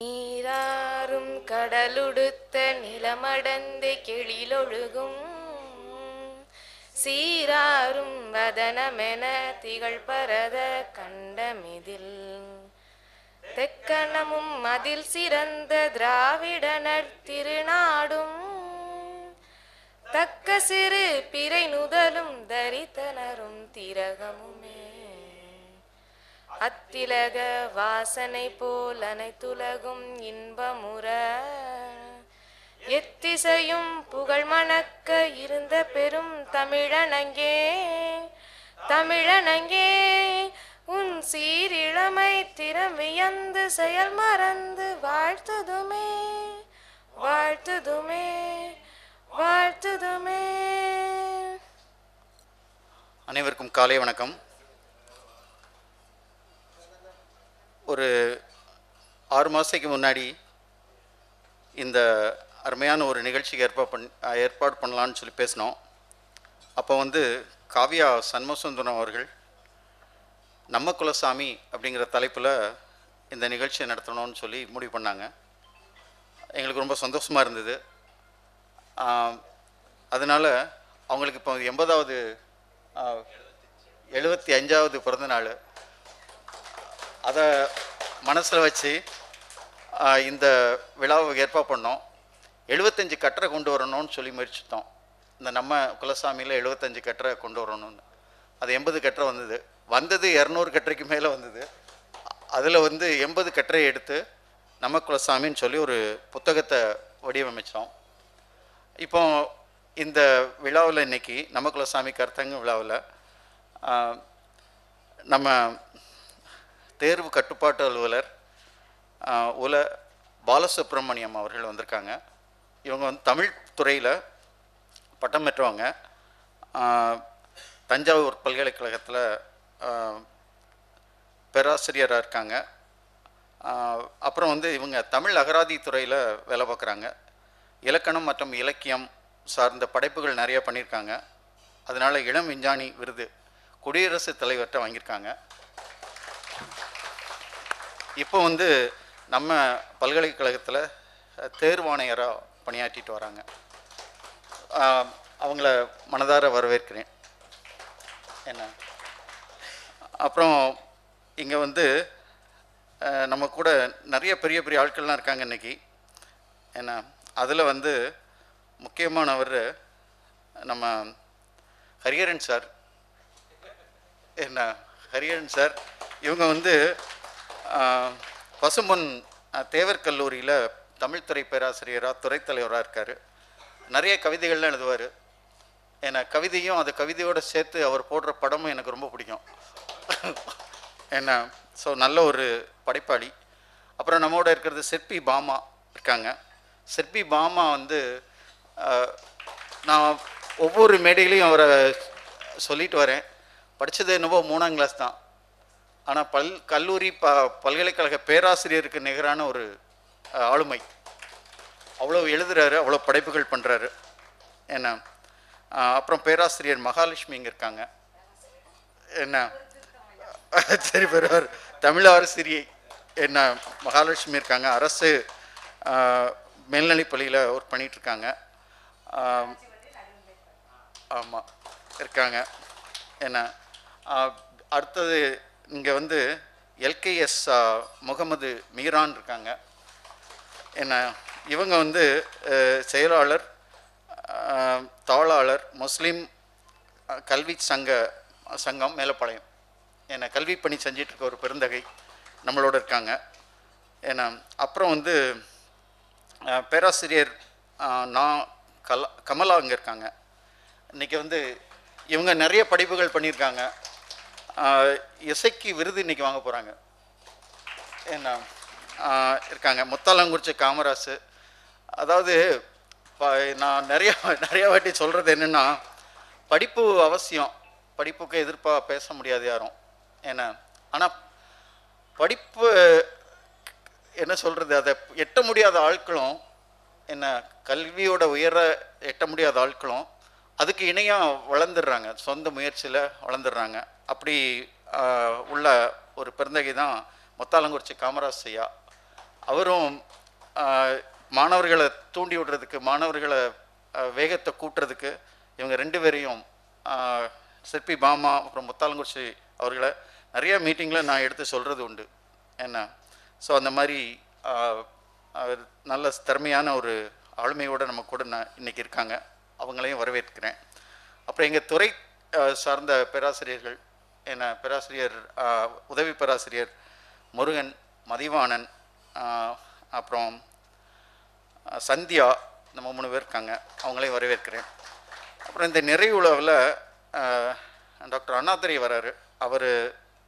நீராறும் கடலுடுத்த நிலமடந்தை கெழிலொழுகும் சீராறும் வதனமென திகழ் பரத கண்டமிதில் தெக்கணமும் அதில் சிறந்த திராவிடனர் திருநாடும் தக்க சிறு பிறை நுதலும் தரித்தனரும் திரகமுமே அத்திலக வாசனை போல் அனைத்துலகும் இன்பமுற எத்திசையும் புகழ் மணக்க இருந்த பெரும் தமிழனங்கே தமிழனங்கே உன் சீரிழமை திறம் வியந்து செயல் மறந்து வாழ்த்துதுமே வாழ்த்துதுமே வாழ்த்துதுமே. அனைவருக்கும் காலை வணக்கம். ஒரு 6 மாதத்துக்கு முன்னாடி இந்த அருமையான ஒரு நிகழ்ச்சிக்கு ஏற்பாடு பண்ணலான்னு சொல்லி பேசினோம். அப்போ காவியா சண்முகசுந்தரம் அவர்கள் நம்ம குலசாமி அப்படிங்கிற தலைப்பில் இந்த நிகழ்ச்சியை நடத்தணும்னு சொல்லி முடிவு பண்ணாங்க. எங்களுக்கு ரொம்ப சந்தோஷமாக இருந்தது. அதனால் அவங்களுக்கு இப்போ 75வது பிறந்த நாள். அதை மனசில் வச்சு இந்த விழாவை ஏற்பாடு பண்ணோம். 75 கட்டரை கொண்டு வரணும்னு சொல்லி முயற்சித்தோம். இந்த நம்ம குலசாமியில் 75 கட்டரை கொண்டு வரணும்னு. அது 80 கட்டரை வந்தது 200 கட்டரைக்கு மேலே வந்தது. அதில் 80 கட்டரை எடுத்து நம்ம குலசாமின்னு சொல்லி ஒரு புத்தகத்தை வடிவமைச்சோம். இப்போ இந்த விழாவில் இன்றைக்கி நம்ம குலசாமி கருத்தங்க விழாவில் நம்ம தேர்வு கட்டுப்பாட்டு அலுவலர் பாலசுப்ரமணியம் அவர்கள் வந்திருக்காங்க. இவங்க தமிழ் துறையில் பட்டம் பெற்றவங்க. தஞ்சாவூர் பல்கலைக்கழகத்தில் பேராசிரியராக இருக்காங்க. அப்புறம் இவங்க தமிழ் அகராதி துறையில் வேலை பார்க்குறாங்க. இலக்கணம் மற்றும் இலக்கியம் சார்ந்த படைப்புகள் நிறைய பண்ணியிருக்காங்க. அதனால் இளம் விஞ்ஞானி விருது குடியரசுத் தலைவர்கிட்ட வாங்கியிருக்காங்க. இப்போ நம்ம பல்கலைக்கழகத்தில் தேர்வாணையராக பணியாற்றிட்டு வராங்க. அவங்கள மனதார வரவேற்கிறேன். என்ன அப்புறம் இங்கே நம்ம கூட நிறைய பெரிய பெரிய ஆட்கள்லாம் இருக்காங்க இன்றைக்கி. என்ன அதில் முக்கியமானவர் நம்ம ஹரிஹரன் சார். என்ன ஹரிஹரன் சார் இவங்க பசும்பொன் தேவர் கல்லூரியில் தமிழ் துறை பேராசிரியராக துறை தலைவராக இருக்கார். நிறைய கவிதைகள்லாம் எழுதுவார். ஏன்னா கவிதையும் அது கவிதையோடு சேர்த்து அவர் போடுற படமும் எனக்கு ரொம்ப பிடிக்கும். என்ன ஸோ நல்ல ஒரு படைப்பாளி. அப்புறம் நம்மோட இருக்கிறது சிற்பி பாமா இருக்காங்க. சிற்பி பாமா நான் ஒவ்வொரு மேடையிலையும் அவரை சொல்லிட்டு வரேன். படித்தது என்னவோ 3ஆம் கிளாஸ் தான். ஆனால் கல்லூரி பல்கலைக்கழக பேராசிரியருக்கு நிகரான ஒரு ஆளுமை. அவ்வளோ எழுதுகிறாரு, அவ்வளோ படைப்புகள் பண்ணுறாரு. என்ன அப்புறம் பேராசிரியர் மகாலட்சுமி இங்கே இருக்காங்க. என்ன சரி பெறுவார் தமிழ் ஆசிரியை. என்ன மகாலட்சுமி இருக்காங்க. அரசு மேல்நிலைப்பள்ளியில் ஒர்க் பண்ணிகிட்ருக்காங்க. ஆமாம் இருக்காங்க. என்ன அடுத்தது இங்கே எல்கேஎஸ் முகமது மீரான் இருக்காங்க. என்ன இவங்க செயலாளர் தாளாளர் முஸ்லீம் கல்வி சங்கம் மேலப்பாளையம். என்ன கல்வி பணி செஞ்சிட்ருக்க ஒரு பெருந்தகை நம்மளோட இருக்காங்க. ஏன்னா அப்புறம் பேராசிரியர் நான் கமலா அங்கே இருக்காங்க. இன்றைக்கி இவங்க நிறைய படிப்புகள் பண்ணியிருக்காங்க. இசைக்கு விருது இன்றைக்கி வாங்க போகிறாங்க. என்ன இருக்காங்க முத்தாலங்குறிச்சி காமராசு. அதாவது நான் நிறைய வாட்டி சொல்கிறது என்னென்னா, படிப்பு அவசியம். படிப்புக்கு எதிர்ப்பாக பேச முடியாது யாரும். என்ன ஆனால் படிப்பு என்ன சொல்கிறது, அதை எட்ட முடியாத ஆட்களும், என்ன கல்வியோட உயர எட்ட முடியாத ஆட்களும் அதுக்கு இணையாக வளர்ந்துடுறாங்க. சொந்த முயற்சியில் வளர்ந்துடுறாங்க. அப்படி உள்ள ஒரு பெருந்தகை தான் முத்தாலங்குறிச்சி காமராஜ் ஐயா. அவரும் மாணவர்களை தூண்டி விடுறதுக்கு, மாணவர்களை வேகத்தை கூட்டுறதுக்கு இவங்க 2 பேரையும் சிற்பி பாமா அப்புறம் முத்தாலங்குறிச்சி அவர்களை நிறைய மீட்டிங்கில் நான் எடுத்து சொல்கிறது உண்டு என்ன. ஸோ அந்த மாதிரி நல்ல திறமையான ஒரு ஆளுமையோடு நம்ம கூட இன்றைக்கி இருக்காங்க. அவங்களையும் வரவேற்கிறேன். அப்புறம் எங்கள் துறை சார்ந்த பேராசிரியர்கள் என்ன, பேராசிரியர் உதவி பேராசிரியர் முருகன், மதிவாணன், அப்புறம் சந்தியா, நம்ம 3 பேர் இருக்காங்க. அவங்களையும் வரவேற்கிறேன். அப்புறம் இந்த நிறைவு விழாவில் டாக்டர் அண்ணாதுரை வராரு. அவர்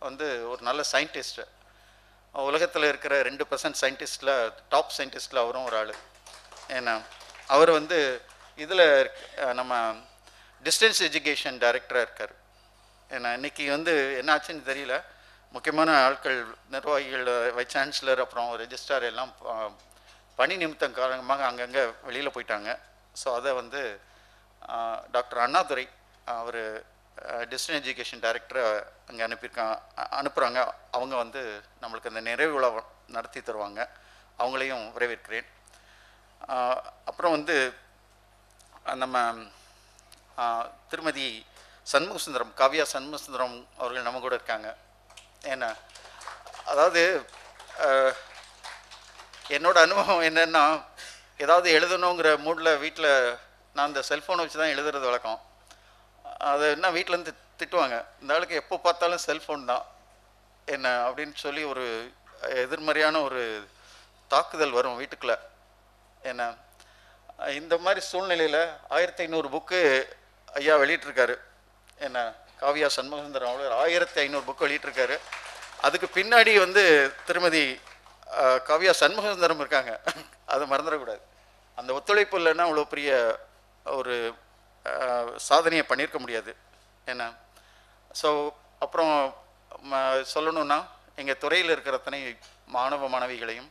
வந்து ஒரு நல்ல சயின்டிஸ்ட்டு. உலகத்தில் இருக்கிற 2% சயின்டிஸ்டில் டாப் சயின்டிஸ்டில் அவரும் ஒரு ஆள். ஏன்னா அவர் வந்து இதில் நம்ம டிஸ்டன்ஸ் எஜுகேஷன் டைரக்டராக இருக்கார். ஏன்னா இன்றைக்கி வந்து என்ன ஆச்சுன்னு தெரியல, முக்கியமான ஆட்கள், நிர்வாகிகள், வைஸ் சான்சலர், அப்புறம் ரெஜிஸ்ட்ரார் எல்லாம் பணி நிமித்தம் காரணமாக அங்கங்கே வெளியில் போயிட்டாங்க. ஸோ அதை வந்து டாக்டர் அண்ணாதுரை அவர் டிஸ்டன்ஸ் எஜுகேஷன் டைரக்டரை அங்கே அனுப்புகிறாங்க. அவங்க வந்து நம்மளுக்கு அந்த நிறைவு விழா நடத்தி தருவாங்க. அவங்களையும் வரவேற்கிறேன். அப்புறம் வந்து நம்ம திருமதி சண்முகசுந்தரம், காவ்யா சண்முகசுந்தரம் அவர்கள் நம்ம கூட இருக்காங்க. ஏன்னா அதாவது என்னோட அனுபவம் என்னென்னா, ஏதாவது எழுதணுங்கிற மூடில் வீட்டில் நான் இந்த செல்ஃபோனை வச்சு தான் எழுதுறது வழக்கம். அது என்ன வீட்டிலேருந்து திட்டுவாங்க, இந்த ஆளுக்கு எப்போ பார்த்தாலும் செல்ஃபோன் தான் என்ன அப்படின்னு சொல்லி ஒரு எதிர்மறையான ஒரு தாக்குதல் வரும் வீட்டுக்குள்ளே. என்ன இந்த மாதிரி சூழ்நிலையில் 1500 புக்கு ஐயா வெளியிட்டிருக்காரு. என்ன காவ்யா சண்முகசுந்தரம் அவர் 1500 புக்கு வெளியிட்டிருக்காரு. அதுக்கு பின்னாடி வந்து திருமதி காவ்யா சண்முகசுந்தரம் இருக்காங்க. அதை மறந்துடக்கூடாது. அந்த ஒத்துழைப்பு இல்லைன்னா அவ்வளோ பெரிய ஒரு சாதனையை பண்ணியிருக்க முடியாது. என்ன ஸோ அப்புறம் சொல்லணுன்னா, எங்கள் துறையில் இருக்கிற அத்தனை மாணவ மாணவிகளையும்,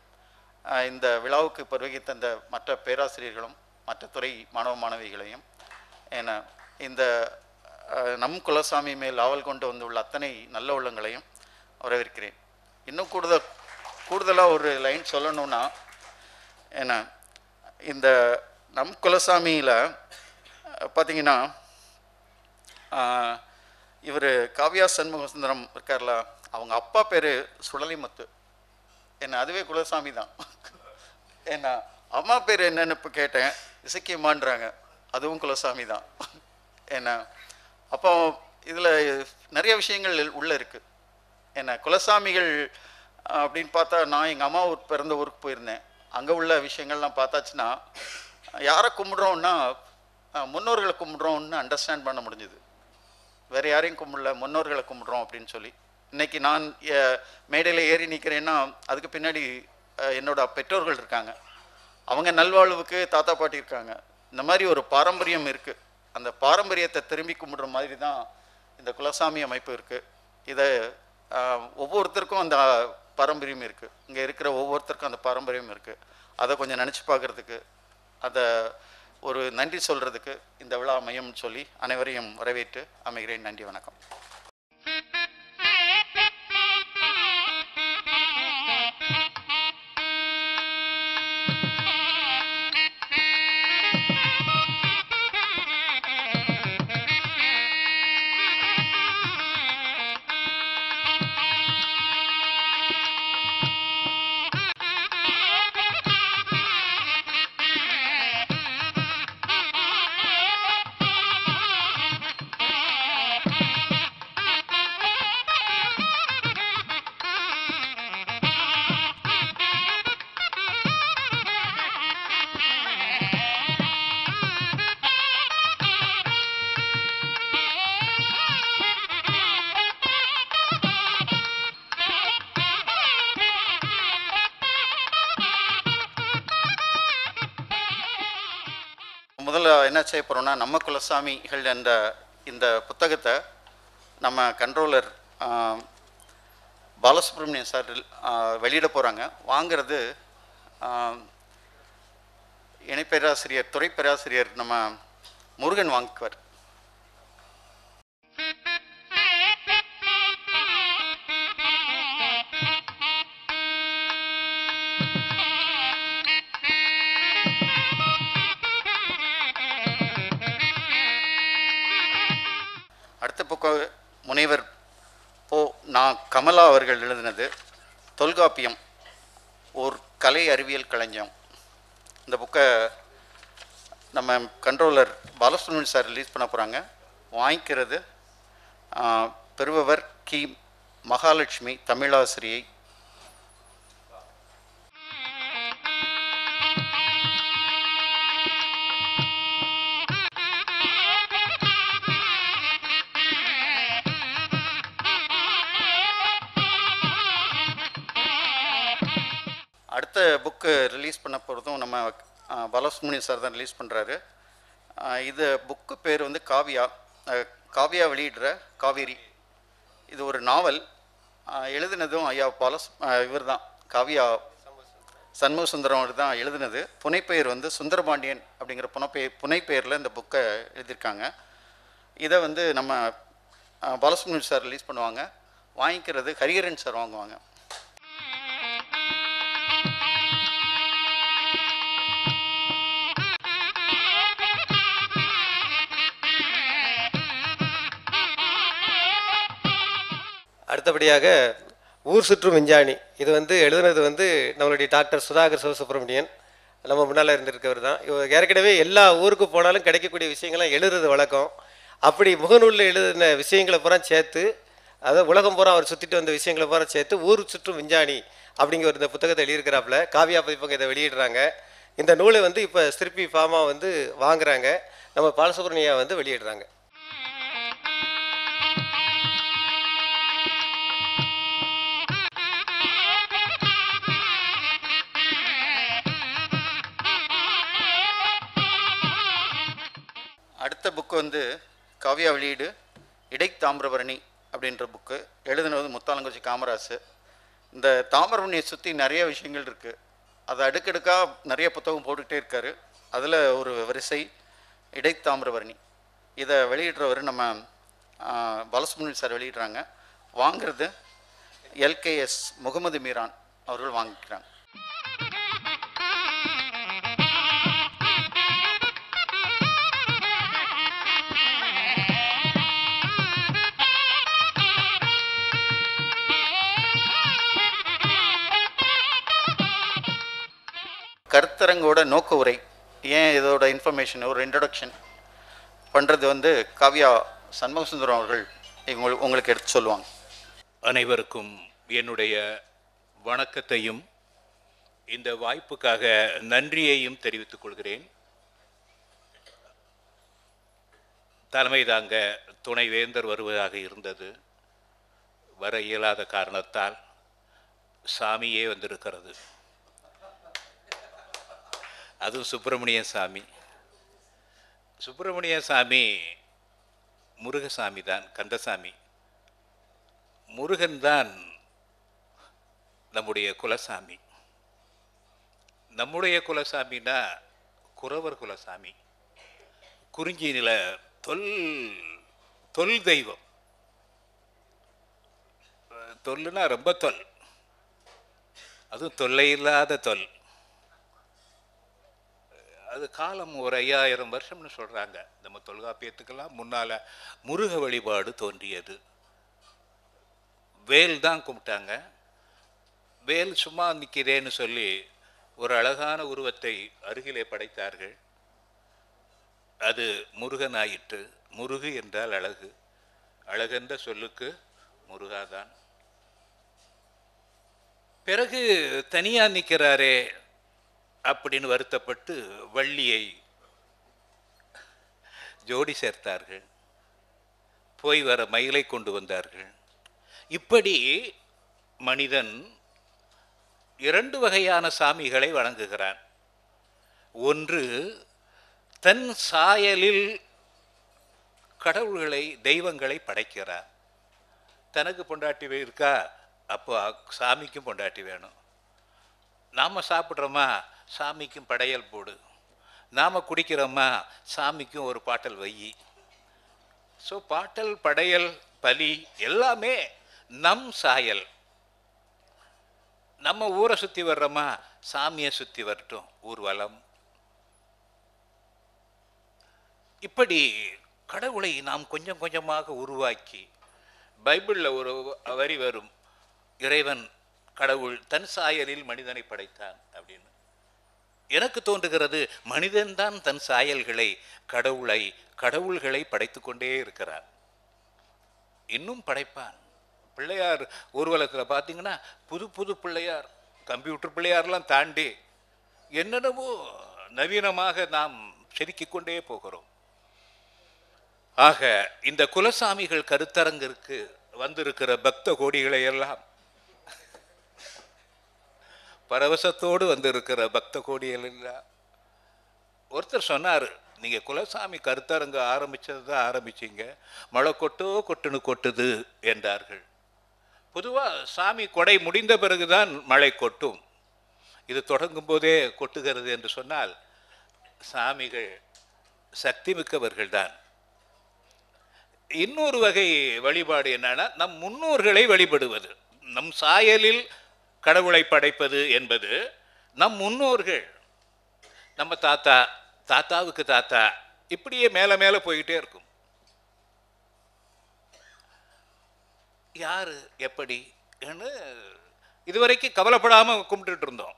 இந்த விழாவுக்கு வருகை தந்த மற்ற பேராசிரியர்களும் மற்ற துறை மாணவ மாணவிகளையும், ஏன்னா இந்த நம் குலசாமி மேல் ஆவல் கொண்டு வந்துள்ள அத்தனை நல்ல உள்ளங்களையும் வரவேற்கிறேன். இன்னும் கூடுதலாக ஒரு லைன் சொல்லணுன்னா, ஏன்னா இந்த நம் குலசாமியில் பார்த்தீங்கன்னா இவர் காவ்யா சண்முகசுந்தரம் இருக்கார்ல, அவங்க அப்பா பேர் சுடலிமுத்து. என்ன அதுவே குலசாமி தான். ஏன்னா அம்மா பேர் என்னன்னு இப்போ கேட்டேன், இசக்கியம்மான்றாங்க, அதுவும் குலசாமி தான். ஏன்னா அப்போ இதில் நிறைய விஷயங்கள் உள்ளே இருக்குது. என்ன குலசாமிகள் அப்படின்னு பார்த்தா, நான் எங்கள் அம்மா பிறந்த ஊருக்கு போயிருந்தேன். அங்கே உள்ள விஷயங்கள்லாம் பார்த்தாச்சுன்னா, யாரை கும்பிட்றோன்னா முன்னோர்களை கும்பிட்றோன்னு அண்டர்ஸ்டாண்ட் பண்ண முடிஞ்சுது. வேறு யாரையும் கும்பிடல, முன்னோர்களை கும்பிட்றோம் அப்படின்னு சொல்லி. இன்றைக்கி நான் மேடையில் ஏறி நிற்கிறேன்னா அதுக்கு பின்னாடி என்னோட பெற்றோர்கள் இருக்காங்க. அவங்க நல்வாழ்வுக்கு தாத்தா பாட்டி இருக்காங்க. இந்த மாதிரி ஒரு பாரம்பரியம் இருக்குது. அந்த பாரம்பரியத்தை திரும்பி கும்பிட்ற மாதிரி தான் இந்த குலசாமி அமைப்பு இருக்குது. இதை ஒவ்வொருத்தருக்கும் அந்த பாரம்பரியம் இருக்குது. இங்கே இருக்கிற ஒவ்வொருத்தருக்கும் அந்த பாரம்பரியம் இருக்குது. அதை கொஞ்சம் நினச்சி பார்க்குறதுக்கு, அதை ஒரு நன்றி சொல்கிறதுக்கு இந்த விழா அமையும்னு சொல்லி அனைவரையும் வரவேற்று அமைகிறேன். நன்றி, வணக்கம். முதல்ல என்ன செய்ய போகிறோம்னா, நம்ம குலசாமிகள் என்ற இந்த புத்தகத்தை நம்ம கண்ட்ரோலர் பாலசுப்ரமணியன் சார் வெளியிட போகிறாங்க. வாங்கிறது இணை பேராசிரியர், துறை பேராசிரியர் நம்ம முருகன் வாங்குவார். புக்கு முனைவர் கமலா அவர்கள் எழுதினது தொல்காப்பியம் ஒரு கலை அறிவியல் களஞ்சியம். இந்த புக்கை நம்ம கண்ட்ரோலர் பாலசுப்ரமணியன் சார் ரிலீஸ் பண்ண போகிறாங்க. வாங்கிக்கிறது பெறுபவர் கி மகாலட்சுமி, தமிழாசிரியை. அடுத்த புக்கு ரிலீஸ் பண்ண போகிறதும் நம்ம பாலசுப்ரமணியன் சார் தான் ரிலீஸ் பண்ணுறாரு. இது புக்கு பேர் வந்து காவியா வெளியிடுற காவேரி. இது ஒரு நாவல். எழுதினதும் ஐயா இவர் தான், காவியா சண்முக சுந்தரம் அவர் தான் எழுதினது. புனைப்பெயர் வந்து சுந்தரபாண்டியன் அப்படிங்கிற புனைப்பெயரில் இந்த புக்கை எழுதியிருக்காங்க. இதை வந்து நம்ம பாலசுப்ரமணியன் சார் ரிலீஸ் பண்ணுவாங்க. வாங்கிக்கிறது ஹரிஹரன் சார் வாங்குவாங்க. அடுத்தபடியாக ஊர் சுற்றும் விஞ்ஞானி. இது வந்து எழுதுனது வந்து நம்மளுடைய டாக்டர் சுதாகர் சிவசுப்ரமணியன், நம்ம முன்னால் இருந்திருக்கவர் தான். இவர் ஏற்கனவே எல்லா ஊருக்கு போனாலும் கிடைக்கக்கூடிய விஷயங்கள்லாம் எழுதுறது வழக்கம். அப்படி முகநூலில் எழுதின விஷயங்களை பூரா சேர்த்து, அதாவது உலகம் பூரா அவர் சுற்றிட்டு வந்த விஷயங்களை பூரா சேர்த்து ஊர் சுற்றும் விஞ்ஞானி அப்படிங்கிற இந்த புத்தகத்தை எழுதியிருக்கிறாப்புல. காவியா பதிப்பகம் இதை வெளியிடுறாங்க. இந்த நூலை வந்து இப்போ சிற்பி ஃபார்மா வந்து வாங்குறாங்க. நம்ம பாலசுப்ரமணியா வந்து வெளியிடுறாங்க. அடுத்த புக்கு வந்து காவியா வெளியீடு இடைத்தாமிரபரணி அப்படின்ற புக்கு. எழுதுனது முத்தாலங்குறிச்சி காமராசு. இந்த தாமிரபரணியை சுற்றி நிறைய விஷயங்கள் இருக்குது. அதை அடுக்கடுக்காக நிறைய புத்தகம் போட்டுக்கிட்டே இருக்கார். அதில் ஒரு வரிசை இடைத்தாமிரபரணி. இதை வெளியிடுறவர் நம்ம பாலசுப்ரமணியன் சார் வெளியிடுறாங்க. வாங்கிறது எல்கேஎஸ் முகமது மீரான் அவர்கள் வாங்கிக்கிறாங்க. கருத்தரங்கோட நோக்க உரை, ஏன் இதோட இன்ஃபர்மேஷன் ஒரு இன்ட்ரடக்ஷன் பண்ணுறது வந்து காவியா சண்முக சுந்தரம் அவர்கள் உங்களுக்கு எடுத்து சொல்லுவாங்க. அனைவருக்கும் என்னுடைய வணக்கத்தையும் இந்த வாய்ப்புக்காக நன்றியையும் தெரிவித்துக் கொள்கிறேன். தலைமை தாங்க துணைவேந்தர் வருவதாக இருந்தது. வர இயலாத காரணத்தால் சாமியே வந்திருக்கிறது. அதுவும் சுப்பிரமணிய சாமி. சுப்பிரமணிய சாமி முருகசாமி தான், கந்தசாமி. முருகன் தான் நம்முடைய குலசாமி. நம்முடைய குலசாமின்னா குறவர் குலசாமி. குறிஞ்சி நில தொல் தெய்வம். தொல்லுனா ரொம்ப தொல், அதுவும் தொல்லை இல்லாத தொல். அது காலம் ஒரு 5000 வருஷம்னு சொல்கிறாங்க. நம்ம தொல்காப்பியத்துக்கெல்லாம் முன்னால் முருக வழிபாடு தோன்றியது. வேல் தான் கும்பிட்டாங்க. வேல் சும்மா நிற்கிறேன்னு சொல்லி ஒரு அழகான உருவத்தை அருகிலே படைத்தார்கள். அது முருகனாயிற்று. முருகு என்றால் அழகு. அழகென்ற சொல்லுக்கு முருகாதான். பிறகு தனியாக நிற்கிறாரே அப்படின்னு வருத்தப்பட்டு வள்ளியை ஜோடி சேர்த்தார்கள். போய் வர மயிலை கொண்டு வந்தார்கள். இப்படி மனிதன் 2 வகையான சாமிகளை வணங்குகிறான். ஒன்று, தன் சாயலில் கடவுள்களை தெய்வங்களை படைக்கிறான். தனக்கு பொண்டாட்டி இருக்கா, அப்போ சாமிக்கும் பொண்டாட்டி வேணும். நாம் சாப்பிட்றோமா, சாமிக்கும் படையல் போடு. நாம் குடிக்கிறோமா, சாமிக்கும் ஒரு பாட்டல் வை. ஸோ பாட்டல், படையல், பலி எல்லாமே நம் சாயல். நம்ம ஊரை சுற்றி வர்றோமா, சாமியை சுற்றி வரட்டும் ஊர்வலம். இப்படி கடவுளை நாம் கொஞ்சம் கொஞ்சமாக உருவாக்கி, பைபிளில் ஒரு வரி வரும், இறைவன் கடவுள் தன் சாயலில் மனிதனை படைத்தான் அப்படின்னு. எனக்கு தோன்றுகிறது மனிதன்தான் தன் சாயல்களை கடவுள்களை படைத்து கொண்டே இருக்கிறார், இன்னும் படைப்பான். பிள்ளையார் ஊர்வலத்தில் பார்த்தீங்கன்னா புது புது பிள்ளையார், கம்ப்யூட்டர் பிள்ளையார்லாம் தாண்டி என்னென்னவோ நவீனமாக நாம் செதுக்கிக் கொண்டே போகிறோம். ஆக இந்த குலசாமிகள் கருத்தரங்கிற்கு வந்திருக்கிற பக்த கோடிகளை எல்லாம், பரவசத்தோடு வந்திருக்கிற பக்த கோடிகள் எல்லாம், ஒருத்தர் சொன்னார், நீங்கள் குலசாமி கருத்தரங்கு ஆரம்பித்தது தான் ஆரம்பிச்சிங்க, மழை கொட்டுன்னு கொட்டுது என்றார்கள். பொதுவாக சாமி கொடை முடிந்த பிறகுதான் மழை கொட்டும், இது தொடங்கும் போதே கொட்டுகிறது என்று சொன்னால் சாமிகள் சக்தி மிக்கவர்கள்தான். இன்னொரு வகை வழிபாடு என்னன்னா, நம் முன்னோர்களை வழிபடுவது. நம் சாயலில் கடவுளை படைப்பது என்பது நம் முன்னோர்கள், நம்ம தாத்தா, தாத்தாவுக்கு தாத்தா, இப்படியே மேலே மேலே போயிட்டே இருக்கும். யாரு எப்படி இதுவரைக்கும் கவலைப்படாமல் கும்பிட்டுட்டு இருந்தோம்.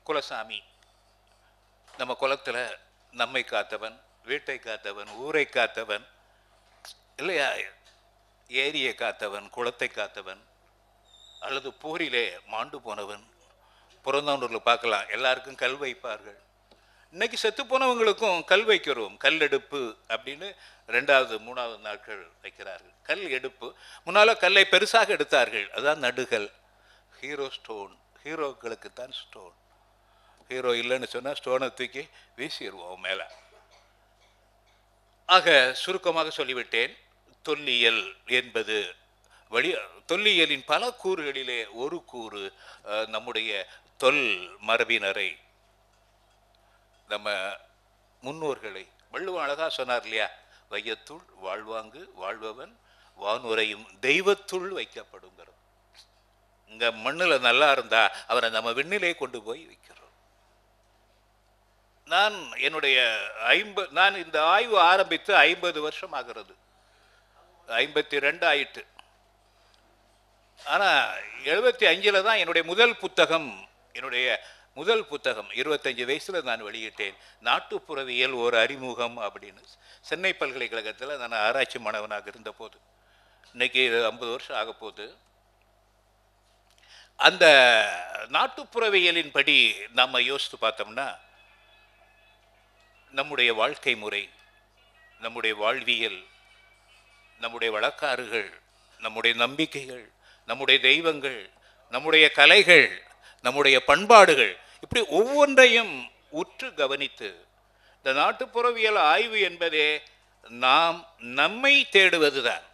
குலசாமி நம்ம குலத்தில் நம்மை காத்தவன், வீட்டை காத்தவன், ஊரை காத்தவன் இல்லையா, ஏரியை காத்தவன், குளத்தை காத்தவன், அல்லது போரிலே மாண்டு போனவன். புறந்தாண்டூரில் பார்க்கலாம், எல்லாருக்கும் கல் வைப்பார்கள். இன்னைக்கு செத்து போனவங்களுக்கும் கல் வைக்கிறோம், கல் எடுப்பு அப்படின்னு 2வது 3வது நாட்கள் வைக்கிறார்கள். கல் எடுப்பு, முன்னால் கல்லை பெருசாக எடுத்தார்கள், அதுதான் நடுகல். ஹீரோ ஸ்டோன், ஹீரோக்களுக்கு தான் ஸ்டோன். ஹீரோ இல்லைன்னு சொன்னால் ஸ்டோனை தூக்கி வீசிடுவோம் மேலே. ஆக சுருக்கமாக சொல்லிவிட்டேன். தொல்லியல் என்பது தொல்லியலின் பல கூறுகளிலே ஒரு கூறு நம்முடைய தொல் மரபினரை, நம்ம முன்னோர்களை. வள்ளுவன் அழகா சொன்னார் இல்லையா, வையத்துள் வாழ்வாங்கு வாழ்பவன் வானுரையும் தெய்வத்துள் வைக்கப்படுங்கிறோம். இங்க மண்ணில் நல்லா இருந்தா அவரை நம்ம விண்ணிலே கொண்டு போய் வைக்கிறோம். நான் இந்த ஆய்வு ஆரம்பித்து 50 வருஷம் ஆகிறது, 52 ஆயிட்டு. ஆனால் 75 தான் என்னுடைய முதல் புத்தகம் 25 வயசில் நான் வெளியிட்டேன். நாட்டுப்புறவியல் ஒரு அறிமுகம் அப்படின்னு, சென்னை பல்கலைக்கழகத்தில் நான் ஆராய்ச்சி மாணவனாக இருந்தபோது. இன்னைக்கு 50 வருஷம் ஆக போகுது. அந்த நாட்டுப்புறவியலின் படி நம்ம யோசித்து பார்த்தோம்னா, நம்முடைய வாழ்க்கை முறை, நம்முடைய வாழ்வியல், நம்முடைய வழக்காறுகள், நம்முடைய நம்பிக்கைகள், நம்முடைய தெய்வங்கள், நம்முடைய கலைகள், நம்முடைய பண்பாடுகள், இப்படி ஒவ்வொன்றையும் உற்று கவனித்து, இந்த நாட்டுப்புறவியல் ஆய்வு என்பதே நாம் நம்மை தேடுவதுதான்,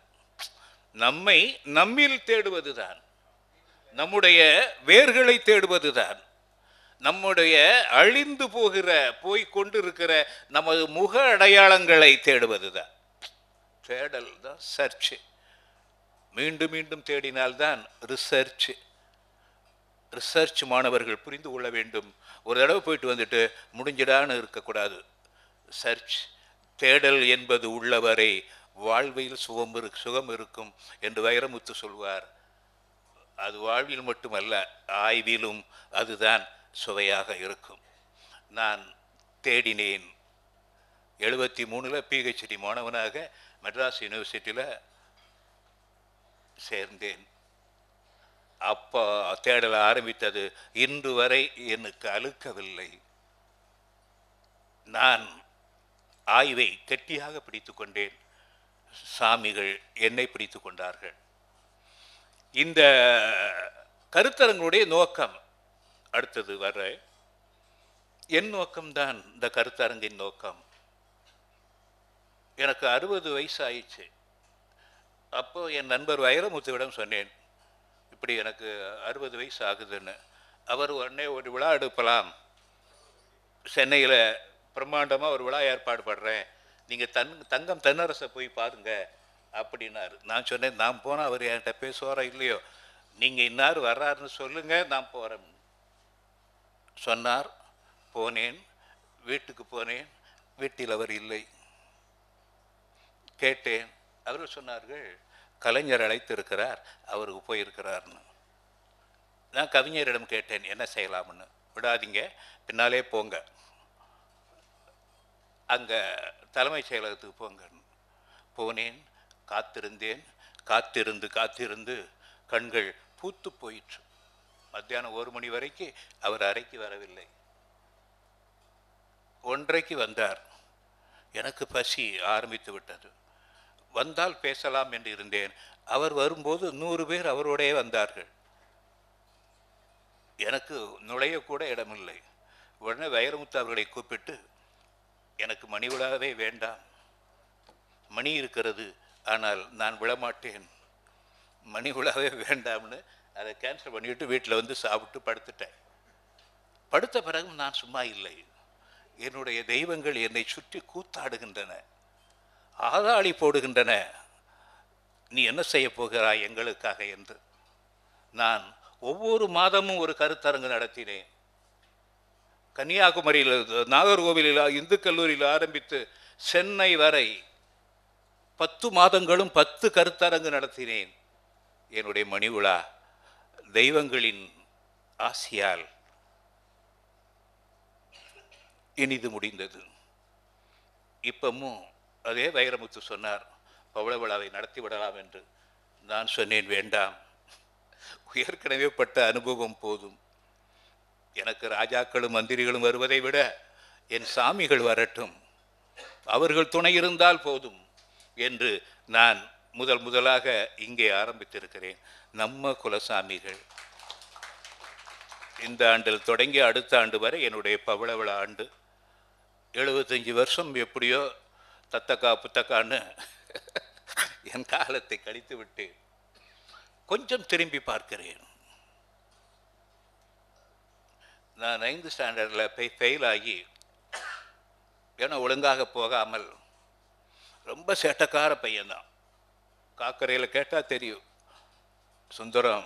நம்மில் தேடுவதுதான், நம்முடைய வேர்களை தேடுவதுதான், நம்முடைய அழிந்து போய் கொண்டிருக்கிற நமது முக அடையாளங்களை தேடுவதுதான். தேடல் தான் சர்ச். மீண்டும் மீண்டும் தேடினால்தான் ரிசர்ச். ரிசர்ச் மாணவர்கள் புரிந்து கொள்ள வேண்டும். ஒரு தடவை போயிட்டு வந்துட்டு முடிஞ்சிடான்னு இருக்கக்கூடாது. சர்ச், தேடல் என்பது உள்ளவரை வாழ்வில் சுகம் இருக்கும் என்று வைரமுத்து சொல்வார். அது வாழ்வில் மட்டுமல்ல, ஆய்விலும் அதுதான் சுவையாக இருக்கும். நான் தேடினேன். 73 PhD மாணவனாக மெட்ராஸ் யூனிவர்சிட்டியில் சேர்ந்தேன். அப்போ தேடல ஆரம்பித்தது இன்று வரை எனக்கு அழுக்கவில்லை. நான் ஆய்வை கெட்டியாக பிடித்து கொண்டேன். சாமிகள் என்னை பிடித்து கொண்டார்கள். இந்த கருத்தரங்களுடைய நோக்கம் அடுத்தது வர என் நோக்கம்தான். இந்த கருத்தரங்கின் நோக்கம், எனக்கு 60 வயசு ஆயிடுச்சு. அப்போ என் நண்பர் வைரமுத்துவிடம் சொன்னேன், இப்படி எனக்கு 60 வயசு ஆகுதுன்னு. அவர் உடனே ஒரு விழா எடுக்கலாம், சென்னையில் பிரம்மாண்டமாக ஒரு விழா ஏற்பாடு பண்ணுறேன், நீங்கள் தங்கம் தென்னரசை போய் பாருங்க அப்படின்னாரு. நான் சொன்னேன், நான் போனால் அவர் என்கிட்ட பேசுவாரோ இல்லையோ, நீங்கள் இன்னார் வர்றாருன்னு சொல்லுங்கள், நான் போகிறேன் சொன்னார். போனேன், வீட்டுக்கு போனேன், வீட்டில் அவர் இல்லை. கேட்டேன். அவர்கள் சொன்னார்கள், கலைஞர் அழைத்திருக்கிறார், அவருக்கு போயிருக்கிறார்னு. நான் கவிஞரிடம் கேட்டேன், என்ன செய்யலாம்னு. விடாதீங்க, பின்னாலே போங்க, அங்கே தலைமைச் செயலகத்துக்கு போங்கன்னு. போனேன், காத்திருந்தேன். காத்திருந்து கண்கள் பூத்து போயிற்று. மத்தியானம் 1 மணி வரைக்கும் அவர் அறைக்கு வரவில்லை. 1:30க்கு வந்தார். எனக்கு பசி ஆரம்பித்து விட்டது. வந்தால் பேசலாம் என்று இருந்தேன். அவர் வரும்போது 100 பேர் அவரோடே வந்தார்கள். எனக்கு நுழையக்கூட இடமில்லை. உடனே வைரமுத்து அவர்களை கூப்பிட்டு, எனக்கு மணி விழாவே வேண்டாம், மணி இருக்கிறது, ஆனால் நான் விழமாட்டேன், மணி விழாவே வேண்டாம்னு அதை கேன்சல் பண்ணிவிட்டு வீட்டில் வந்து சாப்பிட்டு படுத்துட்டேன். படுத்த பிறகு நான் சும்மா இல்லை. என்னுடைய தெய்வங்கள் என்னை சுற்றி கூத்தாடுகின்றன, ஆதாளி போடுகின்றன, நீ என்ன செய்ய போகிறாய் எங்களுக்காக என்று. நான் ஒவ்வொரு மாதமும் ஒரு கருத்தரங்கு நடத்தினேன். கன்னியாகுமரியில், நாகர்கோவிலில், இந்து கல்லூரியில் ஆரம்பித்து சென்னை வரை 10 மாதங்களும் 10 கருத்தரங்கு நடத்தினேன். என்னுடைய மணி விழா தெய்வங்களின் ஆசியால் இனிது முடிந்தது. இப்பமும் அதே வைரமுத்து சொன்னார், பவள விழாவை நடத்தி விடலாம் என்று. நான் சொன்னேன், வேண்டாம், ஏற்கனவே பட்ட அனுபவம் போதும். எனக்கு ராஜாக்களும் மந்திரிகளும் வருவதை விட என் சாமிகள் வரட்டும், அவர்கள் துணை இருந்தால் போதும் என்று நான் முதலாக இங்கே ஆரம்பித்திருக்கிறேன். நம்ம குலசாமிகள். இந்த ஆண்டில் தொடங்கி அடுத்த ஆண்டு வரை என்னுடைய பவள விழா ஆண்டு. 75 வருஷம் எப்படியோ தத்தக்கா புத்தக்கான்னு என் காலத்தை கழித்து விட்டேன். கொஞ்சம் திரும்பி பார்க்கிறேன். நான் 9th ஸ்டாண்டர்டில் ஃபெயில் ஆகி, ஏன்னா ஒழுங்காக போகாமல், ரொம்ப சேட்டக்கார பையன்தான். காக்கரையில் கேட்டால் தெரியும், சுந்தரம்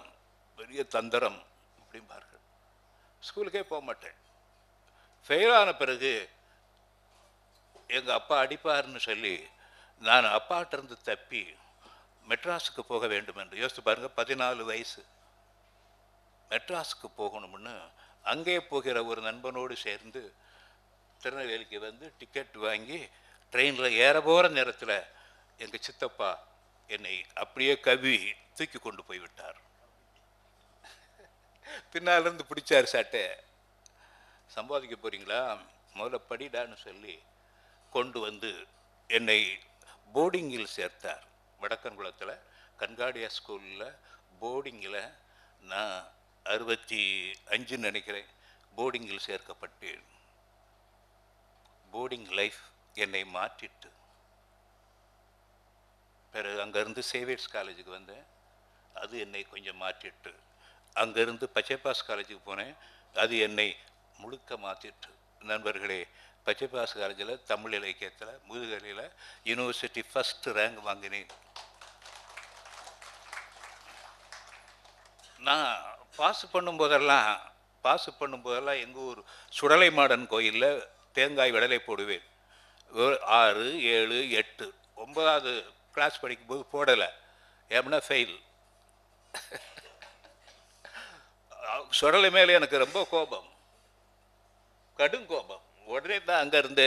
பெரிய தந்திரம் அப்படிம்பார்கள். ஸ்கூலுக்கே போக மாட்டேன். ஃபெயிலான பிறகு எங்கள் அப்பா அடிப்பார்னு சொல்லி நான் அப்பாட்டிருந்து தப்பி மெட்ராஸுக்கு போக வேண்டும் என்று யோசித்து பாருங்கள். 14 வயசு. மெட்ராஸுக்கு போகணும்னு அங்கே போகிற ஒரு நண்பனோடு சேர்ந்து திருநெல்வேலிக்கு வந்து டிக்கெட் வாங்கி ட்ரெயினில் ஏற போகிற நேரத்தில் எங்கள் சித்தப்பா என்னை அப்படியே கவி தூக்கி கொண்டு போய்விட்டார். பின்னாலிருந்து பிடிச்சார் சாட்டை. சம்பாதிக்க போகிறீங்களா, முதல்ல படிடான்னு சொல்லி கொண்டு வந்து என்னை போர்டிங்கில் சேர்த்தார். வடக்கன்குளத்தில் கண்காடியா ஸ்கூலில் போர்டிங்கில் நான் 65 நினைக்கிறேன் போர்டிங்கில் சேர்க்கப்பட்டேன். போர்டிங் லைஃப் என்னை மாற்றிட்டு, பிறகு அங்கேருந்து சேவியர்ஸ் காலேஜுக்கு வந்தேன், அது என்னை கொஞ்சம் மாற்றிட்டு, அங்கேருந்து பச்சைப்பாஸ் காலேஜுக்கு போனேன், அது என்னை முழுக்க மாற்றிட்டு. நண்பர்களே, பச்சைப்பாஸ் காலேஜில் தமிழ் இலக்கியத்தில் முதுகலையில் யூனிவர்சிட்டி ஃபஸ்ட் ரேங்க் வாங்கினேன். நான் பாஸ் பண்ணும்போதெல்லாம் எங்கள் ஊர் சுடலை மாடன் கோயிலில் தேங்காய் விடலை போடுவேன். 6, 7, 8, 9வது கிளாஸ் படிக்கும்போது போடலை, ஏன்னா ஃபெயில். சுடலை மேலே எனக்கு ரொம்ப கோபம், கடும் கோபம். உடனே தான் அங்கேருந்து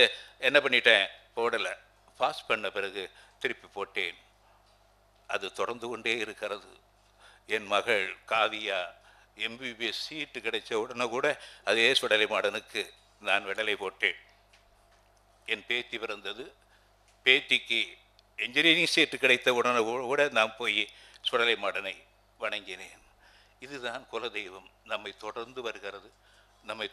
என்ன பண்ணிட்டேன், போடலை. பாஸ் பண்ண பிறகு திருப்பி போட்டேன். அது தொடர்ந்து கொண்டே இருக்கிறது. என் மகள் காவியா MBBS சீட்டு கிடைச்ச உடனே கூட அதே சுடலை மாடனுக்கு நான் விடலை போட்டேன். என் பேத்தி பிறந்தது, பேத்திக்கு என்ஜினியரிங் சீட்டு கிடைத்த உடனே கூட நான் போய் சுடலை மாடனை வணங்கினேன். இதுதான் குலதெய்வம். நம்மை தொடர்ந்து வருகிறது, நம்மை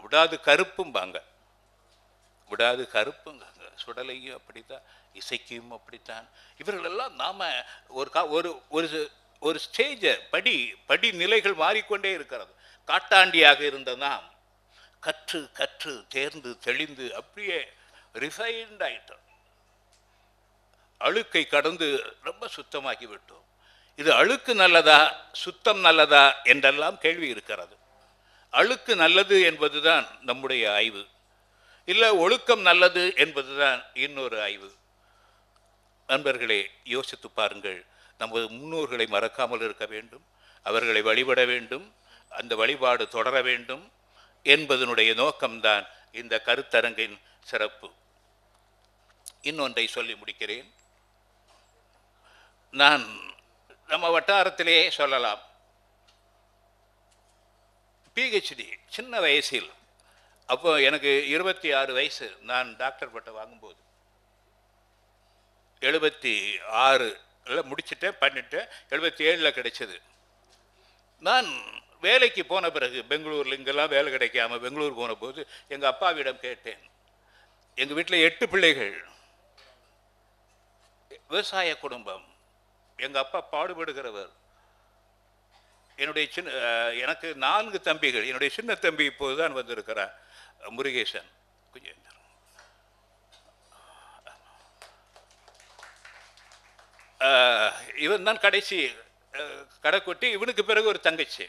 விடாது கருப்பும்பாங்க, விடாது கருப்புங்க. சுடலையும் அப்படித்தான், இசைக்கும் அப்படித்தான். இவர்களெல்லாம் நாம் ஒரு ஸ்டேஜை படி நிலைகள் மாறிக்கொண்டே இருக்கிறது. காட்டாண்டியாக இருந்த நாம் கற்று தேர்ந்து தெளிந்து அப்படியே ரிஃபைன்ட் ஆயிட்டோம். அழுக்கை கடந்து ரொம்ப சுத்தமாக்கி விட்டோம். இது அழுக்கு நல்லதா சுத்தம் நல்லதா என்றெல்லாம் கேள்வி இருக்கிறது. அழுக்கு நல்லது என்பதுதான் நம்முடைய ஆய்வு. இல்லை ஒழுக்கம் நல்லது என்பதுதான் இன்னொரு ஆய்வு. நண்பர்களே, யோசித்து பாருங்கள். நமது முன்னோர்களை மறக்காமல் இருக்க வேண்டும், அவர்களை வழிபட வேண்டும், அந்த வழிபாடு தொடர வேண்டும் என்பதனுடைய நோக்கம்தான் இந்த கருத்தரங்கின் சிறப்பு. இன்னொன்றை சொல்லி முடிக்கிறேன். நான் நம்ம வட்டாரத்திலேயே சொல்லலாம், பிஹெச்டி சின்ன வயசில், அப்போ எனக்கு 26 வயசு, நான் டாக்டர் பட்டம் வாங்கும்போது 76 முடிச்சுட்டேன், பண்ணிட்டேன். 77 கிடைச்சது. நான் வேலைக்கு போன பிறகு பெங்களூரில் இங்கெல்லாம் வேலை கிடைக்காம பெங்களூர் போன போது எங்கள் அப்பாவிடம் கேட்டேன். எங்கள் வீட்டில் 8 பிள்ளைகள், விவசாய குடும்பம், எங்கள் அப்பா பாடுபடுகிறவர். எனக்கு 4 தம்பிகள். என்னுடைய சின்ன தம்பி இப்போது தான் வந்திருக்கிறார், முருகேசன். கொஞ்சம் இவன் தான் கடைசி கடைக்குட்டி. இவனுக்கு பிறகு ஒரு தங்கச்சி,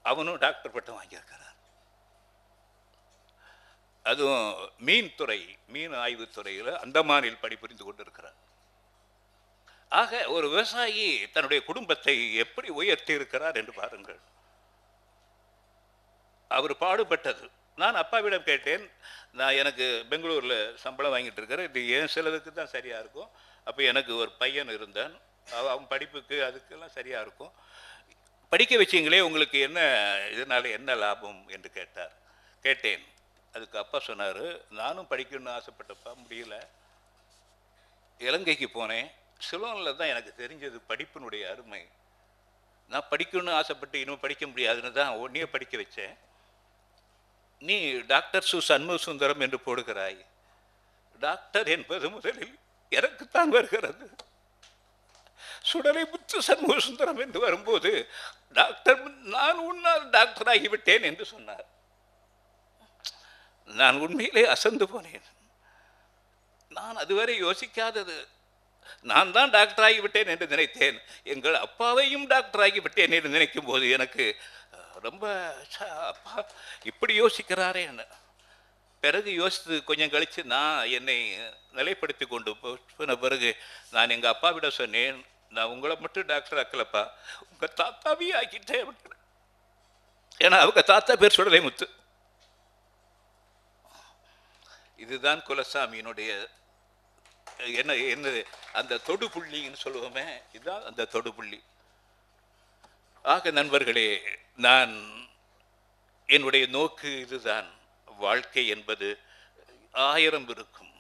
அவனும் டாக்டர் பட்டம் வாங்கியிருக்கிறார். அதுவும் மீன் ஆய்வுத்துறையில் அந்தமானில் பணிபுரிந்து கொண்டிருக்கிறார். ஆக ஒரு விவசாயி தன்னுடைய குடும்பத்தை எப்படி உயர்த்தி இருக்கிறார் என்று பாருங்கள். அவர் பாடுபட்டது. நான் அப்பாவிடம் கேட்டேன், நான் எனக்கு பெங்களூரில் சம்பளம் வாங்கிட்டு இருக்கிறேன், இது என் செலவுக்கு தான் சரியாக இருக்கும். அப்போ எனக்கு ஒரு பையன் இருந்தான், அவன் படிப்புக்கு அதுக்கெல்லாம் சரியாக இருக்கும், படிக்க வச்சிங்களே, உங்களுக்கு என்ன இதனால் என்ன லாபம் என்று கேட்டேன். அதுக்கு அப்பா சொன்னார், நானும் படிக்கணும்னு ஆசைப்பட்டப்பா, முடியல. இலங்கைக்கு போனேன். சிலோனில் தான் எனக்கு தெரிஞ்சது படிப்பினுடைய அருமை. நான் படிக்கணும்னு ஆசைப்பட்டு இன்னும் படிக்க முடியாதுன்னு தான் உன்னையே படிக்க வச்சேன். நீ டாக்டர் சண்முக சுந்தரம் என்று போடுகிறாய். டாக்டர் என்பது முதலில் எனக்குத்தான் வருகிறது. சுடலை முத்து சண்முக சுந்தரம் என்று வரும்போது டாக்டர், நான் உன்னால் டாக்டர் ஆகிவிட்டேன் என்று சொன்னார். நான் உண்மையிலே அசந்து போனேன். நான் அதுவரை யோசிக்காதது, நான் தான் டாக்டர் ஆகிவிட்டேன் என்று நினைத்தேன். எங்கள் அப்பாவையும் டாக்டர் ஆகிவிட்டேன் என்று நினைக்கும் போது எனக்கு ரொம்ப அப்பா இப்படி யோசிக்கிறாரே என்ன. பிறகு யோசித்து கொஞ்சம் கழித்து நான் என்னை நிலைப்படுத்தி கொண்டு போன பிறகு நான் எங்கள் அப்பாவிடம் சொன்னேன், நான் உங்களை மட்டும் டாக்டர் ஆக்கலப்பா, உங்கள் தாத்தாவையும் ஆக்கிட்டேன். ஏன்னா அவங்க தாத்தா பேர் சுடலை முத்து. இதுதான் குலசாமியினுடைய என்ன அந்த தொடுபுள்ளின்னு சொல்லுவோமே, இதுதான் அந்த தொடுபுள்ளி. ஆக நண்பர்களே, நான் என்னுடைய நோக்கு இதுதான். வாழ்க்கை என்பது 1000 இருக்கும்.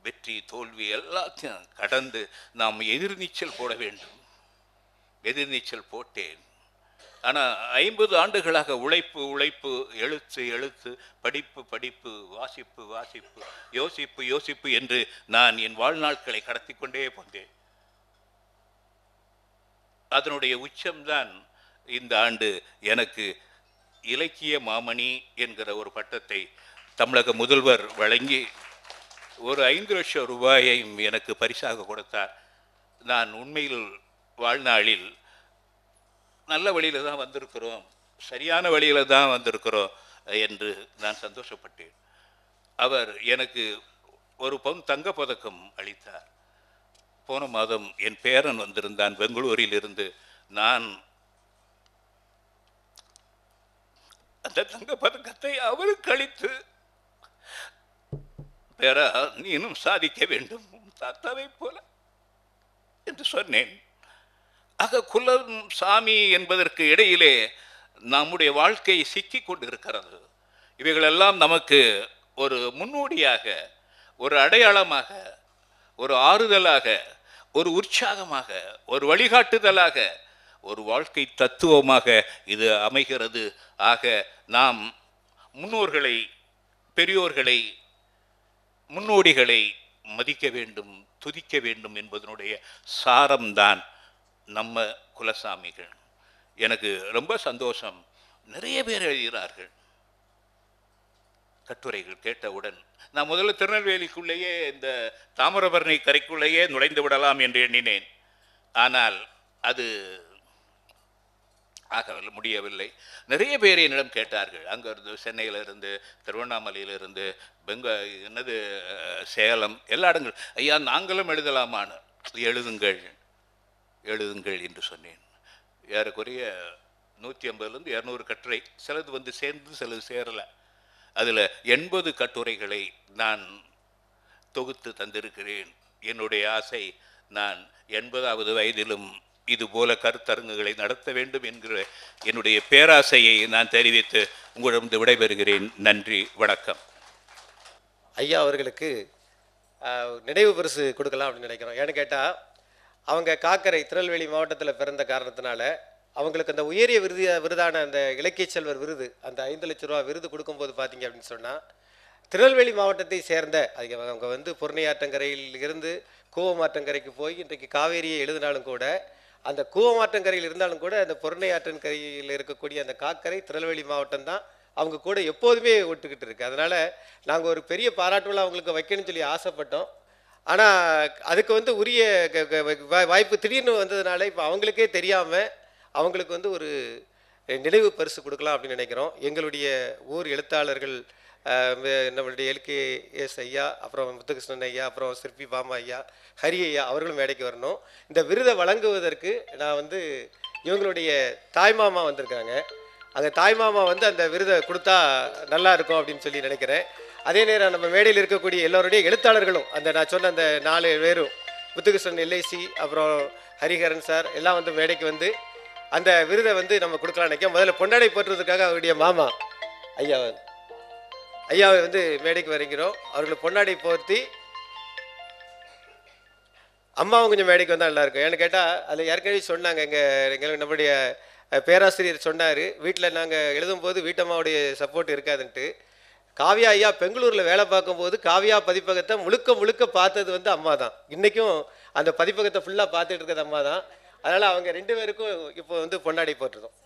வெற்றி தோல்வி எல்லாத்தையும் கடந்து நாம் எதிர்நீச்சல் போட வேண்டும். எதிர்நீச்சல் போட்டேன். ஆனால் 50 ஆண்டுகளாக உழைப்பு, எழுத்து, படிப்பு, வாசிப்பு, யோசிப்பு என்று நான் என் வாழ்நாட்களை கடத்தி கொண்டே போந்தேன். அதனுடைய உச்சம்தான் இந்த ஆண்டு எனக்கு இலக்கிய மாமணி என்கிற ஒரு பட்டத்தை தமிழக முதல்வர் வழங்கி ஒரு 5 லட்சம் ரூபாயையும் எனக்கு பரிசாக கொடுத்தார். நான் உண்மையில் வாழ்நாளில் நல்ல வழியில் தான் வந்திருக்கிறோம், சரியான வழியில் தான் வந்திருக்கிறோம் என்று நான் சந்தோஷப்பட்டேன். அவர் எனக்கு 1 பவுன் தங்க பதக்கம் அளித்தார். போன மாதம் என் பேரன் வந்திருந்தான் பெங்களூரில் இருந்து. நான் அந்த தங்க பதக்கத்தை அவருக்கு அளித்து, பேரா நீனும் சாதிக்க வேண்டும் தாத்தாவை போல என்று சொன்னேன். ஆக குலம் சாமி என்பதற்கு இடையிலே நம்முடைய வாழ்க்கை சிக்கி கொண்டு இருக்கிறது. இவைகளெல்லாம் நமக்கு ஒரு முன்னோடியாக, ஒரு அடையாளமாக, ஒரு ஆறுதலாக, ஒரு உற்சாகமாக, ஒரு வழிகாட்டுதலாக, ஒரு வாழ்க்கை தத்துவமாக இது அமைகிறது. ஆக நாம் முன்னோர்களை, பெரியோர்களை, முன்னோடிகளை மதிக்க வேண்டும், துதிக்க வேண்டும் என்பதனுடைய சாரம்தான் நம்ம குலசாமிகள். எனக்கு ரொம்ப சந்தோஷம். நிறைய பேர் எழுதுகிறார்கள் கட்டுரைகள். கேட்டவுடன் நான் முதல்ல திருநெல்வேலிக்குள்ளேயே இந்த தாமிரபரணி கரைக்குள்ளேயே நுழைந்து விடலாம் என்று எண்ணினேன். ஆனால் அது ஆகவில்லை, முடியவில்லை. நிறைய பேர் என்னிடம் கேட்டார்கள், அங்கேருந்து சென்னையிலிருந்து, திருவண்ணாமலையிலிருந்து, என்னது சேலம், எல்லா இடங்கள், ஐயா நாங்களும் எழுதலாமான்னு. எழுதுங்கள் எழுதுங்கள் என்று சொன்னேன். ஏறக்குறைய 150லேருந்து 200 கட்டுரை, சிலது வந்து சேர்ந்து சிலது சேரலை. அதில் 80 கட்டுரைகளை நான் தொகுத்து தந்திருக்கிறேன். என்னுடைய ஆசை, நான் 80வது வயதிலும் இதுபோல கருத்தரங்குகளை நடத்த வேண்டும் என்கிற என்னுடைய பேராசையை நான் தெரிவித்து உங்களிடம் விடைபெறுகிறேன். நன்றி, வணக்கம். ஐயா அவர்களுக்கு நினைவு பரிசு கொடுக்கலாம் அப்படின்னு நினைக்கிறோம். ஏன்னு கேட்டால், அவங்க காக்கரை திருநெல்வேலி மாவட்டத்தில் பிறந்த காரணத்தினால அவங்களுக்கு அந்த உயரிய விருதான அந்த இலக்கிய செல்வர் விருது, அந்த 5 லட்ச ரூபா விருது கொடுக்கும்போது பார்த்தீங்க அப்படின்னு சொன்னால், திருநெல்வேலி மாவட்டத்தை சேர்ந்த அவங்க வந்து பொருணையாற்றங்கரையில் இருந்து கூவமாற்றங்கரைக்கு போய் இன்றைக்கு காவேரியை எழுதினாலும் கூட, அந்த கூவமாற்றங்கரையில் இருந்தாலும் கூட அந்த பொருணையாற்றங்கரையில் இருக்கக்கூடிய அந்த காக்கரை திருநெல்வேலி மாவட்டம் தான் அவங்க கூட எப்போதுமே ஒட்டுக்கிட்டு இருக்கு. அதனால் நாங்கள் ஒரு பெரிய பாராட்டு விழா அவங்களுக்கு வைக்கணும்னு சொல்லி ஆசைப்பட்டோம். ஆனால் அதுக்கு வந்து உரிய வாய்ப்பு திடீர்னு வந்ததுனால இப்போ அவங்களுக்கே தெரியாமல் அவங்களுக்கு வந்து ஒரு நினைவு பரிசு கொடுக்கலாம் அப்படின்னு நினைக்கிறோம். எங்களுடைய ஊர் எழுத்தாளர்கள், நம்மளுடைய LKS ஐயா, அப்புறம் முத்துகிருஷ்ணன் ஐயா, அப்புறம் சிற்பி பாமா ஐயா, ஹரி ஐயா அவர்களும் மேடைக்கு வரணும். இந்த விருதை வழங்குவதற்கு நான் வந்து இவங்களுடைய தாய்மாமா வந்திருக்காங்க. அந்த தாய்மாமா வந்து அந்த விருதை கொடுத்தா நல்லா இருக்கும் அப்படின்னு சொல்லி நினைக்கிறேன். அதே நேரம் நம்ம மேடையில் இருக்கக்கூடிய எல்லோருடைய எழுத்தாளர்களும், அந்த நான் சொன்ன அந்த 4 பேரும், முத்துகிருஷ்ணன் LIC, அப்புறம் ஹரிஹரன் சார் எல்லாம் வந்து மேடைக்கு வந்து அந்த விருதை வந்து நம்ம கொடுக்கலாம் நினைக்கிறோம். முதல்ல பொன்னாடை போற்றுவதற்காக அவருடைய மாமா ஐயாவை வந்து மேடைக்கு வருகிறோம். அவர்களுக்கு பொன்னாடை போர்த்தி அம்மாவும் கொஞ்சம் மேடைக்கு வந்தால் நல்லாயிருக்கும். ஏன்னு கேட்டால், அதில் ஏற்கனவே சொன்னாங்க, எங்களுக்கு நம்முடைய பேராசிரியர் சொன்னார், வீட்டில் நாங்கள் எழுதும்போது வீட்டம்மாவுடைய சப்போர்ட் இருக்காதுன்ட்டு. காவியா ஐயா பெங்களூரில் வேலை பார்க்கும்போது காவியா பதிப்பகத்தை முழுக்க பார்த்தது வந்து அம்மா தான். இன்றைக்கும் அந்த பதிப்பகத்தை ஃபுல்லாக பார்த்துட்டு இருக்கிறது அம்மா தான். அதனால் அவங்க 2 பேருக்கும் இப்போ வந்து பொன்னாடை போட்டுருந்தோம்.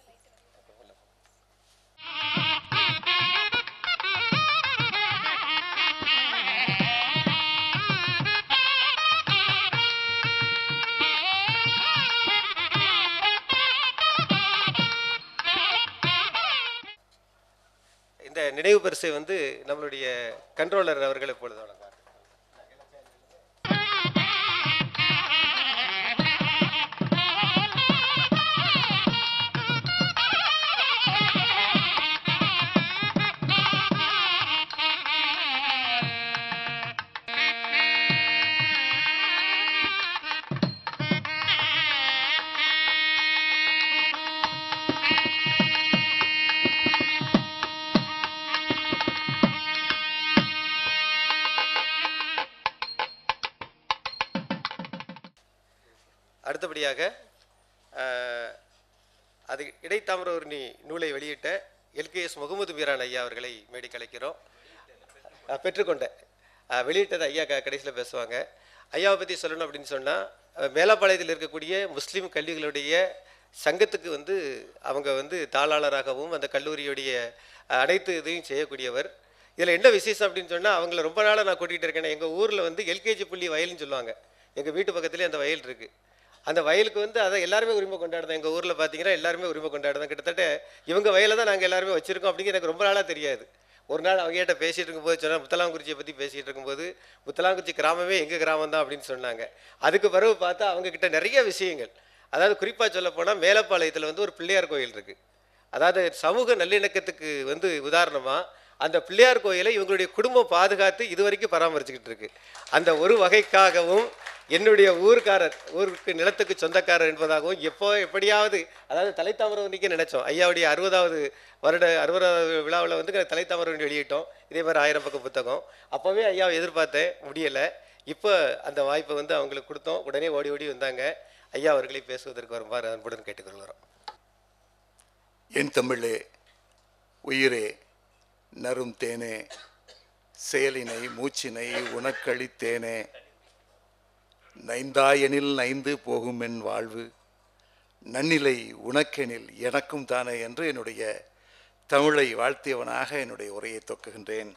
இந்த நினைவு பரிசை வந்து நம்மளுடைய கண்ட்ரோலர் அவர்கள் இப்பொழுது வழங்குவார். அடுத்தபடியாக அது இடைத்தாமிரவர்ணி நூலை வெளியிட்ட LKS முகமது மீரான் ஐயா அவர்களை மேடைக்கு அழைக்கிறோம். பெற்றுக்கொண்ட வெளியிட்டது ஐயா கடைசியில் பேசுவாங்க. ஐயாவை பற்றி சொல்லணும் அப்படின்னு சொன்னால், மேலப்பாளையத்தில் இருக்கக்கூடிய முஸ்லீம் கல்விகளுடைய சங்கத்துக்கு வந்து அவங்க வந்து தாளாளராகவும் அந்த கல்லூரியுடைய அனைத்து இதையும் செய்யக்கூடியவர். இதில் என்ன விசேஷம் அப்படின்னு சொன்னால், அவங்கள ரொம்ப நாளாக நான் கூட்டிகிட்டு இருக்கேன். எங்கள் ஊரில் வந்து LKG புள்ளி வயல்னு சொல்லுவாங்க. எங்கள் வீட்டு பக்கத்துலேயே அந்த வயல் இருக்குது. அந்த வயலுக்கு வந்து அதை எல்லாருமே உரிமை கொண்டாடுறோம். எங்கள் ஊரில் பார்த்தீங்கன்னா எல்லாருமே உரிமை கொண்டாடுறோம். கிட்டத்தட்ட இவங்க வயலை தான் நாங்கள் எல்லாருமே வச்சுருக்கோம் அப்படிங்கிற எனக்கு ரொம்ப நாளாக தெரியாது. ஒரு நாள் அவங்ககிட்ட பேசிகிட்டு இருக்கும்போது சொன்னால், முத்தலாங்குறிச்சியை பற்றி பேசிகிட்டு இருக்கும்போது, முத்தலாங்குறிச்சி கிராமமே எங்கள் கிராமம் தான் அப்படின்னு சொன்னாங்க. அதுக்கு பிறகு பார்த்தா அவங்கக்கிட்ட நிறைய விஷயங்கள், அதாவது குறிப்பாக சொல்ல போனால் மேலப்பாளையத்தில் வந்து ஒரு பிள்ளையார் கோயில் இருக்குது. அதாவது சமூக நல்லிணக்கத்துக்கு வந்து உதாரணமாக அந்த பிள்ளையார் கோயிலை இவங்களுடைய குடும்பம் பாதுகாத்து இதுவரைக்கும் பராமரிச்சுக்கிட்டு இருக்கு. அந்த ஒரு வகைக்காகவும் என்னுடைய ஊருக்கு நிலத்துக்கு சொந்தக்காரர் என்பதாகவும் எப்படியாவது, அதாவது தலைத்தாமரவர்ணிக்கு நினைச்சோம். ஐயாவுடைய 60வது விழாவில் வந்து தலைத்தாமரவர்ணி வெளியிட்டோம். இதே மாதிரி 1000 பக்க புத்தகம். அப்போவே ஐயாவை எதிர்பார்த்தேன், முடியலை. இப்போ அந்த வாய்ப்பை வந்து அவங்களுக்கு கொடுத்தோம். உடனே ஓடி வந்தாங்க. ஐயா அவர்களை பேசுவதற்கு வருமாறு அன்புடன் கேட்டுக்கொள்கிறோம். என் தமிழே, உயிரே, நரும் தேனே, செயலினை மூச்சினை உனக்களித்தேனே, நைந்தாயெனில் நைந்து போகும் என் வாழ்வு, நன்னிலை உனக்கெனில் எனக்கும் தானே என்று என்னுடைய தமிழை வாழ்த்தியவனாக என்னுடைய உரையை தொக்குகின்றேன்.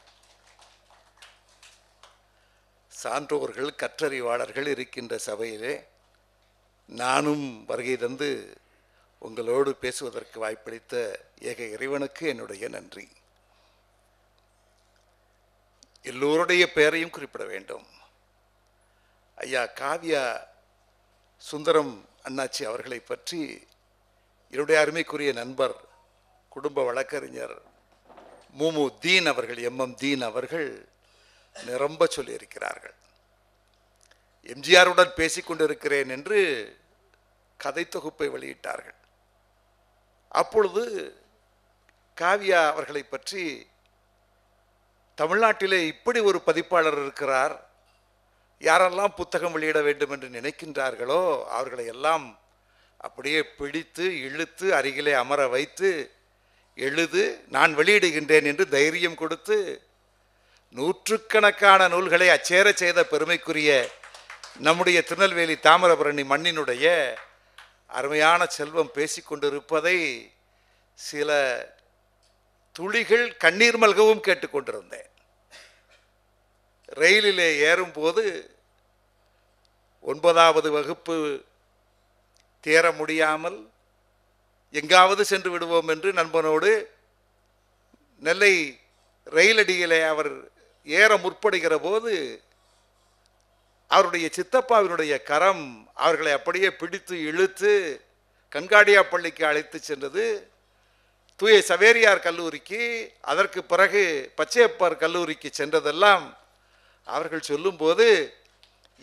சான்றோர்கள் கற்றறிவாளர்கள் இருக்கின்ற சபையிலே நானும் வருகை தந்து உங்களோடு பேசுவதற்கு வாய்ப்பளித்த ஏக இறைவனுக்கு என்னுடைய நன்றி. எல்லோருடைய பெயரையும் குறிப்பிட வேண்டும். ஐயா காவியா சுந்தரம் அண்ணாச்சி அவர்களை பற்றி என்னுடைய அருமைக்குரிய நண்பர் குடும்ப வழக்கறிஞர் முமு தீன் அவர்கள், MM தீன் அவர்கள் நிரம்ப சொல்லியிருக்கிறார்கள். எம்ஜிஆருடன் பேசிக்கொண்டிருக்கிறேன் என்று கதை தொகுப்பை வெளியிட்டார்கள். அப்பொழுது காவியா அவர்களை பற்றி தமிழ்நாட்டிலே இப்படி ஒரு பதிப்பாளர் இருக்கிறார், யாரெல்லாம் புத்தகம் வெளியிட வேண்டும் என்று நினைக்கின்றார்களோ அவர்களை எல்லாம் அப்படியே பிடித்து இழுத்து அருகிலே அமர வைத்து எழுது, நான் வெளியிடுகின்றேன் என்று தைரியம் கொடுத்து நூற்றுக்கணக்கான நூல்களை அச்சேர செய்த பெருமைக்குரிய நம்முடைய திருநெல்வேலி தாமிரபரணி மண்ணினுடைய அருமையான செல்வம் பேசிக்கொண்டிருப்பதை சில துளிகள் கண்ணீர் மல்கவும் கேட்டுக்கொண்டிருந்தேன். ரயிலிலே ஏறும்போது 9வது வகுப்பு தேர முடியாமல் எங்காவது சென்று விடுவோம் என்று நண்பனோடு நெல்லை ரயிலடியிலே அவர் ஏற முற்படுகிற போது அவருடைய சித்தப்பாவினுடைய கரம் அவர்களை அப்படியே பிடித்து இழுத்து கண்காடியா பள்ளிக்கு அழைத்து சென்றது. தூய சவேரியார் கல்லூரிக்கு, அதற்கு பிறகு பச்சையப்பர் கல்லூரிக்கு சென்றதெல்லாம் அவர்கள் சொல்லும்போது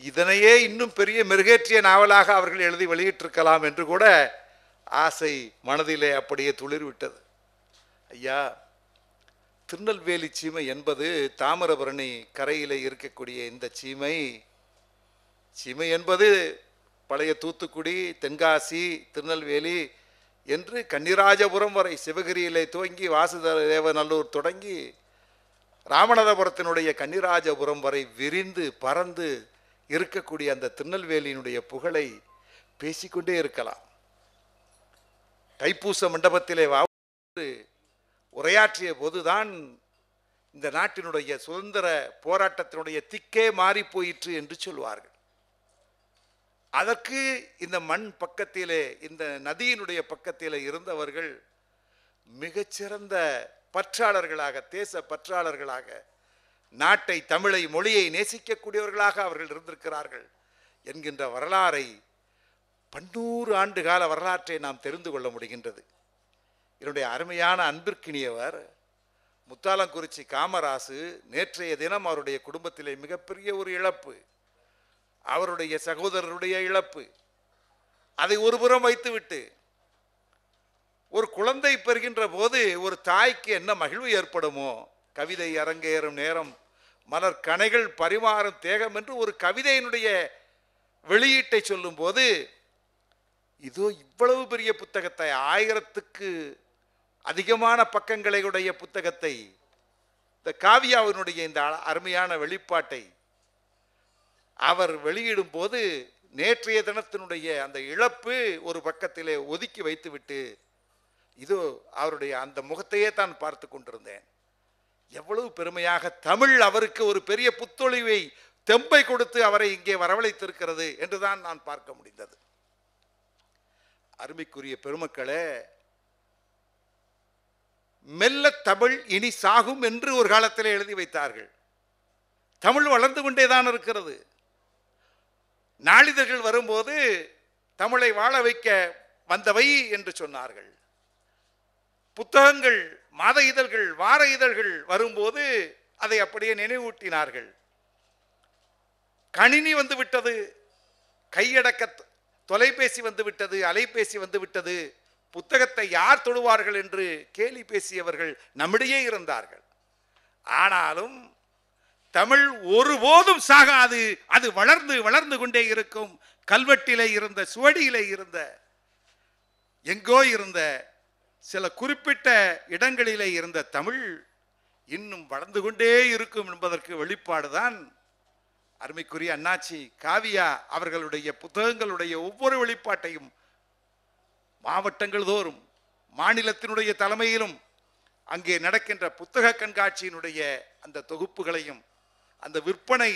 இதனையே இன்னும் பெரிய மெருகேற்றிய நாவலாக அவர்கள் எழுதி வெளியிட்டிருக்கலாம் என்று கூட ஆசை மனதிலே அப்படியே துளிர்விட்டது. ஐயா, திருநெல்வேலி சீமை என்பது தாமிரபரணி கரையிலே இருக்கக்கூடிய இந்த சீமை என்பது பழைய தூத்துக்குடி, தென்காசி, திருநெல்வேலி என்று கன்னிராஜபுரம் வரை, சிவகிரியிலே துவங்கி வாசுதேவநல்லூர் தொடங்கி ராமநாதபுரத்தினுடைய கன்னிராஜபுரம் வரை விரிந்து பறந்து இருக்கக்கூடிய அந்த திருநெல்வேலியினுடைய புகழை பேசிக்கொண்டே இருக்கலாம். தைப்பூச மண்டபத்திலே உரையாற்றிய போதுதான் இந்த நாட்டினுடைய சுதந்திர போராட்டத்தினுடைய திக்கே மாறி போயிற்று என்று சொல்வார்கள். அதற்கு இந்த மண் பக்கத்திலே, இந்த நதியினுடைய பக்கத்திலே இருந்தவர்கள் மிகச்சிறந்த பற்றாளர்களாக, தேச பற்றாளர்களாக, நாட்டை, தமிழை, மொழியை நேசிக்கக்கூடியவர்களாக அவர்கள் இருந்திருக்கிறார்கள் என்கின்ற வரலாறை 100 ஆண்டு கால வரலாற்றை நாம் தெரிந்து கொள்ள முடிகின்றது. என்னுடைய அருமையான அன்பிற்கினியவர் முத்தாலங்குறிச்சி காமராசு நேற்றைய தினம் அவருடைய குடும்பத்திலே மிகப்பெரிய ஒரு இழப்பு, அவருடைய சகோதரருடைய இழப்பு. அதை ஒருபுறம் வைத்துவிட்டு ஒரு குழந்தை பெறுகின்ற போது ஒரு தாய்க்கு என்ன மகிழ்வு ஏற்படுமோ, கவிதை அரங்கேறும் நேரம் மலர் கணைகள் பரிமாறும் தேகம் என்று ஒரு கவிதையினுடைய வெளியீட்டை சொல்லும் போது இதோ இவ்வளவு பெரிய புத்தகத்தை, 1000க்கு அதிகமான பக்கங்களை உடைய புத்தகத்தை, இந்த காவியாவினுடைய இந்த அருமையான வெளிப்பாட்டை அவர் வெளியிடும் போது நேற்றைய தினத்தினுடைய அந்த இழப்பு ஒரு பக்கத்திலே ஒதுக்கி வைத்துவிட்டு இதோ அவருடைய அந்த முகத்தையே தான் பார்த்து கொண்டிருந்தேன். எவ்வளவு பெருமையாக தமிழ் அவருக்கு ஒரு பெரிய புத்தொழிவை, தெம்பை கொடுத்து அவரை இங்கே வரவழைத்திருக்கிறது என்றுதான் நான் பார்க்க முடிந்தது. அருமைக்குரிய பெருமக்களே, மெல்ல தமிழ் இனி சாகும் என்று ஒரு காலத்தில் எழுதி வைத்தார்கள். தமிழ் வளர்ந்து கொண்டேதான் இருக்கிறது. நாளிதழ்கள் வரும்போது தமிழை வாழ வைக்க வந்தவை என்று சொன்னார்கள். புத்தகங்கள், மாத இதழ்கள், வார இதழ்கள் வரும்போது அதை அப்படியே நினைவூட்டினார்கள். கணினி வந்து விட்டது, கையடக்க தொலைபேசி வந்து விட்டது, அலைபேசி வந்து விட்டது, புத்தகத்தை யார் தொடுவார்கள் என்று கேலி பேசியவர்கள் நம்மிடையே இருந்தார்கள். ஆனாலும் தமிழ் ஒருபோதும் சாகாது, அது வளர்ந்து வளர்ந்து கொண்டே இருக்கும். கல்வெட்டிலே இருந்த, சுவடியிலே இருந்த, எங்கோ இருந்த, சில குறிப்பிட்ட இடங்களிலே இருந்த தமிழ் இன்னும் வளர்ந்து கொண்டே இருக்கும் என்பதற்கு வெளிப்பாடுதான் அருமைக்குரிய அண்ணாச்சி காவியா அவர்களுடைய புத்தகங்களுடைய ஒவ்வொரு வெளிப்பாட்டையும் மாவட்டங்கள் தோறும், மாநிலத்தினுடைய தலைமையிலும் அங்கே நடக்கின்ற புத்தக கண்காட்சியினுடைய அந்த தொகுப்புகளையும் அந்த விற்பனை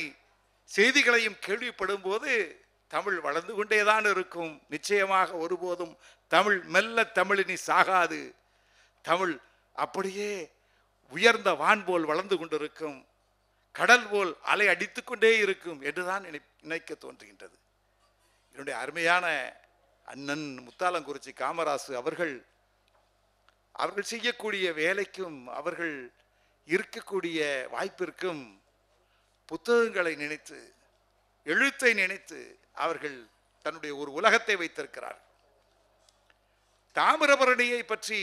செய்திகளையும் கேள்விப்படும் போது தமிழ் வளர்ந்து கொண்டேதான் இருக்கும், நிச்சயமாக ஒருபோதும் தமிழ் மெல்ல தமிழினி சாகாது, தமிழ் அப்படியே உயர்ந்த வான் போல் வளர்ந்து கொண்டிருக்கும், கடல் போல் அலை அடித்துக் கொண்டே இருக்கும் என்றுதான் நினைக்க தோன்றுகின்றது. என்னுடைய அருமையான அண்ணன் முத்தாலங்குறிச்சி காமராசு அவர்கள் செய்யக்கூடிய வேலைக்கும் அவர்கள் இருக்கக்கூடிய வாய்ப்பிற்கும் புத்தகங்களை நினைத்து, எழுத்தை நினைத்து அவர்கள் தன்னுடைய ஒரு உலகத்தை வைத்திருக்கிறார். தாமிரபரணியை பற்றி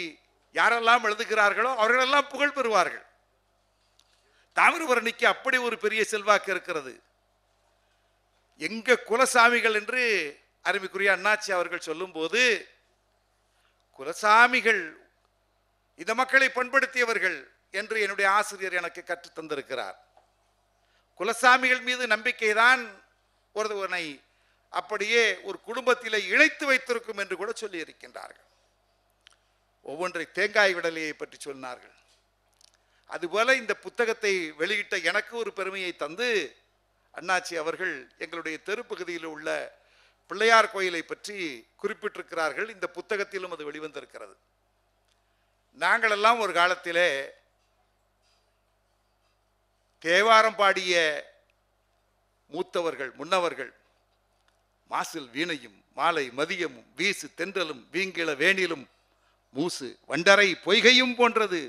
யாரெல்லாம் எழுதுகிறார்களோ அவர்களெல்லாம் புகழ் பெறுவார்கள். தாமிரபரணிக்கு அப்படி ஒரு பெரிய செல்வாக்கு இருக்கிறது. எங்க குலசாமிகள் என்று அருமைக்குரிய அண்ணாச்சி அவர்கள் சொல்லும் போது, குலசாமிகள் இந்த மக்களை பண்படுத்தியவர்கள் என்று என்னுடைய ஆசிரியர் எனக்கு கற்றுத் தந்திருக்கிறார். குலசாமிகள் மீது நம்பிக்கைதான் ஒருவனை அப்படியே ஒரு குடும்பத்திலே இணைத்து வைத்திருக்கும் என்று கூட சொல்லி இருக்கின்றார்கள். ஒவ்வொன்றை தேங்காய் விடலையை பற்றி சொன்னார்கள். அதுபோல இந்த புத்தகத்தை வெளியிட்ட எனக்கு ஒரு பெருமையை தந்து அண்ணாச்சி அவர்கள் எங்களுடைய தெருப்பகுதியில் உள்ள பிள்ளையார் கோயிலை பற்றி குறிப்பிட்டிருக்கிறார்கள். இந்த புத்தகத்திலும் அது வெளிவந்திருக்கிறது. நாங்களெல்லாம் ஒரு காலத்திலே தேவாரம் பாடிய மூத்தவர்கள் முன்னவர்கள் மாசில் வீணையும் மாலை மதியமும் வீசு தென்றலும் வீங்கிள வேணிலும் மூசு வண்டரை பொய்கையும் போன்றது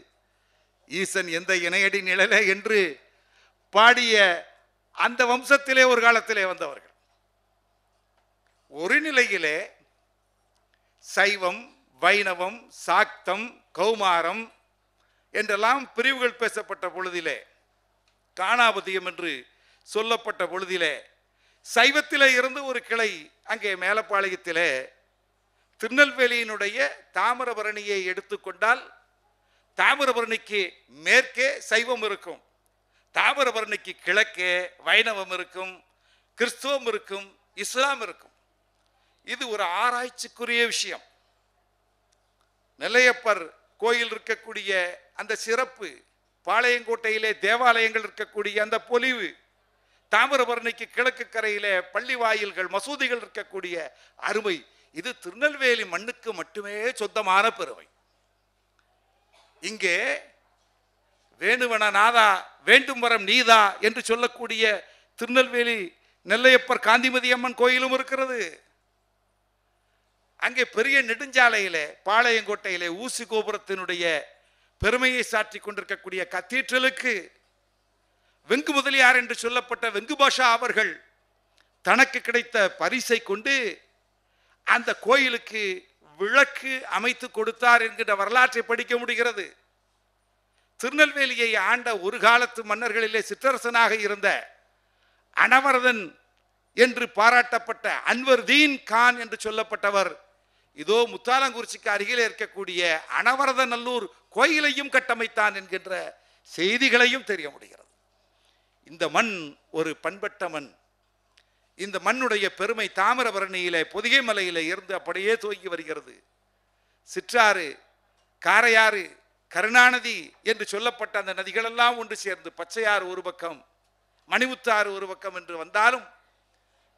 ஈசன் எந்த இணையடி நிழலே என்று பாடிய அந்த வம்சத்திலே ஒரு காலத்திலே வந்தவர்கள். ஒரு நிலையிலே சைவம், வைணவம், சாக்தம், கௌமாரம் என்றெல்லாம் பிரிவுகள் பேசப்பட்ட பொழுதிலே, காணாபதியம் என்று சொல்லப்பட்ட பொழுதிலே, சைவத்திலே இருந்து ஒரு கிளை அங்கே மேலப்பாளையத்திலே திருநெல்வேலியினுடைய தாமிரபரணியை எடுத்துக்கொண்டால் தாமிரபரணிக்கு மேற்கே சைவம் இருக்கும், தாமிரபரணிக்கு கிழக்கே வைணவம் இருக்கும், கிறிஸ்துவம் இருக்கும், இஸ்லாம் இருக்கும். இது ஒரு ஆராய்ச்சிக்குரிய விஷயம். நெல்லையப்பர் கோயில் இருக்கக்கூடிய அந்த சிறப்பு, பாளையங்கோட்டையிலே தேவாலயங்கள் இருக்கக்கூடிய அந்த பொலிவு, தாமிரபரணிக்கு கிழக்கு கரையிலே பள்ளி வாயில்கள் மசூதிகள் இருக்கக்கூடிய அருமை, இது திருநெல்வேலி மண்ணுக்கு மட்டுமே சொந்தமான பெருமை. இங்கே வேணுவன நாதா வேண்டும் வரம் நீதா என்று சொல்லக்கூடிய திருநெல்வேலி நெல்லையப்பர் காந்திமதி அம்மன் கோயிலும் இருக்கிறது. அங்கே பெரிய நெடுஞ்சாலையிலே பாளையங்கோட்டையிலே ஊசி கோபுரத்தினுடைய பெருமையை சாற்றி கொண்டிருக்கக்கூடிய கத்தீட்ரலுக்கு வெங்கு முதலியார் என்று சொல்லப்பட்ட வெங்கு பாஷா அவர்கள் தனக்கு கிடைத்த பரிசை கொண்டு அந்த கோயிலுக்கு விளக்கு அமைத்து கொடுத்தார் என்கிற வரலாற்றை படிக்க முடிகிறது. திருநெல்வேலியை ஆண்ட ஒரு காலத்து மன்னர்களிலே சிற்றரசனாக இருந்த அனவரதன் என்று பாராட்டப்பட்ட அன்வர்தீன் கான் என்று சொல்லப்பட்டவர் இதோ முத்தாலங்குறிச்சிக்கு அருகிலே இருக்கக்கூடிய அனவரதநல்லூர் கோயிலையும் கட்டமைத்தான் என்கின்ற செய்திகளையும் தெரிய முடிகிறது. இந்த மண் ஒரு பண்பட்ட மண். இந்த மண்ணுடைய பெருமை தாமிரபரணியிலே பொதிகை மலையிலே இருந்து அப்படியே துவங்கி வருகிறது. சிற்றாறு, காரையாறு, கருணாநதி என்று சொல்லப்பட்ட அந்த நதிகளெல்லாம் ஒன்று சேர்ந்து பச்சையாறு ஒரு பக்கம், மணிமுத்தாறு ஒரு பக்கம் என்று வந்தாலும்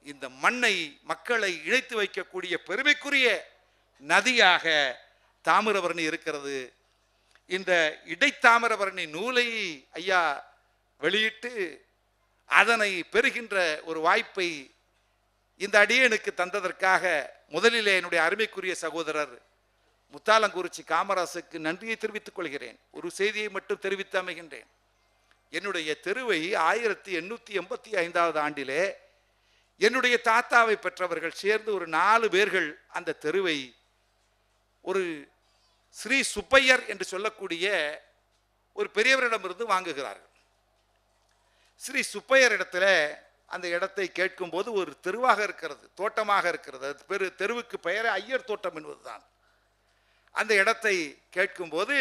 இந்த மண்ணை மக்களை இணைத்து வைக்கக்கூடிய பெருமைக்குரிய நதியாக தாமிரபரணி இருக்கிறது. இந்த இடைத்தாமிரபரணி நூலை ஐயா வெளியிட்டு அதனை பெறுகின்ற ஒரு வாய்ப்பை இந்த அடியனுக்கு தந்ததற்காக முதலிலே என்னுடைய அருமைக்குரிய சகோதரர் முத்தாலங்குறிச்சி காமராசுக்கு நன்றியை தெரிவித்துக் கொள்கிறேன். ஒரு செய்தியை மட்டும் தெரிவித்து அமைகின்றேன். என்னுடைய தெருவை 1885 ஆண்டிலே என்னுடைய தாத்தாவை பெற்றவர்கள் சேர்ந்து ஒரு 4 பேர்கள் அந்த தெருவை ஒரு ஸ்ரீ சுப்பையர் என்று சொல்லக்கூடிய ஒரு பெரியவரிடமிருந்து வாங்குகிறார்கள். ஸ்ரீ சுப்பையர் இடத்துல அந்த இடத்தை கேட்கும் போது ஒரு தெருவாக இருக்கிறது, தோட்டமாக இருக்கிறது. தெருவுக்கு பெயரே ஐயர் தோட்டம் என்பதுதான். அந்த இடத்தை கேட்கும்போது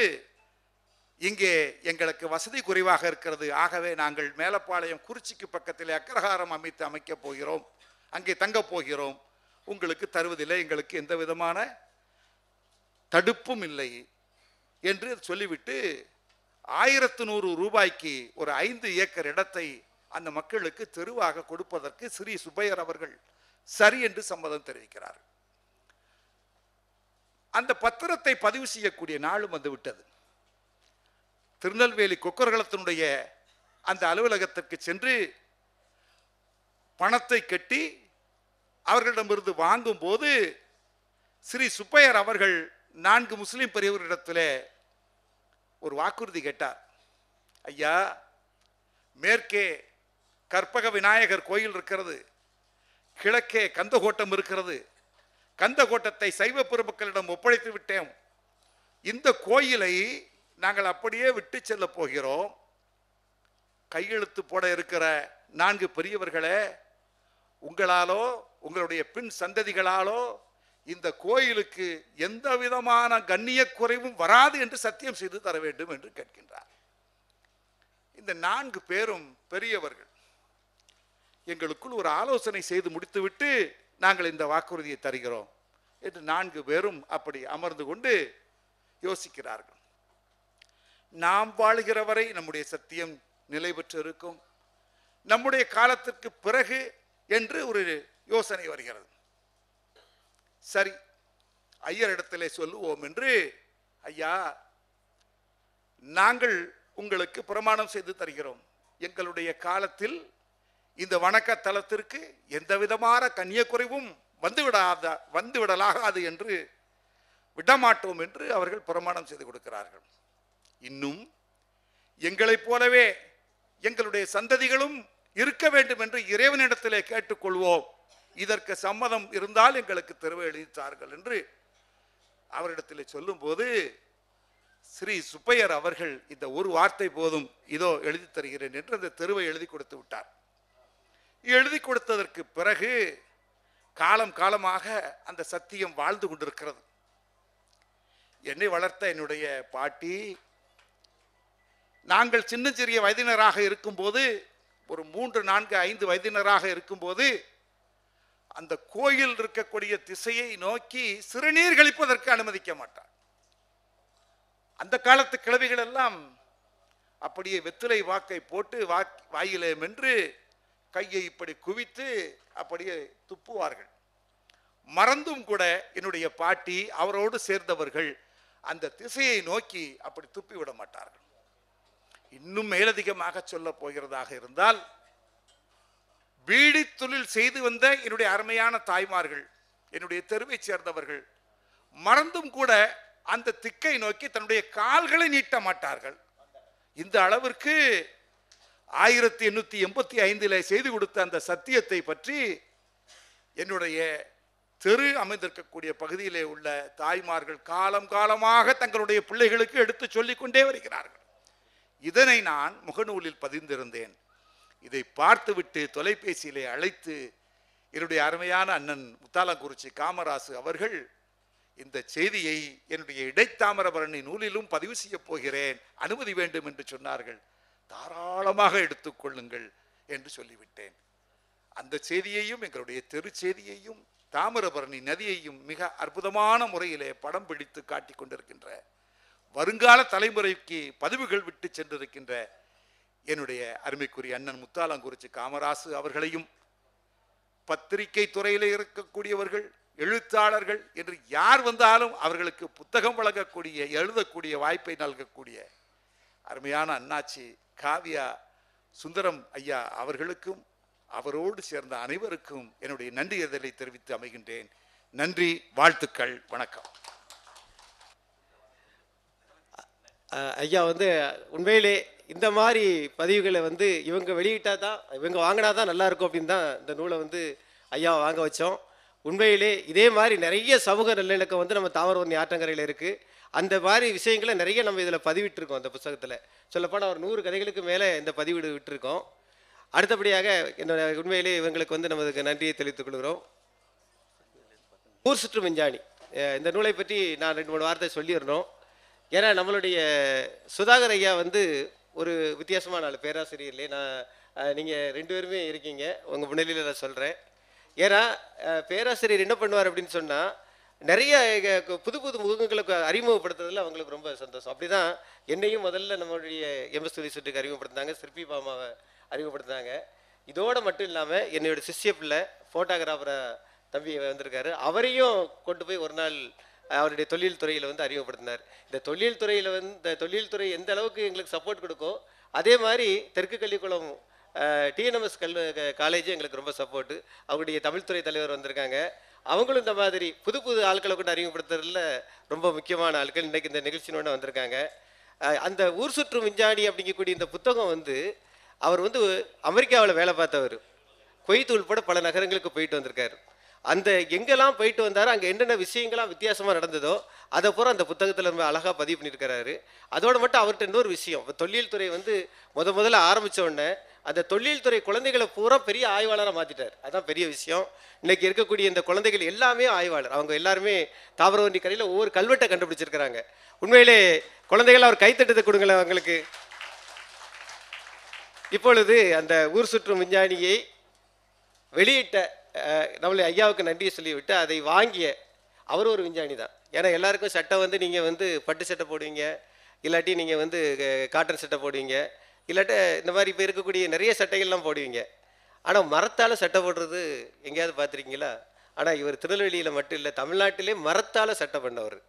இங்கே எங்களுக்கு வசதி குறைவாக இருக்கிறது, ஆகவே நாங்கள் மேலப்பாளையம் குறிச்சிக்கு பக்கத்தில் அக்ரஹாரம் அமைக்கப் போகிறோம், அங்கே தங்கப் போகிறோம், உங்களுக்கு தருவதில்லை, எங்களுக்கு எந்த விதமான தடுப்பும் இல்லை என்று சொல்லிவிட்டு 1100 ரூபாய்க்கு ஒரு 5 ஏக்கர் இடத்தை அந்த மக்களுக்கு தெருவாக கொடுப்பதற்கு ஸ்ரீ சுப்பையர் அவர்கள் சரி என்று சம்மதம் தெரிவிக்கிறார். அந்த பத்திரத்தை பதிவு செய்யக்கூடிய நாளும் வந்து விட்டது. திருநெல்வேலி கொக்கர்களத்தினுடைய அந்த அலுவலகத்திற்கு சென்று பணத்தை கட்டி அவர்களிடமிருந்து வாங்கும் போது ஸ்ரீ சுப்பையர் அவர்கள் 4 முஸ்லிம் பெரியவர்களிடத்தில் ஒரு வாக்குறுதி கேட்டார். ஐயா, மேற்கே கற்பக விநாயகர் கோயில் இருக்கிறது, கிழக்கே கந்தகோட்டம் இருக்கிறது. கந்தகோட்டத்தை சைவ பெருமக்களிடம் ஒப்படைத்து விட்டேன். இந்த கோயிலை நாங்கள் அப்படியே விட்டு செல்ல போகிறோம். கையெழுத்து போட இருக்கிற 4 பெரியவர்களே, உங்களாலோ உங்களுடைய பின் சந்ததிகளாலோ இந்த கோயிலுக்கு எந்த விதமான கண்ணிய குறைவும் வராது என்று சத்தியம் செய்து தர வேண்டும் என்று கேட்கின்றார். இந்த 4 பேரும் பெரியவர்கள். எங்களுக்குள் ஒரு ஆலோசனை செய்து முடித்துவிட்டு நாங்கள் இந்த வாக்குறுதியை தருகிறோம் என்று 4 பேரும் அப்படி அமர்ந்து கொண்டு யோசிக்கிறார்கள். நாம் வாழ்கிற வரை நம்முடைய சத்தியம் நிலை பெற்று இருக்கும், நம்முடைய காலத்திற்கு பிறகு என்று ஒரு யோசனை வருகிறது. சரி, ஐயரிடத்திலே சொல்லுவோம் என்று, ஐயா, நாங்கள் உங்களுக்கு பிரமாணம் செய்து தருகிறோம், எங்களுடைய காலத்தில் இந்த வணக்க தலத்திற்கு எந்த விதமான கன்னியக்குறைவும் வந்துவிடலாகாது என்று விடமாட்டோம் என்று அவர்கள் பிரமாணம் செய்து கொடுக்கிறார்கள். இன்னும் எங்களைப் போலவே எங்களுடைய சந்ததிகளும் இருக்க வேண்டும் என்று இறைவனிடத்திலே கேட்டுக்கொள்வோம், இதற்கு சம்மதம் இருந்தால் எங்களுக்கு தெருவை எழுதித்தார்கள் என்று அவரிடத்திலே சொல்லும் போது ஸ்ரீ சுப்பையர் அவர்கள் இந்த ஒரு வார்த்தை போதும், இதோ எழுதி தருகிறேன் என்று அந்த தெருவை எழுதி கொடுத்து விட்டார். எழுதி கொடுத்ததற்கு பிறகு காலம் காலமாக அந்த சத்தியம் வாழ்ந்து கொண்டிருக்கிறது. என்னை வளர்த்த என்னுடைய பாட்டி, நாங்கள் சின்ன சிறிய வயதினராக இருக்கும்போது, ஒரு 3, 4, 5 வயதினராக இருக்கும்போது, அந்த கோயில் இருக்கக்கூடிய திசையை நோக்கி சிறுநீர் கழிப்பதற்கு அனுமதிக்க மாட்டார். அந்த காலத்து கிழவிகள் எல்லாம் அப்படியே வெற்றிலை வாக்கை போட்டு வாயிலே மென்று கையை இப்படி குவித்து அப்படியே துப்புவார்கள். மறந்தும் கூட என்னுடைய பாட்டி, அவரோடு சேர்ந்தவர்கள் அந்த திசையை நோக்கி அப்படி துப்பி விட மாட்டார்கள். இன்னும் மேலதிகமாக சொல்ல போகிறதாக இருந்தால், பீடி தொழில் செய்து வந்த என்னுடைய அருமையான தாய்மார்கள், என்னுடைய தெருவை சேர்ந்தவர்கள், மறந்தும் கூட அந்த திக்கை நோக்கி தன்னுடைய கால்களை நீட்ட மாட்டார்கள். இந்த அளவிற்கு 1885 செய்து கொடுத்த அந்த சத்தியத்தை பற்றி என்னுடைய தெரு அமைந்திருக்கக்கூடிய பகுதியிலே உள்ள தாய்மார்கள் காலம் காலமாக தங்களுடைய பிள்ளைகளுக்கு எடுத்து சொல்லிக் கொண்டே வருகிறார்கள். இதனை நான் முகநூலில் பதிந்திருந்தேன். இதை பார்த்துவிட்டு தொலைபேசியிலே அழைத்து என்னுடைய அருமையான அண்ணன் முத்தாலங்குறிச்சி காமராசு அவர்கள் இந்த செய்தியை என்னுடைய இடைத்தாமிரபரணி நூலிலும் பதிவு செய்ய போகிறேன், அனுமதி வேண்டும் என்று சொன்னார்கள். தாராளமாக எடுத்துக்கொள்ளுங்கள் என்று சொல்லிவிட்டேன். அந்த செய்தியையும் எங்களுடைய தெரு செய்தியையும் தாமிரபரணி நதியையும் மிக அற்புதமான முறையிலே படம் பிடித்து காட்டிக் கொண்டிருக்கின்ற, வருங்கால தலைமுறைக்கு பதிவுகள் விட்டு சென்றிருக்கின்ற என்னுடைய அருமைக்குரிய அண்ணன் முத்தாலங்குறிச்சி காமராசு அவர்களையும், பத்திரிகை துறையில் இருக்கக்கூடியவர்கள், எழுத்தாளர்கள் என்று யார் வந்தாலும் அவர்களுக்கு புத்தகம் வழங்கக்கூடிய, எழுதக்கூடிய வாய்ப்பை நல்கக்கூடிய அருமையான அண்ணாச்சி காவியா சுந்தரம் ஐயா அவர்களுக்கும் அவரோடு சேர்ந்த அனைவருக்கும் என்னுடைய நன்றியதலை தெரிவித்து அமைகின்றேன். நன்றி, வாழ்த்துக்கள், வணக்கம். ஐயா உண்மையிலே இந்த மாதிரி பதிவுகளை இவங்க வெளியிட்டா தான், இவங்க வாங்கினா தான் நல்லா இருக்கும் அப்படின்னு தான் இந்த நூலை ஐயா வாங்க வச்சோம். உண்மையிலே இதே மாதிரி நிறைய சமூக நல்லிணக்கம் நம்ம தாமிரபரணி ஆற்றங்கரையில் இருக்குது. அந்த மாதிரி விஷயங்களை நிறைய நம்ம இதில் பதிவிட்டிருக்கோம். அந்த புத்தகத்தில் சொல்லப்போனால் ஒரு 100 கதைகளுக்கு மேலே இந்த பதிவிடு விட்டுருக்கோம். அடுத்தபடியாக என்னோட உண்மையிலே இவங்களுக்கு நமக்கு நன்றியை தெரிவித்துக் கொள்கிறோம். ஊர் சுற்று விஞ்ஞானி இந்த நூலை பற்றி நான் 2-3 வார்த்தை சொல்லிடணும். ஏன்னா நம்மளுடைய சுதாகர் ஐயா ஒரு வித்தியாசமான ஆள், பேராசிரியர்லேயே. நீங்கள் 2 பேருமே இருக்கீங்க, உங்கள் முன்னிலையில் நான் சொல்கிறேன். ஏன்னா பேராசிரியர் என்ன பண்ணுவார் அப்படின்னு சொன்னால், நிறைய புது புது முகங்களுக்கு அறிமுகப்படுத்துறதுல அவங்களுக்கு ரொம்ப சந்தோஷம். அப்படி தான் என்னையும் முதல்ல நம்மளுடைய எம்எஸ் சுற்றுக்கு அறிமுகப்படுத்தினாங்க, சிற்பி பாமாவை அறிமுகப்படுத்தினாங்க. இதோடு மட்டும் இல்லாமல் என்னோட சிஷ்ய பிள்ளை ஃபோட்டோகிராஃபரை தம்பி வந்திருக்காரு, அவரையும் கொண்டு போய் ஒரு நாள் அவருடைய தொழில் துறையில் வந்து அறிமுகப்படுத்தினார். இந்த தொழில் துறையில் வந்து இந்த தொழில் துறை எந்த அளவுக்கு எங்களுக்கு சப்போர்ட் கொடுக்கும், அதே மாதிரி தெற்கு கள்ளிக்குளம் டிஎன்எம்எஸ் காலேஜும் எங்களுக்கு ரொம்ப சப்போர்ட்டு. அவங்களுடைய தமிழ்துறை தலைவர் வந்திருக்காங்க. அவங்களும் இந்த மாதிரி புது புது ஆட்களை கொண்டு அறிமுகப்படுத்துறதுல ரொம்ப முக்கியமான ஆட்கள் இன்றைக்கி இந்த நிகழ்ச்சியோட வந்திருக்காங்க. அந்த ஊர் சுற்றும் விஞ்ஞானி அப்படிங்கக்கூடிய இந்த புத்தகம் வந்து அவர் வந்து அமெரிக்காவில் வேலை பார்த்தவர், குவைத் உள்பட பல நகரங்களுக்கு போயிட்டு வந்திருக்காரு. அந்த எங்கெல்லாம் போயிட்டு வந்தாரோ அங்கே என்னென்ன விஷயங்கள்லாம் வித்தியாசமாக நடந்ததோ அதை பூரா அந்த புத்தகத்தில் ரொம்ப அழகாக பதிவு பண்ணியிருக்கிறாரு. அதோடு மட்டும் அவர்கிட்ட இன்னொரு விஷயம், தொழில் துறை வந்து முதல்ல ஆரம்பித்த உடனே அந்த தொழில் துறை குழந்தைகளை பூரா பெரிய ஆய்வாளராக மாற்றிட்டார். அதுதான் பெரிய விஷயம். இன்றைக்கி இருக்கக்கூடிய இந்த குழந்தைகள் எல்லாமே ஆய்வாளர். அவங்க எல்லாருமே தாமிரபரணி கரையில் ஒவ்வொரு கல்வெட்டை கண்டுபிடிச்சிருக்கிறாங்க. உண்மையிலே குழந்தைகள் அவர் கைத்தட்டத்தை கொடுங்களேன் அவங்களுக்கு. இப்பொழுது அந்த ஊர் சுற்றும் விஞ்ஞானியை வெளியிட்ட நம்மளை ஐயாவுக்கு நன்றியை சொல்லிவிட்டு அதை வாங்கிய அவர் ஒரு விஞ்ஞானி தான். ஏன்னா எல்லாருக்கும் சட்டை வந்து நீங்கள் வந்து பட்டு சட்டை போடுவீங்க, இல்லாட்டி நீங்கள் வந்து காட்டன் சட்டை போடுவீங்க, இல்லாட்ட இந்த மாதிரி இப்போ இருக்கக்கூடிய நிறைய சட்டைகள்லாம் போடுவீங்க. ஆனால் மரத்தால் சட்டை போடுறது எங்கேயாவது பார்த்துருக்கீங்களா? ஆனால் இவர் திருநெல்வேலியில் மட்டும் இல்லை, தமிழ்நாட்டிலே மரத்தால் சட்டை பண்ணவர்,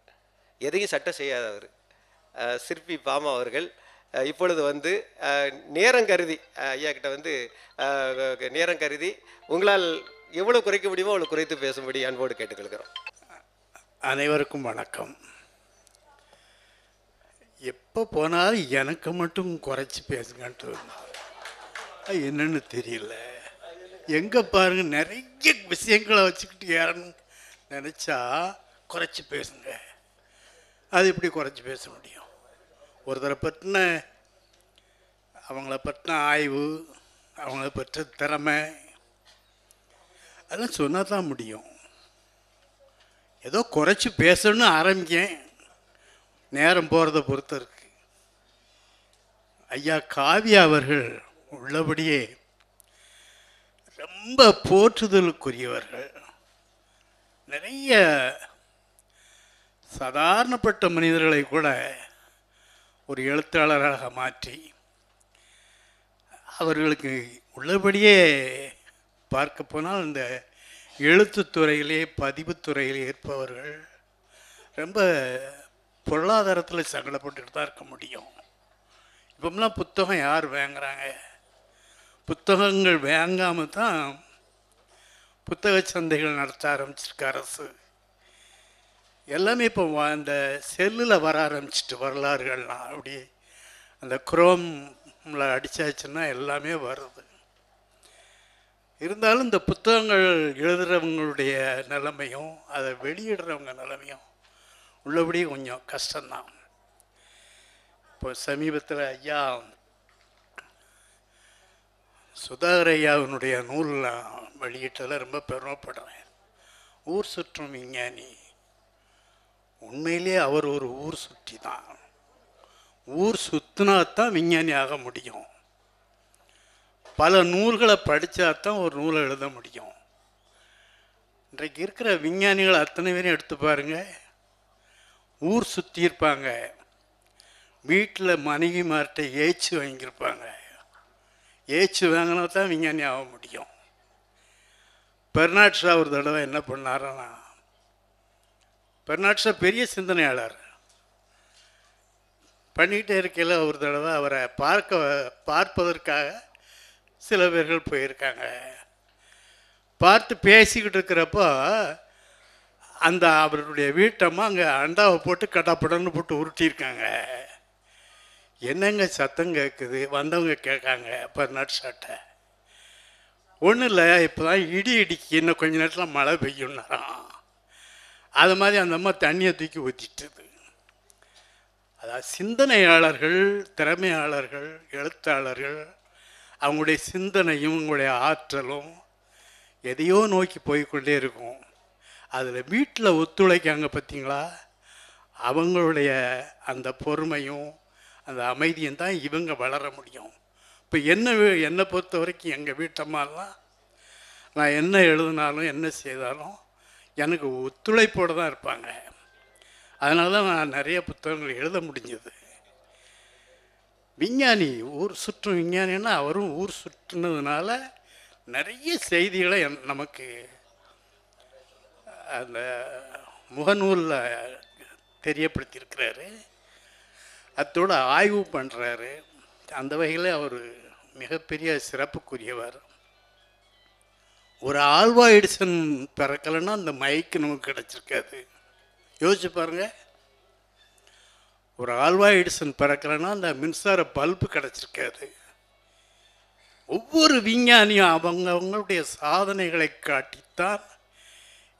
எதையும் சட்டை செய்யாதவர் சிற்பி பாமா அவர்கள். இப்பொழுது வந்து நேரம் கருதி ஐயா கிட்ட வந்து நேரம் கருதி உங்களால் எவ்வளோ குறைக்க முடியுமோ அவ்வளோ குறைத்து பேசும்படி அன்போடு கேட்டுக்கொள்கிறோம். அனைவருக்கும் வணக்கம். எப்போ போனாலும் எனக்கு மட்டும் குறைச்சி பேசுங்கன்ட்டு என்னன்னு தெரியல. எங்கே பாருங்க நிறைய விஷயங்களை வச்சுக்கிட்டு ஏறணும் நினச்சா குறைச்சி பேசுங்க. அது எப்படி குறைச்சி பேச முடியும்? ஒருத்தரை பற்றின அவங்கள பற்றின ஆய்வு, அவங்கள பற்றின திறமை அதெல்லாம் சொன்னால் தான் முடியும். ஏதோ குறைச்சி பேசணும்னு ஆரம்பிக்கேன், நேரம் போகிறத பொறுத்து இருக்கு. ஐயா காவியா அவர்கள் உள்ளபடியே ரொம்ப போற்றுதலுக்குரியவர்கள். நிறைய சாதாரணப்பட்ட மனிதர்களை கூட ஒரு எழுத்தாளராக மாற்றி அவர்களுக்கு உள்ளபடியே பார்க்க போனால் இந்த எழுத்துத்துறையிலே பதிவுத்துறையிலே இருப்பவர்கள் ரொம்ப பொருளாதாரத்தில் சங்கடப்பட்டுட்டு தான் இருக்க முடியும். இப்போம்லாம் புத்தகம் யார் வாங்குறாங்க? புத்தகங்கள் வாங்காமல் தான் புத்தக சந்தைகள் நடத்த ஆரம்பிச்சிருக்கு அரசு. எல்லாமே இப்போ அந்த செல்லில் வர ஆரம்பிச்சிட்டு வரலாறுகள்லாம் அப்படி அந்த குரோமில் அடித்தாச்சுன்னா எல்லாமே வருது. இருந்தாலும் இந்த புத்தகங்கள் எழுதுகிறவங்களுடைய நிலைமையும் அதை வெளியிடுறவங்க நிலைமையும் உள்ளபடி கொஞ்சம் கஷ்டம்தான். இப்போ சமீபத்தில் ஐயா சுதாகர் ஐயாவினுடைய நூலில் வெளியிட்டதில் ரொம்ப பெருமைப்படுறேன். ஊர் சுற்றும் விஞ்ஞானி. உண்மையிலே அவர் ஒரு ஊர் சுற்றி தான். ஊர் சுற்றினா தான் விஞ்ஞானி ஆக முடியும். பல நூல்களை படித்தா தான் ஒரு நூலை எழுத முடியும். இன்றைக்கு இருக்கிற விஞ்ஞானிகள் அத்தனை பேரையும் எடுத்து பாருங்க, ஊர் சுற்றி இருப்பாங்க. வீட்டில் மனைவிமார்கிட்ட ஏச்சு வாங்கியிருப்பாங்க. ஏச்சு வாங்கினா தான் விஞ்ஞானி ஆக முடியும். பெர்னாட் ஷா ஒரு தடவை என்ன பண்ணாருன்னா, பெர்னாட் ஷா பெரிய சிந்தனையாளர். பண்ணிக்கிட்டே இருக்கையில் ஒரு தடவை அவரை பார்ப்பதற்காக சில பேர்கள் போயிருக்காங்க. பார்த்து பேசிக்கிட்டு இருக்கிறப்போ அந்த அவருடைய வீட்டம்மா அங்கே அண்டாவை போட்டு கட்டாப்படன்னு போட்டு உருட்டியிருக்காங்க. என்னங்க சத்தம் கேட்குது? வந்தவங்க கேட்காங்க பெர்னாட் ஷாட்ட. ஒன்றும் இல்லை, இப்போ தான் இடி இடிக்கு, இன்னும் கொஞ்ச நேரத்தில் மழை பெய்யும்னாராம். அது மாதிரி அந்த அம்மா தண்ணியை தூக்கி ஊற்றிட்டுது. அதாவது சிந்தனையாளர்கள், திறமையாளர்கள், எழுத்தாளர்கள் அவங்களுடைய சிந்தனையும் அவங்களுடைய ஆற்றலும் எதையோ நோக்கி போய்கொண்டே இருக்கும். அதில் வீட்டில் ஒத்துழைக்காங்க பார்த்தீங்களா, அவங்களுடைய அந்த பொறுமையும் அந்த அமைதியும் தான் இவங்க வளர முடியும். இப்போ என்னை பொறுத்த வரைக்கும் எங்கள் வீட்டம்மாலாம் நான் என்ன எழுதினாலும் என்ன செய்தாலும் எனக்கு ஒத்துழைப்போடு தான் இருப்பாங்க. அதனால தான் நான் நிறைய புத்தகங்கள் எழுத முடிஞ்சது. விஞ்ஞானி, ஊர் சுற்றும் விஞ்ஞானின்னா அவரும் ஊர் சுற்றுனதுனால நிறைய செய்திகளை நமக்கு அந்த முகநூலில் தெரியப்படுத்தியிருக்கிறாரு. அத்தோடு ஆய்வு பண்ணுறாரு. அந்த வகையில் அவர் மிகப்பெரிய சிறப்புக்குரியவர். ஒரு ஆல்வா எடிசன் பிறக்கலைன்னா அந்த மைக்கு நமக்கு கிடச்சிருக்காது. யோசிச்சு பாருங்கள். ஒரு ஆல்வா எடிசன் பிறக்கலைன்னா அந்த மின்சார பல்பு கிடச்சிருக்காது. ஒவ்வொரு விஞ்ஞானியும் அவங்களுடைய சாதனைகளை காட்டித்தான்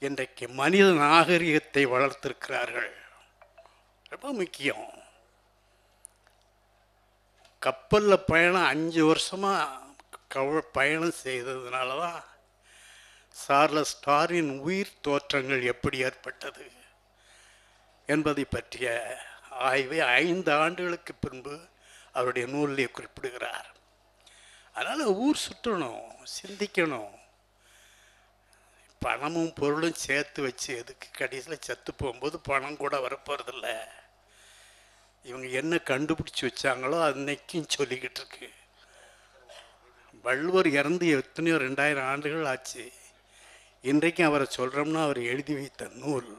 இன்றைக்கு மனித நாகரிகத்தை வளர்த்திருக்கிறார்கள். ரொம்ப முக்கியம். கப்பலில் பயணம் 5 வருஷமாக பயணம் செய்ததுனால தான் சார்லஸ் டார்வின் உயிர் தோற்றங்கள் எப்படி ஏற்பட்டது என்பதை பற்றிய ஆய்வை 5 ஆண்டுகளுக்கு பின்பு அவருடைய நூலிலே குறிப்பிடுகிறார். அதனால் ஊர் சுற்றணும், சிந்திக்கணும். பணமும் பொருளும் சேர்த்து வச்சு எதுக்கு கடைசியில் செத்து போகும்போது பணம் கூட வரப்போகிறதில்ல. இவங்க என்ன கண்டுபிடிச்சி வச்சாங்களோ அன்னைக்கும் சொல்லிக்கிட்டு இருக்கு. வள்ளுவர் இறந்து எத்தனையோ 2000 ஆண்டுகள் ஆச்சு. இன்றைக்கும் அவரை சொல்கிறோம்னா அவர் எழுதி வைத்த நூல்,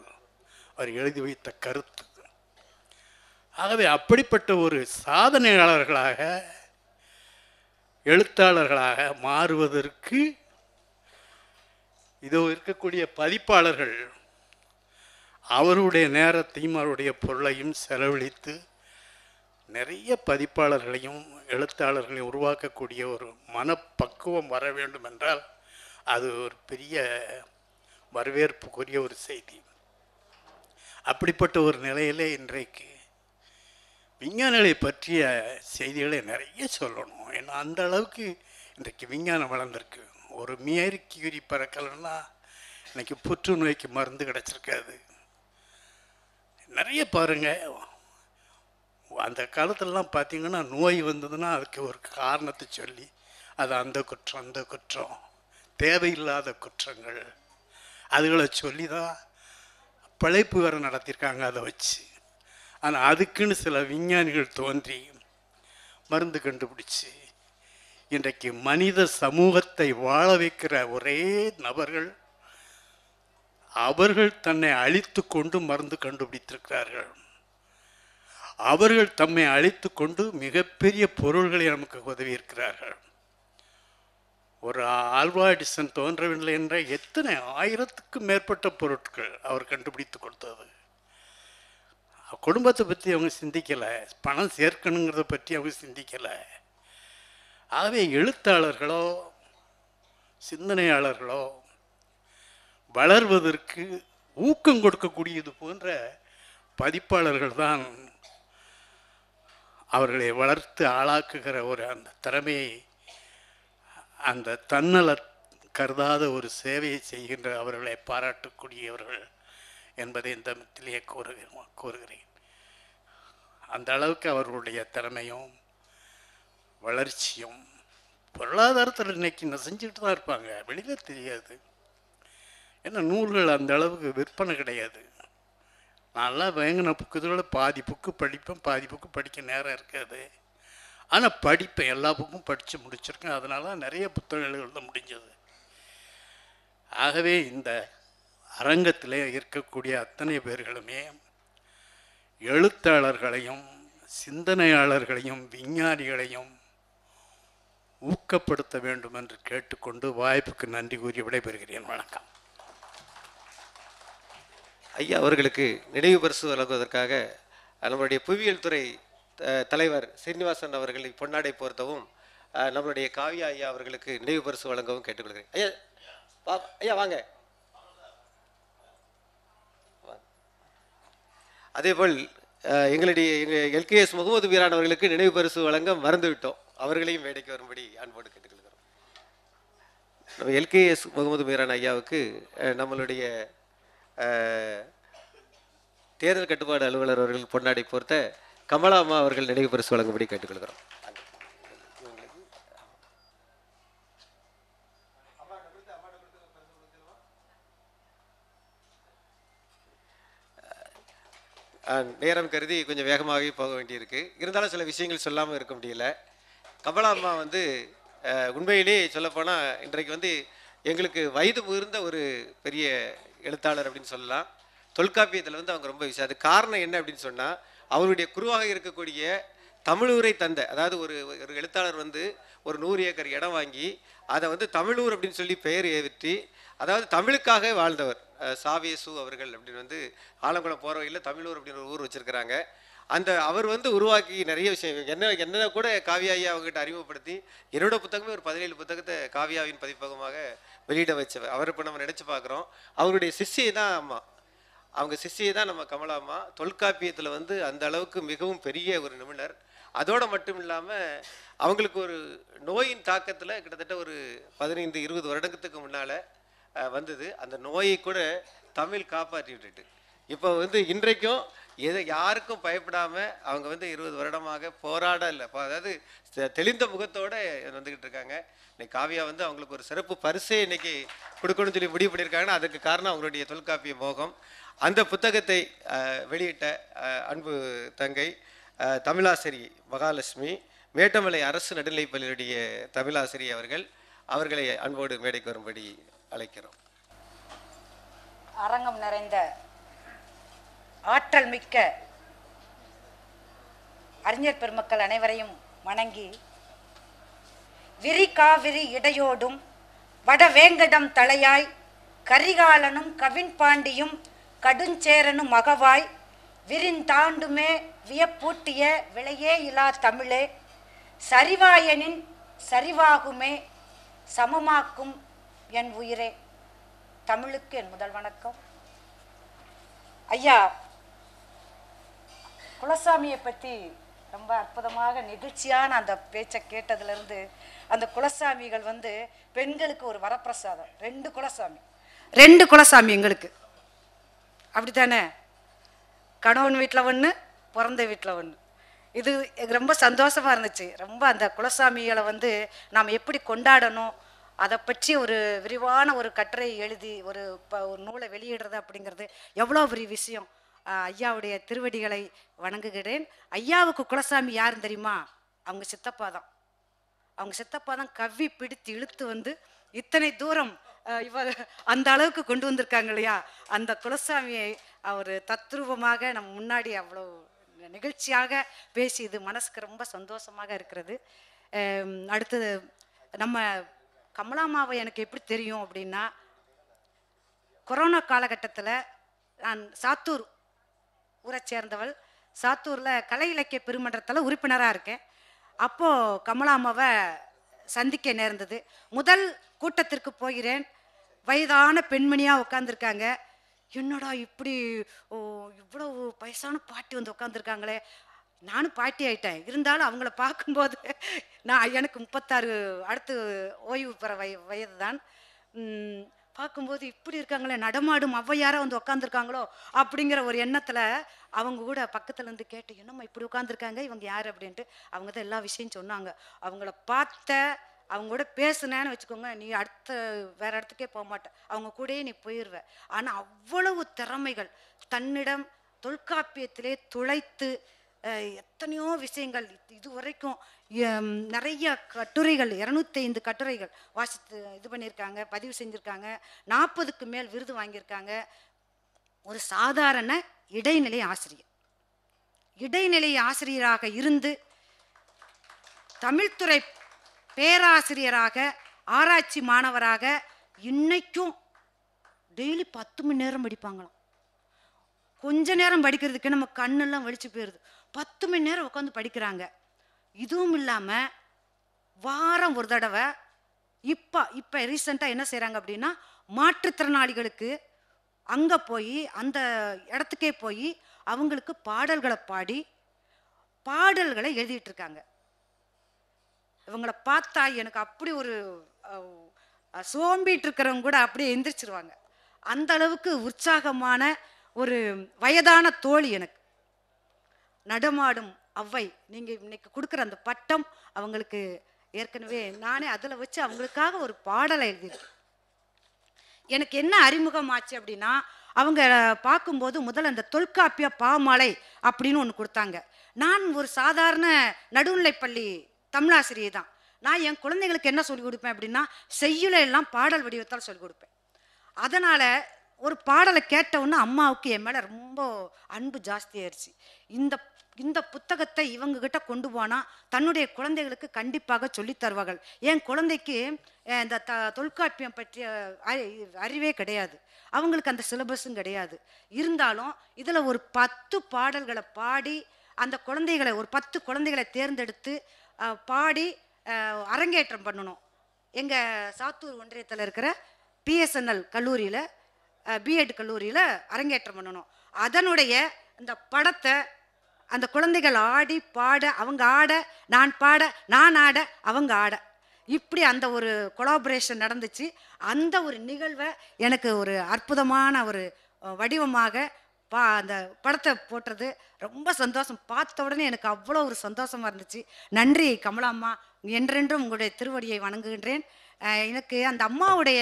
அவர் எழுதி வைத்த கருத்து. ஆகவே அப்படிப்பட்ட ஒரு சாதனையாளர்களாக, எழுத்தாளர்களாக மாறுவதற்கு இதோ இருக்கக்கூடிய பதிப்பாளர்கள் அவருடைய நேரத்தையும் அவருடைய பொருளையும் செலவழித்து நிறைய பதிப்பாளர்களையும் எழுத்தாளர்களையும் உருவாக்கக்கூடிய ஒரு மனப்பக்குவம் வர வேண்டும் என்றால் அது ஒரு பெரிய வரவேற்புக்குரிய ஒரு செய்தி. அப்படிப்பட்ட ஒரு நிலையிலே இன்றைக்கு விஞ்ஞானிகளை பற்றிய செய்திகளை நிறைய சொல்லணும். ஏன்னா அந்த அளவுக்கு இன்றைக்கு விஞ்ஞானம் வளர்ந்துருக்கு. ஒரு மேரி கியூரி பறக்கலைன்னா இன்றைக்கி புற்றுநோய்க்கு மருந்து கிடச்சிருக்காது. நிறைய பாருங்கள். அந்த காலத்திலலாம் பார்த்திங்கன்னா நோய் வந்ததுன்னா அதுக்கு ஒரு காரணத்தை சொல்லி அது அந்த குற்றம் அந்த குற்றம், தேவையில்லாத குற்றங்கள் அதுகளை சொல்லி தான் பிழைப்பு வேறு நடத்தியிருக்காங்க அதை வச்சு. ஆனால் அதுக்குன்னு சில விஞ்ஞானிகள் தோன்றி மருந்து கண்டுபிடிச்சி இன்றைக்கு மனித சமூகத்தை வாழ வைக்கிற ஒரே நபர்கள் அவர்கள் தன்னை அழித்து கொண்டு மருந்து கண்டுபிடித்திருக்கிறார்கள். அவர்கள் தம்மை அழித்து கொண்டு மிகப்பெரிய பொருள்களை நமக்கு உதவி இருக்கிறார்கள். ஒரு ஆல்வா எடிசன் தோன்றவில்லை என்ற எத்தனை 1000க்கும் மேற்பட்ட பொருட்கள் அவர் கண்டுபிடித்து கொடுத்தது. குடும்பத்தை பற்றி அவங்க சிந்திக்கலை, பணம் சேர்க்கணுங்கிறத பற்றி அவங்க சிந்திக்கலை. ஆகவே எழுத்தாளர்களோ சிந்தனையாளர்களோ வளர்வதற்கு ஊக்கம் கொடுக்கக்கூடியது போன்ற பதிப்பாளர்கள் தான் அவர்களை வளர்த்து ஆளாக்குகிற ஒரு அந்த திறமையை, அந்த தன்னல கருதாத ஒரு சேவையை செய்கின்ற அவர்களை பாராட்டக்கூடியவர்கள் என்பதை இந்த மத்திலேயே கூறுகிறேன். அந்த அளவுக்கு அவர்களுடைய திறமையும் வளர்ச்சியும் பொருளாதாரத்தில் இன்னைக்கு செஞ்சுக்கிட்டு தான் இருப்பாங்க, வெளியில் தெரியாது. ஏன்னா நூல்கள் அந்த அளவுக்கு விற்பனை கிடையாது. நான்லாம் வாங்கின புக்குகளோட பாதி புக்கு படிப்பேன், பாதி புக்கு படிக்க நேரம் இருக்காது. ஆனால் படிப்பேன், எல்லா புக்கும் படித்து முடிச்சிருக்கேன். அதனால நிறைய புத்தகங்கள் எழுத முடிஞ்சது. ஆகவே இந்த அரங்கத்தில் இருக்கக்கூடிய அத்தனை பேர்களுமே எழுத்தாளர்களையும் சிந்தனையாளர்களையும் விஞ்ஞானிகளையும் ஊக்கப்படுத்த வேண்டும் என்று கேட்டுக்கொண்டு வாய்ப்புக்கு நன்றி கூறி விடைபெறுகிறேன். வணக்கம். ஐயா அவர்களுக்கு நினைவு பரிசு வழங்குவதற்காக நம்மளுடைய புவியியல் துறை தலைவர் சீனிவாசன் அவர்களை பொன்னாடை போர்த்தவும் நம்மளுடைய காவியா ஐயா அவர்களுக்கு நினைவு பரிசு வழங்கவும் கேட்டுக்கொள்கிறேன். ஐயா ஐயா வாங்க. அதேபோல் எங்கள் எல்கேஎஸ் முகமது மீரான் அவர்களுக்கு நினைவு பரிசு வழங்க மறந்துவிட்டோம். அவர்களையும் வேலைக்கு வரும்படி அன்போடு கேட்டுக்கொள்கிறோம். நம்ம எல்கேஎஸ் முகமது மீரான் ஐயாவுக்கு நம்மளுடைய தேர்தல் கட்டுப்பாடு அலுவலர் அவர்கள் பொன்னாடை போர்த்த கமலா அம்மா அவர்கள் நினைவு பரிசு வழங்கும்படி கேட்டுக்கொள்கிறோம். நேரம் கருதி கொஞ்சம் வேகமாகவே போக வேண்டியிருக்கு. இருந்தாலும் சில விஷயங்கள் சொல்லாமல் இருக்க முடியல. கமலா அம்மா உண்மையிலே சொல்லப்போனால் இன்றைக்கு எங்களுக்கு வயது முதிர்ந்த ஒரு பெரிய எழுத்தாளர் அப்படின்னு சொல்லலாம். தொல்காப்பியத்தில் வந்து அவங்க ரொம்ப விஷயம். அது காரணம் என்ன அப்படின்னு சொன்னால், அவருடைய குருவாக இருக்கக்கூடிய தமிழூரை தந்த, அதாவது ஒரு ஒரு எழுத்தாளர் வந்து ஒரு 100 ஏக்கர் இடம் வாங்கி அதை வந்து தமிழூர் அப்படின்னு சொல்லி பெயர் ஏற்றி, அதாவது தமிழுக்காக வாழ்ந்தவர் சாவேசு அவர்கள் அப்படின்னு வந்து ஆலங்குளம் போகிற வழியில் தமிழூர் அப்படின்னு ஒரு ஊர் வச்சுருக்கிறாங்க. அந்த அவர் வந்து உருவாக்கி நிறைய விஷயம் என்ன கூட காவியா ஐயா அவங்ககிட்ட அறிமுகப்படுத்தி, என்னோட புத்தகமே ஒரு 17 புத்தகத்தை காவியாவின் பதிப்பகமாக வெளியிட வச்சவர் அவர். இப்போ நம்ம நினச்சி பார்க்குறோம், அவருடைய சிஷ்யை தான் அம்மா, அவங்க சிஷ்யை தான் நம்ம கமலாம்மா. தொல்காப்பியத்தில் வந்து அந்த அளவுக்கு மிகவும் பெரிய ஒரு நிபுணர். அதோடு மட்டும் இல்லாமல் அவங்களுக்கு ஒரு நோயின் தாக்கத்தில் கிட்டத்தட்ட ஒரு 15-20 வருடத்துக்கு முன்னால் வந்தது. அந்த நோயை கூட தமிழ் காப்பாற்றி விட்டுட்டு இப்போ வந்து இன்றைக்கும் யாருக்கும் பயப்படாமல் அவங்க வந்து 20 வருடமாக போராட இல்லை, அதாவது தெளிந்த முகத்தோடு வந்துக்கிட்டு இருக்காங்க. இன்னைக்கு காவியா வந்து அவங்களுக்கு ஒரு சிறப்பு பரிசே இன்னைக்கு கொடுக்கணும்னு சொல்லி முடிவு பண்ணியிருக்காங்கன்னா அதுக்கு காரணம் அவங்களுடைய தொல்காப்பிய மோகம். அந்த புத்தகத்தை வெளியிட்ட அன்பு தங்கை தமிழாசிரி மகாலட்சுமி, மேட்டமலை அரசு நடுநிலைப்பள்ளியுடைய தமிழாசிரி அவர்களை அன்போடு மேடைக்கு வரும்படி அழைக்கிறோம். அரங்கம் நிறைந்த ஆற்றல் மிக்க அறிஞர் பெருமக்கள் அனைவரையும் வணங்கி, விரி காவிரி இடையோடும் வடவேங்கடம் தலையாய் கரிகாலனும் கவின்பாண்டியும் கடுஞ்சேரனும் மகவாய் விரிந்தாண்டுமே வியப்பூட்டிய விளையே இலா தமிழே சரிவாயனின் சரிவாகுமே சமமாக்கும் என் உயிரே. தமிழுக்கு என் முதல் வணக்கம். ஐயா குலசாமியை பற்றி ரொம்ப அற்புதமாக நெகிழ்ச்சியான அந்த பேச்சை கேட்டதுலேருந்து, அந்த குலசாமிகள் வந்து பெண்களுக்கு ஒரு வரப்பிரசாதம். 2 குலசாமி எங்களுக்கு அப்படி தானே, கணவன் வீட்டில் ஒன்று, பிறந்த வீட்டில் ஒன்று. இது ரொம்ப சந்தோஷமாக இருந்துச்சு. ரொம்ப அந்த குலசாமிகளை வந்து நாம் எப்படி கொண்டாடணும் அதை பற்றி ஒரு விரிவான ஒரு கட்டுரை எழுதி ஒரு நூலை வெளியிடுறது அப்படிங்கிறது எவ்வளோ பெரிய விஷயம். ஐயாவுடைய திருவடிகளை வணங்குகிறேன். ஐயாவுக்கு குலசாமி யாருன்னு தெரியுமா? அவங்க சித்தப்பா தான் கவ்வி பிடித்து இழுத்து வந்து இத்தனை தூரம் இவர் அந்த அளவுக்கு கொண்டு வந்திருக்காங்க இல்லையா. அந்த குலசாமியை அவர் தத்ரூபமாக நம்ம முன்னாடி அவ்வளோ நிகழ்ச்சியாக பேசி இது மனசுக்கு ரொம்ப சந்தோஷமாக இருக்கிறது. அடுத்தது நம்ம கமலாமாவை எனக்கு எப்படி தெரியும் அப்படின்னா, கொரோனா காலகட்டத்தில் நான் சாத்தூர் ஊரை சேர்ந்தவள். சாத்தூரில் கலை இலக்கிய பெருமன்றத்தில் உறுப்பினராக இருக்கேன். அப்போது கமலாமாவை சந்திக்க நேர்ந்தது. முதல் கூட்டத்திற்கு போகிறேன். வயதான பெண்மணியாக உட்காந்துருக்காங்க. என்னடா இப்படி இவ்வளவு வயசான பாட்டி வந்து உட்காந்துருக்காங்களே, நானும் பாட்டி ஆகிட்டேன். இருந்தாலும் அவங்கள பார்க்கும்போது எனக்கு 36 அடுத்து ஓய்வு பெற வயது தான். பார்க்கும்போது இப்படி இருக்காங்களே, நடமாடும் ஔவையாராக வந்து உட்காந்துருக்காங்களோ அப்படிங்கிற ஒரு எண்ணத்தில் அவங்க கூட பக்கத்தில் இருந்து கேட்டு, என்னம்மா இப்படி உட்காந்துருக்காங்க, இவங்க யார் அப்படின்ட்டு. அவங்க தான் எல்லா விஷயம் சொன்னாங்க. அவங்கள பார்த்த அவங்களோட பேசுனேன்னு வச்சுக்கோங்க, நீ வேற இடத்துக்கே போக மாட்டேன், அவங்க கூடயே நீ போயிடுவ. ஆனால் அவ்வளவு திறமைகள் தன்னிடம் தொல்காப்பியத்திலே துளைத்து எத்தனையோ விஷயங்கள் இதுவரைக்கும் நிறைய கட்டுரைகள் 205 கட்டுரைகள் வாசித்து இது பண்ணியிருக்காங்க, பதிவு செஞ்சுருக்காங்க. 40க்கு மேல் விருது வாங்கியிருக்காங்க. ஒரு சாதாரண இடைநிலை ஆசிரியராக இருந்து தமிழ்துறை பேராசிரியராக, ஆராய்ச்சி மாணவராக, இன்னைக்கும் டெய்லி 10 மணி நேரம் படிப்பாங்களாம். கொஞ்ச நேரம் படிக்கிறதுக்கு நம்ம கண்ணெல்லாம் வலிச்சு போயிடுது. 10 மணி நேரம் உட்காந்து படிக்கிறாங்க. இதுவும் இல்லாமல் வாரம் ஒரு தடவை இப்போ ரீசெண்டாக என்ன செய்கிறாங்க அப்படின்னா, மாற்றுத்திறனாளிகளுக்கு அங்கே போய் அந்த இடத்துக்கே போய் அவங்களுக்கு பாடல்களை பாடி பாடல்களை எழுதிட்டு இருக்காங்க. இவங்களை பார்த்தா எனக்கு அப்படி ஒரு சோம்பிட்டு இருக்கிறவங்க கூட அப்படியே எந்திரிச்சிருவாங்க. அந்த அளவுக்கு உற்சாகமான ஒரு வயதான தோழி எனக்கு. நடமாடும் ஔவை, நீங்கள் இன்னைக்கு கொடுக்குற அந்த பட்டம் அவங்களுக்கு ஏற்கனவே நானே அதில் வச்சு அவங்களுக்காக ஒரு பாடலை எழுதியிருக்கேன். எனக்கு என்ன அறிமுகம் ஆச்சு அப்படின்னா, அவங்க பார்க்கும்போது முதல்ல அந்த தொல்காப்பிய பாமாலை அப்படின்னு ஒன்று கொடுத்தாங்க. நான் ஒரு சாதாரண நடுநிலைப்பள்ளி தமிழாசிரியை தான். நான் என் குழந்தைங்களுக்கு என்ன சொல்லிக் கொடுப்பேன் அப்படின்னா, செய்யுளை எல்லாம் பாடல் வடிவத்தால் சொல்லிக் கொடுப்பேன். அதனால் ஒரு பாடலை கேட்டவுடனே அம்மாவுக்கு என் மேலே ரொம்ப அன்பு ஜாஸ்தியாயிருச்சு. இந்த இந்த புத்தகத்தை இவங்ககிட்ட கொண்டு போனால் தன்னுடைய குழந்தைகளுக்கு கண்டிப்பாக சொல்லித் தருவார்கள். என் குழந்தைக்கு இந்த தொல்காப்பியம் பற்றிய அறிவே கிடையாது, அவங்களுக்கு அந்த சிலபஸும் கிடையாது. இருந்தாலும் இதில் ஒரு 10 பாடல்களை பாடி அந்த குழந்தைகளை ஒரு 10 குழந்தைகளை தேர்ந்தெடுத்து பாடி அரங்கேற்றம் பண்ணணும். எங்கள் சாத்தூர் ஒன்றியத்தில் இருக்கிற பிஎஸ்என்எல் கல்லூரியில் பிஎட் கல்லூரியில் அரங்கேற்றம் பண்ணணும். அதனுடைய இந்த படத்தை அந்த குழந்தைகள் ஆடி பாட, அவங்க ஆட நான் பாட, நான் ஆட அவங்க ஆட, இப்படி அந்த ஒரு கொலாபரேஷன் நடந்துச்சு. அந்த ஒரு நிகழ்வை எனக்கு ஒரு அற்புதமான ஒரு வடிவமாக அந்த படத்தை போட்டது ரொம்ப சந்தோஷம். பார்த்த உடனே எனக்கு அவ்வளோ ஒரு சந்தோஷமாக இருந்துச்சு. நன்றி கமலாம்மா, என்றென்றும் உங்களுடைய திருவடியை வணங்குகின்றேன். எனக்கு அந்த அம்மாவுடைய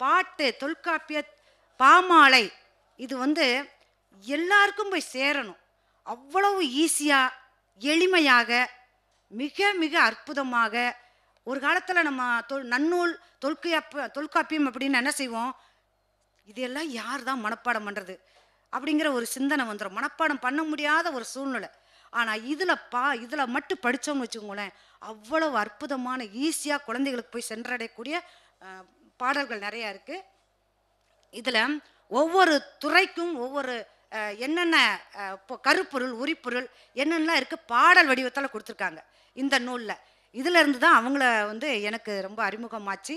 பாட்டு தொல்காப்பிய பாமாலை இது எல்லாருக்கும் போய் சேரணும். அவ்வளவு ஈஸியாக எளிமையாக மிக மிக அற்புதமாக ஒரு காலத்தில் நம்ம நன்னூல் தொல்காப்பியம் அப்படின்னு என்ன செய்வோம், இதெல்லாம் யார் தான் மனப்பாடம் பண்ணுறது அப்படிங்கிற ஒரு சிந்தனை வந்துடும். மனப்பாடம் பண்ண முடியாத ஒரு சூழ்நிலை. ஆனால் இதில் மட்டும் படித்தோம்னு வச்சுக்கோங்களேன், அவ்வளவு அற்புதமான ஈஸியாக குழந்தைகளுக்கு போய் சென்றடையக்கூடிய பாடல்கள் நிறையா இருக்குது. இதில் ஒவ்வொரு துறைக்கும் ஒவ்வொரு என்னென்ன கருப்பொருள் உரிப்பொருள் என்னென்னலாம் இருக்குது பாடல் வடிவத்தில் கொடுத்துருக்காங்க இந்த நூலில். இதில் இருந்து தான் அவங்கள எனக்கு ரொம்ப அறிமுகமாச்சு.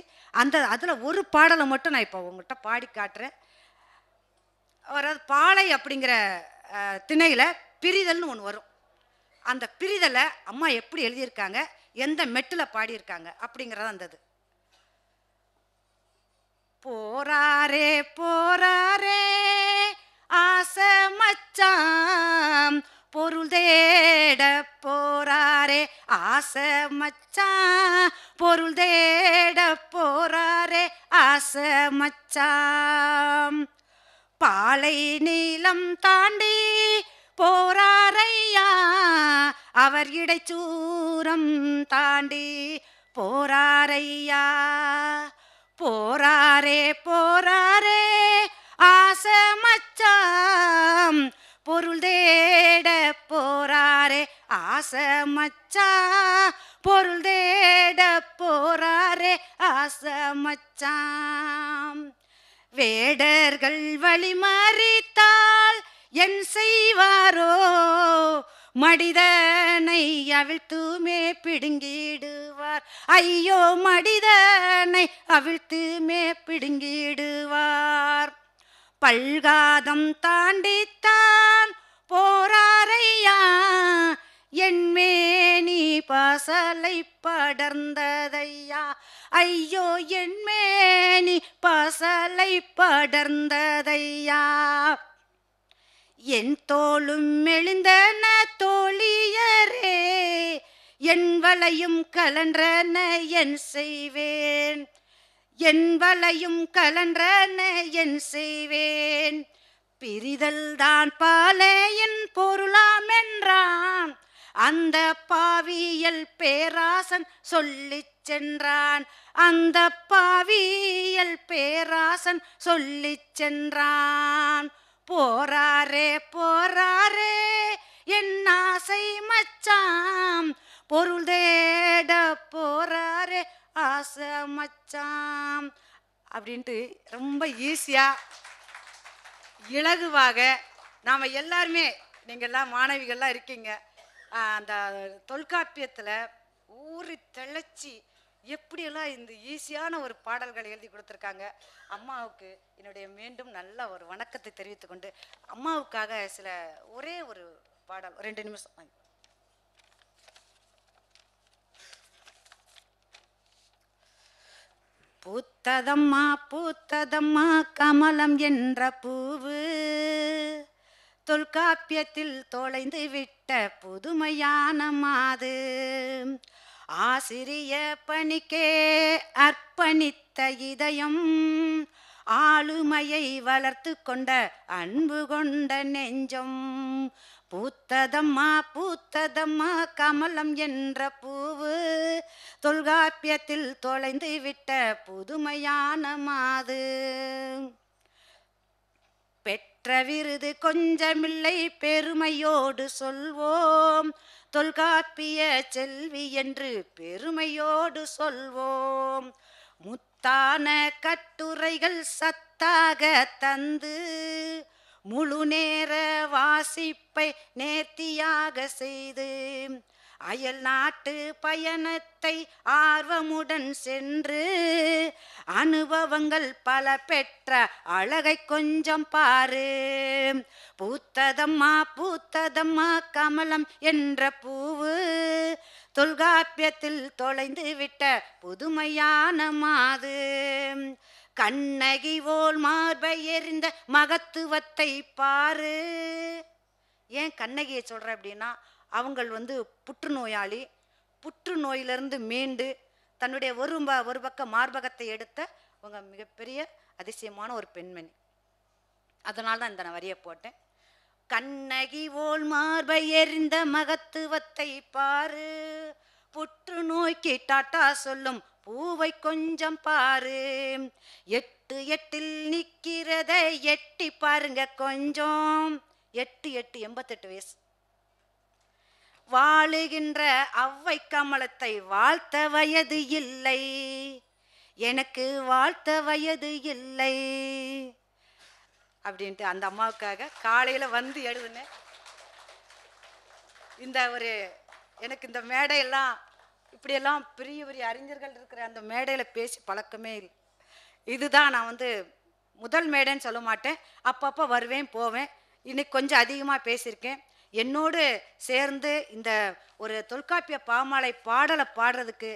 அதில் ஒரு பாடலை மட்டும் நான் இப்போ உங்கள்கிட்ட பாடி காட்டுறேன். அதாவது பாலை அப்படிங்கிற திணையில் பிரிதல்னு ஒன்று வரும். அந்த பிரிதலை அம்மா எப்படி எழுதியிருக்காங்க, எந்த மெட்டில் பாடியிருக்காங்க அப்படிங்கிறத அந்தது. போராரே போராரே ஆசை மச்சான் பொருள் தேட போராரே, ஆசை மச்சான் பொருள் தேட போராரே, ஆசை மச்சான் பாலை நீளம் தாண்டி போராரையா, அவர் இடைச்சூரம் தாண்டி போராரையா. போராரே போராரே ஆசை மச்சான் பொருள் தேட போராரே, ஆசை மச்சான் பொருள் தேட போராரே, ஆசை மச்சான். வேடர்கள் வழிமறித்தால் என் செய்வாரோ, மடிதனை அவிழ்த்துமே பிடுங்கிடுவார். ஐயோ மடிதனை அவிழ்த்துமே பிடுங்கிடுவார். பல்காதம் தாண்டித்தான் போராரையா, என்மேனி பசலை படர்ந்ததையா. ஐயோ என்மேனி பசலை படர்ந்ததையா. என் தோளும் மெலிந்தன தோழியரே, என் வளையும் கலன்றன என் செய்வேன், என் வளையும் கலன்றன என் செய்வேன். பிரிதல் தான் பாலையின் பொருளாம் என்றான் அந்த பாவியல் பேராசன் சொல்லிச் சென்றான், அந்த பாவியல் பேராசன் சொல்லிச் சென்றான். போராரே போராரே என் ஆசை மச்சான் பொருள் தேட போராரே, ஆசை மச்சான் அப்படின்ட்டு ரொம்ப ஈஸியாக இலகுவாக நாம் எல்லாருமே, நீங்கள்லாம் மாணவிகள்லாம் இருக்கீங்க, அந்த தொல்காப்பியத்தில் ஊறி தெளிச்சி எப்படியெல்லாம் இந்த ஈஸியான ஒரு பாடல்கள் எழுதி கொடுத்துருக்காங்க. அம்மாவுக்கு என்னுடைய மீண்டும் நல்ல ஒரு வணக்கத்தை தெரிவித்து கொண்டு அம்மாவுக்காக ஒரே ஒரு பாடல் 2 நிமிஷம். பூத்ததம்மா பூத்ததம்மா கமலம் என்ற பூவு, தொல்காப்பியத்தில் தொலைந்து விட்ட புதுமையான மாது. ஆசிரிய பணிக்கே அர்ப்பணித்த இதயம், ஆளுமையை வளர்த்து கொண்ட அன்பு கொண்ட நெஞ்சம். பூத்ததம்மா பூத்ததம்மா கமலம் என்ற பூவு, தொல்காப்பியத்தில் தொலைந்து விட்ட புதுமையான மாது. பெற்ற விருது கொஞ்சமில்லை பெருமையோடு சொல்வோம். தொல்காப்பிய செல்வி என்று பெருமையோடு சொல்வோம். முத்தான கட்டுரைகள் சத்தாக தந்து முழு நேர வாசிப்பை நேர்த்தியாக செய்து அயல் நாட்டு பயணத்தை ஆர்வமுடன் சென்று அனுபவங்கள் பல பெற்ற அழகை கொஞ்சம் பாரு. பூத்ததம்மா பூத்ததம்மா கமலம் என்ற பூவு தொல்காப்பியத்தில் தொலைந்து விட்ட புதுமையான மாது. கண்ணகி போல் மார்பை எறிந்த மகத்துவத்தை பாரு. ஏன் கண்ணகியை சொல்கிறேன் அப்படின்னா, அவங்கள் புற்றுநோயாளி. புற்றுநோயிலிருந்து மீண்டு தன்னுடைய ஒரு பக்க மார்பகத்தை எடுத்த அவங்க மிகப்பெரிய அதிசயமான ஒரு பெண்மணி. அதனால தான் இந்த வரியை போட்டேன். கண்ணகி போல் மார்பை எறிந்த மகத்துவத்தை பாரு, புற்றுநோய்க்கு டாட்டா சொல்லும் பூவை கொஞ்சம் பாரு. 8 நிற்கிறத எட்டி பாருங்க கொஞ்சம். 8 88 வயசு. வாழுகின்ற அவ்வை கமலத்தை வாழ்த்த வயது இல்லை, எனக்கு வாழ்த்த வயது இல்லை அப்படின்ட்டு அந்த அம்மாவுக்காக காலையில் எழுதுனேன். எனக்கு இந்த மேடையெல்லாம் இப்படியெல்லாம் பெரிய பெரிய அறிஞர்கள் இருக்கிற அந்த மேடையில் பேசி பழக்கமே இல்லை. இதுதான் நான் முதல் மேடைன்னு சொல்ல மாட்டேன், அப்பப்போ வருவேன் போவேன். இன்னைக்கு கொஞ்சம் அதிகமாக பேசியிருக்கேன். என்னோடு சேர்ந்து இந்த ஒரு தொல்காப்பிய பாமாலை பாடலை பாடுறதுக்கு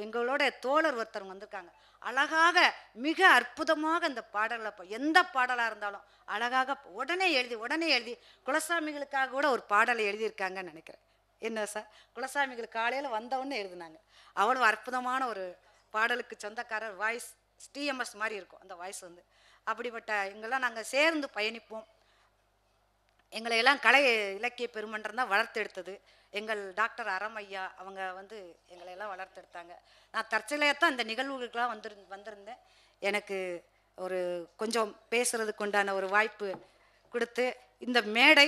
எங்களோட தோழர் ஒருத்தர் வந்திருக்காங்க. அழகாக மிக அற்புதமாக இந்த பாடலை எந்த பாடலாக இருந்தாலும் அழகாக உடனே எழுதி குலசாமிகளுக்காக கூட ஒரு பாடலை எழுதியிருக்காங்கன்னு நினைக்கிறேன். என்ன சார், குலசாமிகள் காலையில் வந்தவுடனே எழுதினாங்க. அவ்வளோ அற்புதமான ஒரு பாடலுக்கு சொந்தக்காரர். வாய்ஸ் டிஎம்எஸ் மாதிரி இருக்கும் அந்த வாய்ஸ். அப்படிப்பட்ட எங்கெல்லாம் நாங்கள் சேர்ந்து பயணிப்போம். எங்களை எல்லாம் கலை இலக்கிய பெருமன்றம் தான் வளர்த்தெடுத்தது. எங்கள் டாக்டர் அரமையா அவங்க எங்களையெல்லாம் வளர்த்தெடுத்தாங்க. நான் தற்செயலையத்தான் இந்த நிகழ்வுகளுக்கெல்லாம் வந்திருந்தேன். எனக்கு ஒரு கொஞ்சம் பேசுறதுக்கு உண்டான ஒரு வாய்ப்பு கொடுத்து இந்த மேடை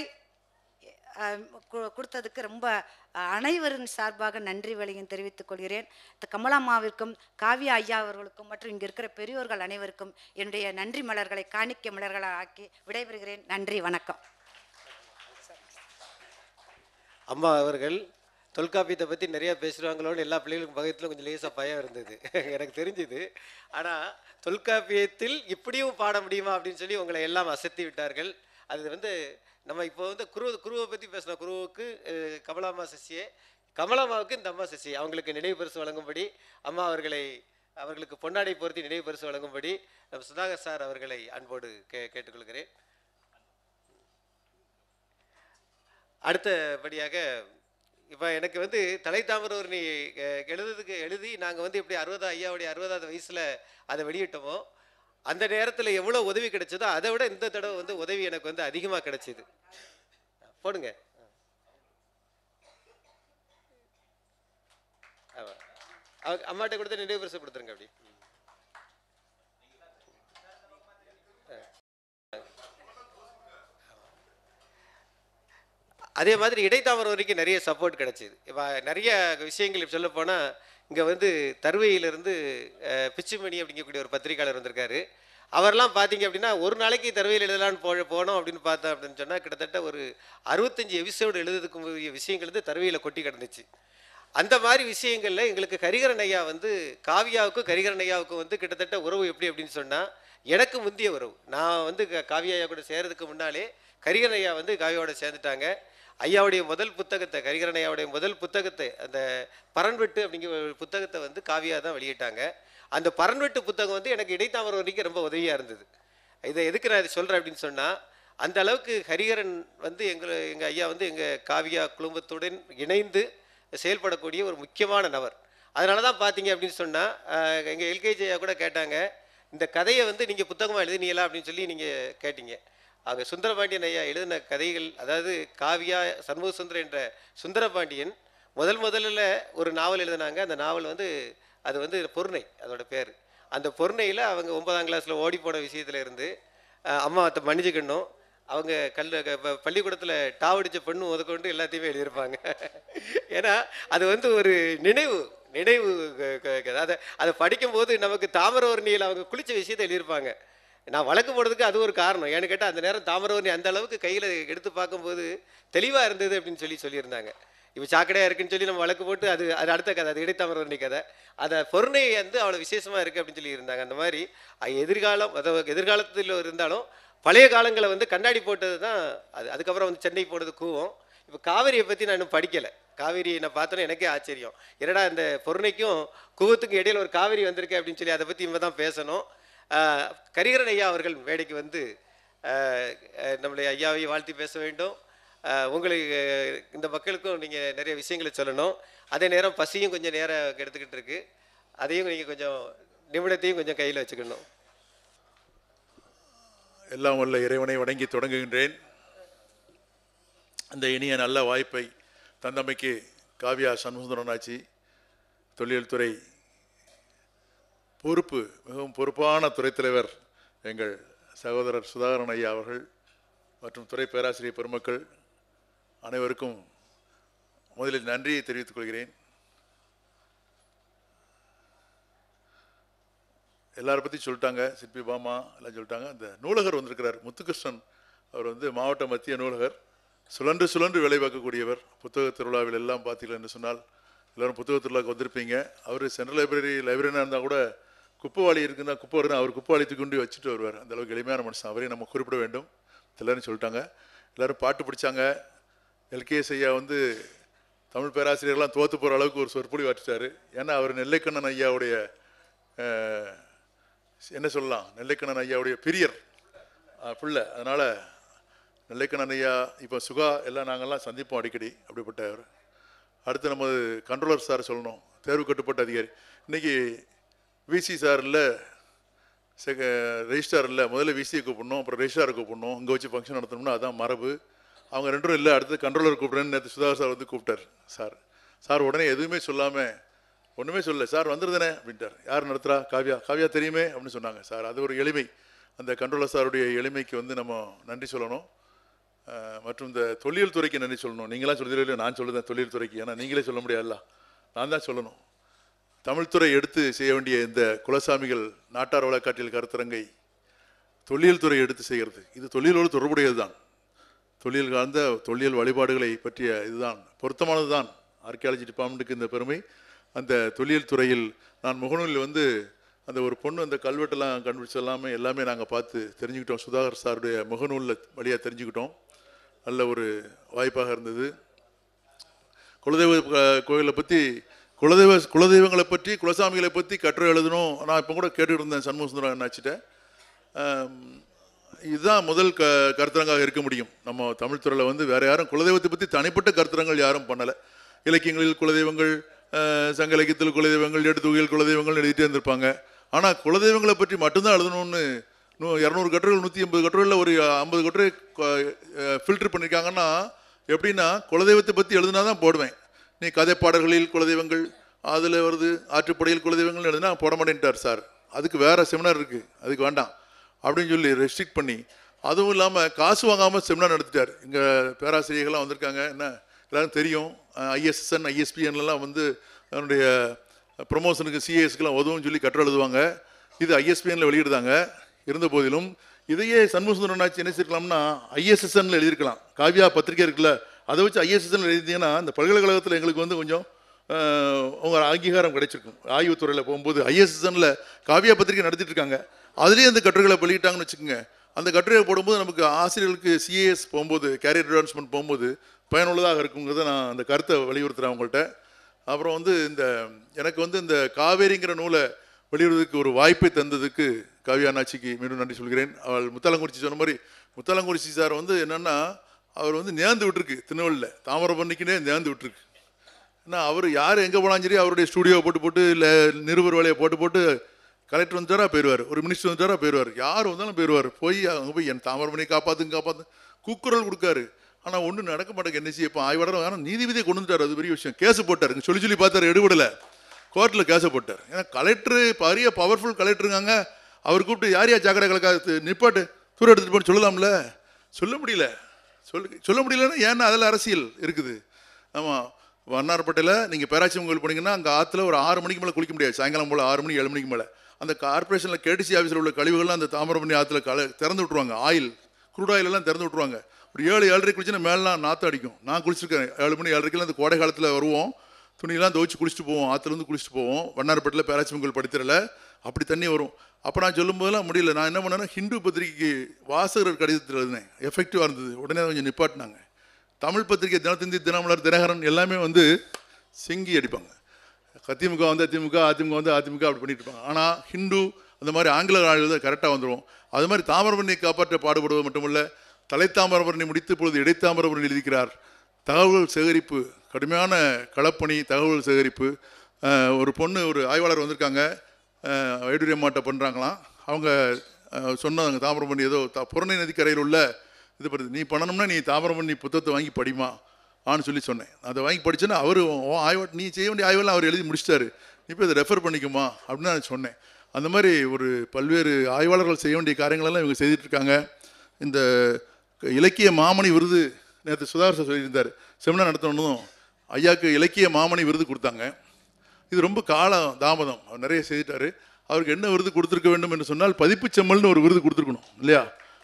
கொடுத்ததுக்கு ரொம்ப அனைவரின் சார்பாக நன்றி வழியும் தெரிவித்துக் கொள்கிறேன். கமலாம்மாவிற்கும் காவியா ஐயா அவர்களுக்கும் மற்றும் இங்கே இருக்கிற பெரியோர்கள் அனைவருக்கும் என்னுடைய நன்றி மலர்களை காணிக்கை மலர்களை ஆக்கி விடைபெறுகிறேன். நன்றி, வணக்கம். அம்மா அவர்கள் தொல்காப்பியத்தை பற்றி நிறையா பேசுகிறாங்களோன்னு எல்லா பிள்ளைகளுக்கும் பக்கத்தில் கொஞ்சம் லேசாக பயம் இருந்தது, எனக்கு தெரிஞ்சுது. ஆனால் தொல்காப்பியத்தில் இப்படியும் பாட முடியுமா அப்படின்னு சொல்லி உங்களை எல்லாம் அசத்தி விட்டார்கள். அது நம்ம இப்போ குருவை பற்றி பேசினோம். குருவுக்கு கமலாம்மா சிஷ்யே, கமலாம்மாவுக்கு இந்த அம்மா சிஷ்யே. அவங்களுக்கு நினைவு பரிசு வழங்கும்படி அம்மா அவர்களுக்கு பொன்னாடை பொருத்தி நினைவு பரிசு வழங்கும்படி நம்ம சுதாகர் சார் அவர்களை அன்போடு கேட்டுக்கொள்கிறேன். அடுத்தபடியாக இப்போ எனக்கு தலைத்தாமரவர்ணி எழுதி நாங்கள் எப்படி ஐயாவுடைய 60வது வயசில் அதை வெளியிட்டோமோ அந்த நேரத்தில் எவ்வளோ உதவி கிடைச்சதோ அதை விட இந்த தடவை உதவி எனக்கு அதிகமாக கிடைச்சிது. போடுங்க. அம்மாட்ட கொடுத்து நினைவு பரிசு கொடுத்துருங்க. அப்படி அதே மாதிரி இடைத்தாமரை வரைக்கும் நிறைய சப்போர்ட் கிடச்சிது. இப்போ நிறைய விஷயங்கள் சொல்ல போனால் இங்கே தருவையிலிருந்து பிச்சுமணி அப்படிங்கக்கூடிய ஒரு பத்திரிகையாளர் வந்திருக்காரு. அவரெல்லாம் பார்த்தீங்க அப்படின்னா ஒரு நாளைக்கு தருவையில் எழுதலான்னு போனோம் அப்படின்னு பார்த்தோம் அப்படின்னு சொன்னால் கிட்டத்தட்ட ஒரு 65 எபிசோடு எழுதுறதுக்கு விஷயங்கள் தருவையில் கொட்டி கிடந்துச்சு. அந்த மாதிரி விஷயங்களில் எங்களுக்கு கரிகரன் ஐயா காவியாவுக்கும் கரிகரன் ஐயாவுக்கும் கிட்டத்தட்ட உறவு எப்படி அப்படின்னு சொன்னால் எனக்கு முந்திய உறவு. நான் காவியா ஐயா கூட சேர்றதுக்கு முன்னாலே கரிகரன் ஐயா காவியாவோட சேர்ந்துட்டாங்க. ஐயாவுடைய முதல் புத்தகத்தை, கரிகரன் ஐயாவுடைய முதல் புத்தகத்தை, அந்த பரன்வெட்டு அப்படிங்கிற ஒரு புத்தகத்தை காவியா தான் வெளியிட்டாங்க. அந்த பரன்வெட்டு புத்தகம் எனக்கு இடைத்தாமரை வரைக்கும் ரொம்ப உதவியாக இருந்தது. இதை எதுக்கு நான் இதை சொல்கிறேன் அப்படின்னு சொன்னால் அந்த அளவுக்கு ஹரிகரன் எங்கள் ஐயா எங்கள் காவியா குடும்பத்துடன் இணைந்து செயல்படக்கூடிய ஒரு முக்கியமான நபர். அதனால தான் பார்த்தீங்க அப்படின்னு சொன்னால் எங்கள் எல்கேஜி ஐயா கூட கேட்டாங்க, இந்த கதையை நீங்கள் புத்தகமாக எழுதினீங்களா அப்படின்னு சொல்லி நீங்கள் கேட்டீங்க. ஆக சுந்தரபாண்டியன் ஐயா எழுதின கதைகள், அதாவது காவியா சண்முக சுந்தரம் என்ற சுந்தரபாண்டியன் முதல்ல ஒரு நாவல் எழுதினாங்க. அந்த நாவல் அது பொருணை, அதோட பேர். அந்த பொருணையில் அவங்க 9ஆம் கிளாஸில் ஓடி போன விஷயத்துல இருந்து அம்மா மன்னிச்சுக்கணும். அவங்க பள்ளிக்கூடத்தில் டாவடிச்ச பெண்ணு முதற்கொண்டு எல்லாத்தையுமே எழுதியிருப்பாங்க. ஏன்னா அது வந்து ஒரு நினைவு அதை படிக்கும்போது நமக்கு தாமிரவர்ணியில் அவங்க குளிச்ச விஷயத்தை எழுதியிருப்பாங்க. நான் வழக்கு போடுறதுக்கு அது ஒரு காரணம். ஏன்னு கேட்டால் அந்த நேரம் தாமிரவர்ணி அந்த அளவுக்கு கையில் எடுத்து பார்க்கும்போது தெளிவாக இருந்தது அப்படின்னு சொல்லியிருந்தாங்க. இப்போ சாக்கடையாக இருக்குன்னு சொல்லி நம்ம வழக்கு போட்டு அது அடுத்த கதை, அது இடைத்தாமிரவர்ணி கதை. அதை பொருணை வந்து அவ்வளோ விசேஷமாக இருக்குது அப்படின்னு சொல்லியிருந்தாங்க. அந்த மாதிரி எதிர்காலம், அதாவது எதிர்காலத்தில் இருந்தாலும் பழைய காலங்களை வந்து கண்ணாடி போட்டது தான் அது. அதுக்கப்புறம் வந்து சென்னை போனது கூவம். இப்போ காவேரியை பற்றி நான் இன்னும் படிக்கலை. காவேரியை நான் பார்த்தோன்னே எனக்கே ஆச்சரியம். என்னடா இந்த பொருணைக்கும் கூவத்துக்கும் இடையில் ஒரு காவேரி வந்திருக்கு அப்படின்னு சொல்லி அதை பற்றி இவங்க தான் பேசணும். கரிகரன் ஐயா அவர்கள் மேடைக்கு வந்து நம்மளுடைய ஐயாவை வாழ்த்தி பேச வேண்டும். உங்களுக்கு இந்த மக்களுக்கும் நீங்கள் நிறைய விஷயங்களை சொல்லணும். அதே நேரம் பசியும் கொஞ்சம் நேரம் எடுத்துக்கிட்டு இருக்கு. அதையும் நீங்கள் கொஞ்சம் நிமிடத்தையும் கொஞ்சம் கையில் வச்சுக்கணும். எல்லாம் வல்ல இறைவனை வணங்கி தொடங்குகின்றேன். அந்த இனிய நல்ல வாய்ப்பை தந்தமைக்கு காவ்யா சண்முகசுந்தரம் ஆட்சி, தொல்லியல் துறை மிகவும் பொறுப்பான துறைத் தலைவர் எங்கள் சகோதரர் சுதாகரன் ஐயா அவர்கள் மற்றும் துறை பேராசிரியர் பெருமக்கள் அனைவருக்கும் முதலில் நன்றியை தெரிவித்துக் கொள்கிறேன். எல்லாரை பற்றி சொல்லிட்டாங்க, சிற்பி பாமா எல்லாம் சொல்லிட்டாங்க. அந்த நூலகர் வந்திருக்கிறார் முத்துகிருஷ்ணன், அவர் வந்து மாவட்ட மத்திய நூலகர், சுழன்று வேலை பார்க்கக்கூடியவர். புத்தக திருவிழாவில் எல்லாம் பார்த்தீங்கன்னு சொன்னால் எல்லோரும் புத்தக திருவிழாவுக்கு வந்திருப்பீங்க. அவர் சென்ட்ரல் லைப்ரரியாக இருந்தால் கூட குப்பைவாளி இருக்குன்னா குப்பை வருதுன்னா அவர் குப்பைவாளி தூக்கி வச்சுட்டு வருவார். அந்த அளவுக்கு எளிமையான மனுஷன். அவரையும் நம்ம குறிப்பிட வேண்டும். எல்லோரும் சொல்லிட்டாங்க. எல்லோரும் பாட்டு பிடிச்சாங்க. எல்கேஎஸ் ஐயா வந்து தமிழ் பேராசிரியர்லாம் தோற்று போகிற அளவுக்கு ஒரு சொற்பொழி வாட்டிட்டார். ஏன்னா அவர் நெல்லைக்கண்ணன் ஐயாவுடைய என்ன சொல்லலாம், நெல்லைக்கண்ணன் ஐயாவுடைய பிரியர் பிள்ளை. அதனால் நெல்லைக்கண்ணன் ஐயா இப்போ சுகா எல்லாம் நாங்கள்லாம் சந்திப்போம் அடிக்கடி. அப்படிப்பட்டவர். அடுத்து நமது கண்ட்ரோலர் சார் சொல்லணும், தேர்வு கட்டுப்பாட்டு அதிகாரி. இன்றைக்கி விசி சார் இல்லை, ரெஜிஸ்டார் இல்லை. முதல்ல விசியை கூப்பிடணும், அப்புறம் ரெஜிஸ்டாரை கூப்பிடணும். இங்கே வச்சு ஃபங்க்ஷன் நடத்தணும்னா அதான் மரபு. அவங்க ரெண்டும் இல்லை. அடுத்து கண்ட்ரோலர் கூப்பிட்றேன்னு நேற்று சுதாகர் சார் வந்து கூப்பிட்டார். சார் உடனே எதுவுமே சொல்லாமல் ஒன்றுமே சொல்லலை, சார் வந்துருதானே அப்படின்ட்டார். யார் நடத்துகிறா? காவ்யா தெரியுமே அப்படின்னு சொன்னாங்க. சார் அது ஒரு எளிமை. அந்த கண்ட்ரோலர் சாருடைய எளிமைக்கு வந்து நம்ம நன்றி சொல்லணும். மற்றும் இந்த தொல்லியல் துறைக்கு நன்றி சொல்லணும். நீங்களாம் சொல்லுறீங்களோ, நான் சொல்லுதேன் தொல்லியல் துறைக்கு. ஏன்னா நீங்களே சொல்ல முடியாதுல்ல, நான் தான் சொல்லணும். தமிழ்துறை எடுத்து செய்ய வேண்டிய இந்த குலசாமிகள் நாட்டார் வழக்காட்டியல் கருத்தரங்கை தொல்லியல் துறை எடுத்து செய்கிறது. இது தொல்லியலோடு தொடர்புடையது தான். தொல்லியல் கார்ந்த தொல்லியல் வழிபாடுகளை பற்றிய இதுதான், பொருத்தமானது தான். ஆர்கியாலஜி டிபார்ட்மெண்ட்டுக்கு இந்த பெருமை. அந்த தொல்லியல் துறையில் நான் முகநூலில் வந்து அந்த ஒரு பொண்ணு அந்த கல்வெட்டெல்லாம் கண்டுபிடிச்ச எல்லாமே நாங்கள் பார்த்து தெரிஞ்சுக்கிட்டோம். சுதாகர் சாருடைய முகநூலில் வழியாக தெரிஞ்சுக்கிட்டோம். நல்ல ஒரு வாய்ப்பாக இருந்தது. குலதெய்வ கோயிலை பற்றி, குலதெய்வங்களை பற்றி, குலசாமிகளை பற்றி கட்டுரை எழுதணும். நான் இப்போ கூட கேட்டுக்கிட்டு இருந்தேன் சண்முகசுந்தரம் என்னாச்சிட்ட. இதுதான் முதல் கருத்தரங்காக இருக்க முடியும். நம்ம தமிழ் துறையில் வந்து வேறு யாரும் குலதெய்வத்தை பற்றி தனிப்பட்ட கருத்தரங்கள் யாரும் பண்ணலை. இலக்கியங்களில் குலதெய்வங்கள், சங்க இலக்கியத்தில் குலதெய்வங்கள், எடுத்துகையில் குலதெய்வங்கள் எழுதிட்டே இருந்திருப்பாங்க. ஆனால் குலதெய்வங்களை பற்றி மட்டும்தான் எழுதணும்னு 200 கட்டுரைகள் 180 கட்டுரைகளில் ஒரு 50 கட்டுரை ஃபில்டர் பண்ணியிருக்காங்கன்னா, எப்படின்னா குலதெய்வத்தை பற்றி எழுதுனா தான் போடுவேன். நீ கதைப்பாடல்களில் குலதெய்வங்கள், அதில் வருது ஆற்றுப்படையில் குலதெய்வங்கள் எழுதுனா போட மாட்டேன்ட்டார் சார். அதுக்கு வேறு செமினார் இருக்குது, அதுக்கு வேண்டாம் அப்படின்னு சொல்லி ரெஸ்ட்ரிக்ட் பண்ணி, அதுவும் இல்லாமல் காசு வாங்காமல் செமினார் நடத்திட்டார். இங்கே பேராசிரியர்கள்லாம் வந்திருக்காங்க. என்ன எல்லாரும் தெரியும், ஐஎஸ்எஸ்என் ஐஎஸ்பிஎன்லாம் வந்து அதனுடைய ப்ரொமோஷனுக்கு சிஏஎஸ்க்கெலாம் உதவுன்னு சொல்லி கட்டுரை எழுதுவாங்க. இது ஐஎஸ்பிஎன்ல வெளியிடுதாங்க. இருந்த போதிலும் இதையே சண்முகசுந்தரம் ஆட்சி என்ன செய்யலாம்னா ஐஎஸ்எஸ்என்ல எழுதியிருக்கலாம். காவ்யா பத்திரிகை இருக்குல்ல, அதை வச்சு ஐஎஸ்எஸ்என்ல எழுதிங்கன்னா இந்த பல்கலைக்கழகத்தில் எங்களுக்கு வந்து கொஞ்சம் உங்க அங்கீகாரம் கிடைச்சிருக்கும். ஆய்வுத்துறையில் போகும்போது ஐஎஸ்எஸ்என்ல காவ்யா பத்திரிகை நடத்திட்டு இருக்காங்க. அதுலேயே அந்த கட்டுரைகளை வெளியிட்டாங்கன்னு வச்சுக்கோங்க. அந்த கட்டுரையை போடும்போது நமக்கு ஆசிரியர்களுக்கு சிஏஎஸ் போகும்போது, கேரியர் அட்வான்ஸ்மெண்ட் போகும்போது பயனுள்ளதாக இருக்குங்கிறத நான் அந்த கருத்தை வலியுறுத்துகிறேன் அவங்கள்ட்ட. அப்புறம் வந்து எனக்கு வந்து இந்த காவேரிங்கிற நூலை வெளியிடுவதற்கு ஒரு வாய்ப்பை தந்ததுக்கு காவ்யா அண்ணாச்சிக்கு மீண்டும் நன்றி சொல்கிறேன். அவள் முத்தாலங்குறிச்சி சொன்ன மாதிரி, முத்தாலங்குறிச்சி சார் வந்து என்னென்னா அவர் வந்து நேர்ந்து விட்டுருக்கு. திருநெல்வேலியில் தாமிரபரணிக்குனே நேர்ந்து விட்டுருக்கு. ஏன்னா அவர் யார் எங்கே போனாலும் சரி அவருடைய ஸ்டூடியோவை போட்டு இல்லை நிருபர் வேலையை போட்டு கலெக்டர் வந்துட்டாரா போயிடுவார், ஒரு மினிஸ்டர் வந்துட்டாரா போயிடுவார், யார் வந்தாலும் போயிடுவார். அங்கே போய் என் தாமிரபரணியை காப்பாற்று கூக்குரல் கொடுக்காரு. ஆனால் ஒன்றும் நடக்க மாட்டேங்க. என்ன செய்ய இப்போ ஆய்வாளர், ஆனால் நீதிபதியை கொண்டு வந்துட்டார். அது பெரிய விஷயம். கேஸு போட்டாருங்க, சொல்லி பார்த்தாரு, எடுபடலை. கோர்ட்டில் கேஸை போட்டார். ஏன்னா கலெக்டரு பெரிய பவர்ஃபுல் கலெக்டருங்காங்க. அவர் கூப்பிட்டு யார் ஜாக்கிரதை கலக்காது நிப்பாட்டு தூரம் எடுத்துகிட்டு போன்னு சொல்லலாம்ல, சொல்ல முடியல. சொல்ல முடியலன்னா ஏன்னா அதில் அரசியல் இருக்குது. ஆமாம், வண்ணாரப்பேட்டையில் நீங்கள் பேராட்சி கோயில் போனீங்கன்னா அங்கே ஆற்றுல ஒரு 6 மணிக்கு மேலே குளிக்க முடியாது. சாயங்காலம் போல் 6 மணி 7 மணிக்கு மேலே அந்த கார்பரேஷனில் கேடிசி ஆஃபீஸில் உள்ள கழிவுகள்லாம் அந்த தாமிரபரணி ஆற்றுல திறந்து விட்ருவாங்க. ஆயில், குரூட் ஆயில் எல்லாம் திறந்து விட்ருவாங்க. ஒரு 7-7:30 குளிச்சுன்னா மேலாம் நாற்று அடிக்கும். நான் குளிச்சிருக்கேன் 7 மணி 7:30 அந்த கோடை காலத்தில் வருவோம், துணியெல்லாம் துவைச்சு குளிச்சுட்டு போவோம், ஆற்றுலேருந்து குளிச்சுட்டு போவோம். வண்ணாரப்பேட்டையில் பேராட்சி கோயில் படித்தரில் அப்படி தண்ணி வரும். அப்போ நான் சொல்லும் போதெல்லாம் முடியல. நான் என்ன பண்ணேன்னா ஹிந்து பத்திரிகைக்கு வாசகர் கடிதத்தில் எழுதினேன், எஃபெக்டிவாக இருந்தது. உடனே கொஞ்சம் நிப்பாட்டினாங்க. தமிழ் பத்திரிகை தினத்தந்தி, தினமலர், தினகரன் எல்லாமே வந்து செங்கி அடிப்பாங்க. அதிமுக வந்து அதிமுக, அதிமுக வந்து அதிமுக அப்படி பண்ணிட்டு இருப்பாங்க. ஆனால் ஹிந்து அந்த மாதிரி ஆங்கில ஆளுநர் கரெக்டாக வந்துடும். அது மாதிரி தாமிரபரணியை காப்பாற்ற பாடுபடுவது மட்டுமல்ல, தலைத்தாமிரபரணி முடித்து இப்பொழுது இடைத்தாமிரபரணி எழுதிக்கிறார். தகவல் சேகரிப்பு, கடுமையான களப்பணி, தகவல் சேகரிப்பு. ஒரு பொண்ணு, ஒரு ஆய்வாளர் வந்திருக்காங்க, வைடூரியம்மாட்ட பண்ணுறாங்களாம். அவங்க சொன்னாங்க தாமிரபரணி ஏதோ புறணை நதிக்கரையில் உள்ள இது பண்ணுது, நீ பண்ணணும்னா நீ தாமிரபரணி புத்தகத்தை வாங்கி படிமா ஆன்னு சொல்லி சொன்னேன். அதை வாங்கி படிச்சேன்னா அவர் நீ செய்ய வேண்டிய ஆய்வெல்லாம் அவர் எழுதி முடிச்சிட்டாரு, இப்போ இதை ரெஃபர் பண்ணிக்குமா அப்படின்னு நான் சொன்னேன். அந்த மாதிரி ஒரு பல்வேறு ஆய்வாளர்கள் செய்ய வேண்டிய காரியங்களெல்லாம் இவங்க செய்துட்ருக்காங்க. இந்த இலக்கிய மாமணி விருது நேற்று சுதாகர் சார் சொல்லியிருந்தார், செமினார் நடத்தணும் ஐயாவுக்கு இலக்கிய மாமணி விருது கொடுத்தாங்க. இது ரொம்ப காலம் தாமதம், அவர் நிறைய செய்துட்டார். அவருக்கு என்ன விருது கொடுத்துருக்க வேண்டும் என்று சொன்னால் பதிப்பு செம்மல்னு ஒரு விருது கொடுத்துருக்கணும் இல்லையா?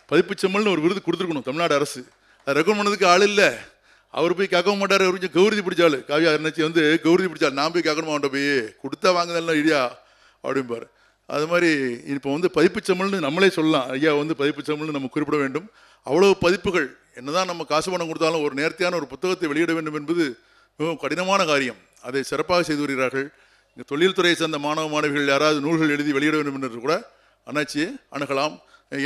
பதிப்பு செம்மல்னு ஒரு விருது கொடுத்துருக்கணும் தமிழ்நாடு அரசு. அதை ரெக்கமெண்ட் பண்ணதுக்கு ஆள் இல்லை. அவர் போய் கேட்க மாட்டார். அவர் கொஞ்சம் கௌரதி பிடிச்சாள், காவியா இருந்துச்சு வந்து கௌரதி பிடிச்சாள். நான் போய் கேட்கணுமா அவன்கிட்ட போய் கொடுத்தா வாங்குதல்லாம் இடியா அப்படிம்பார். அது மாதிரி இப்போ வந்து பதிப்பு செம்மல்னு நம்மளே சொல்லலாம். ஐயா வந்து பதிப்பு செம்மல்னு நம்ம குறிப்பிட வேண்டும். அவ்வளோ பதிப்புகள், என்னதான் நம்ம காசு பணம் கொடுத்தாலும் ஒரு நேர்த்தியான ஒரு புத்தகத்தை வெளியிட வேண்டும் என்பது மிகவும் கடினமான காரியம். அதை சிறப்பாக செய்து வருகிறார்கள். இங்கே தொழில்துறையை சேர்ந்த மாணவ மாணவிகள் யாராவது நூல்கள் எழுதி வெளியிட வேண்டும் என்று கூட அண்ணாச்சியை அணுகலாம்.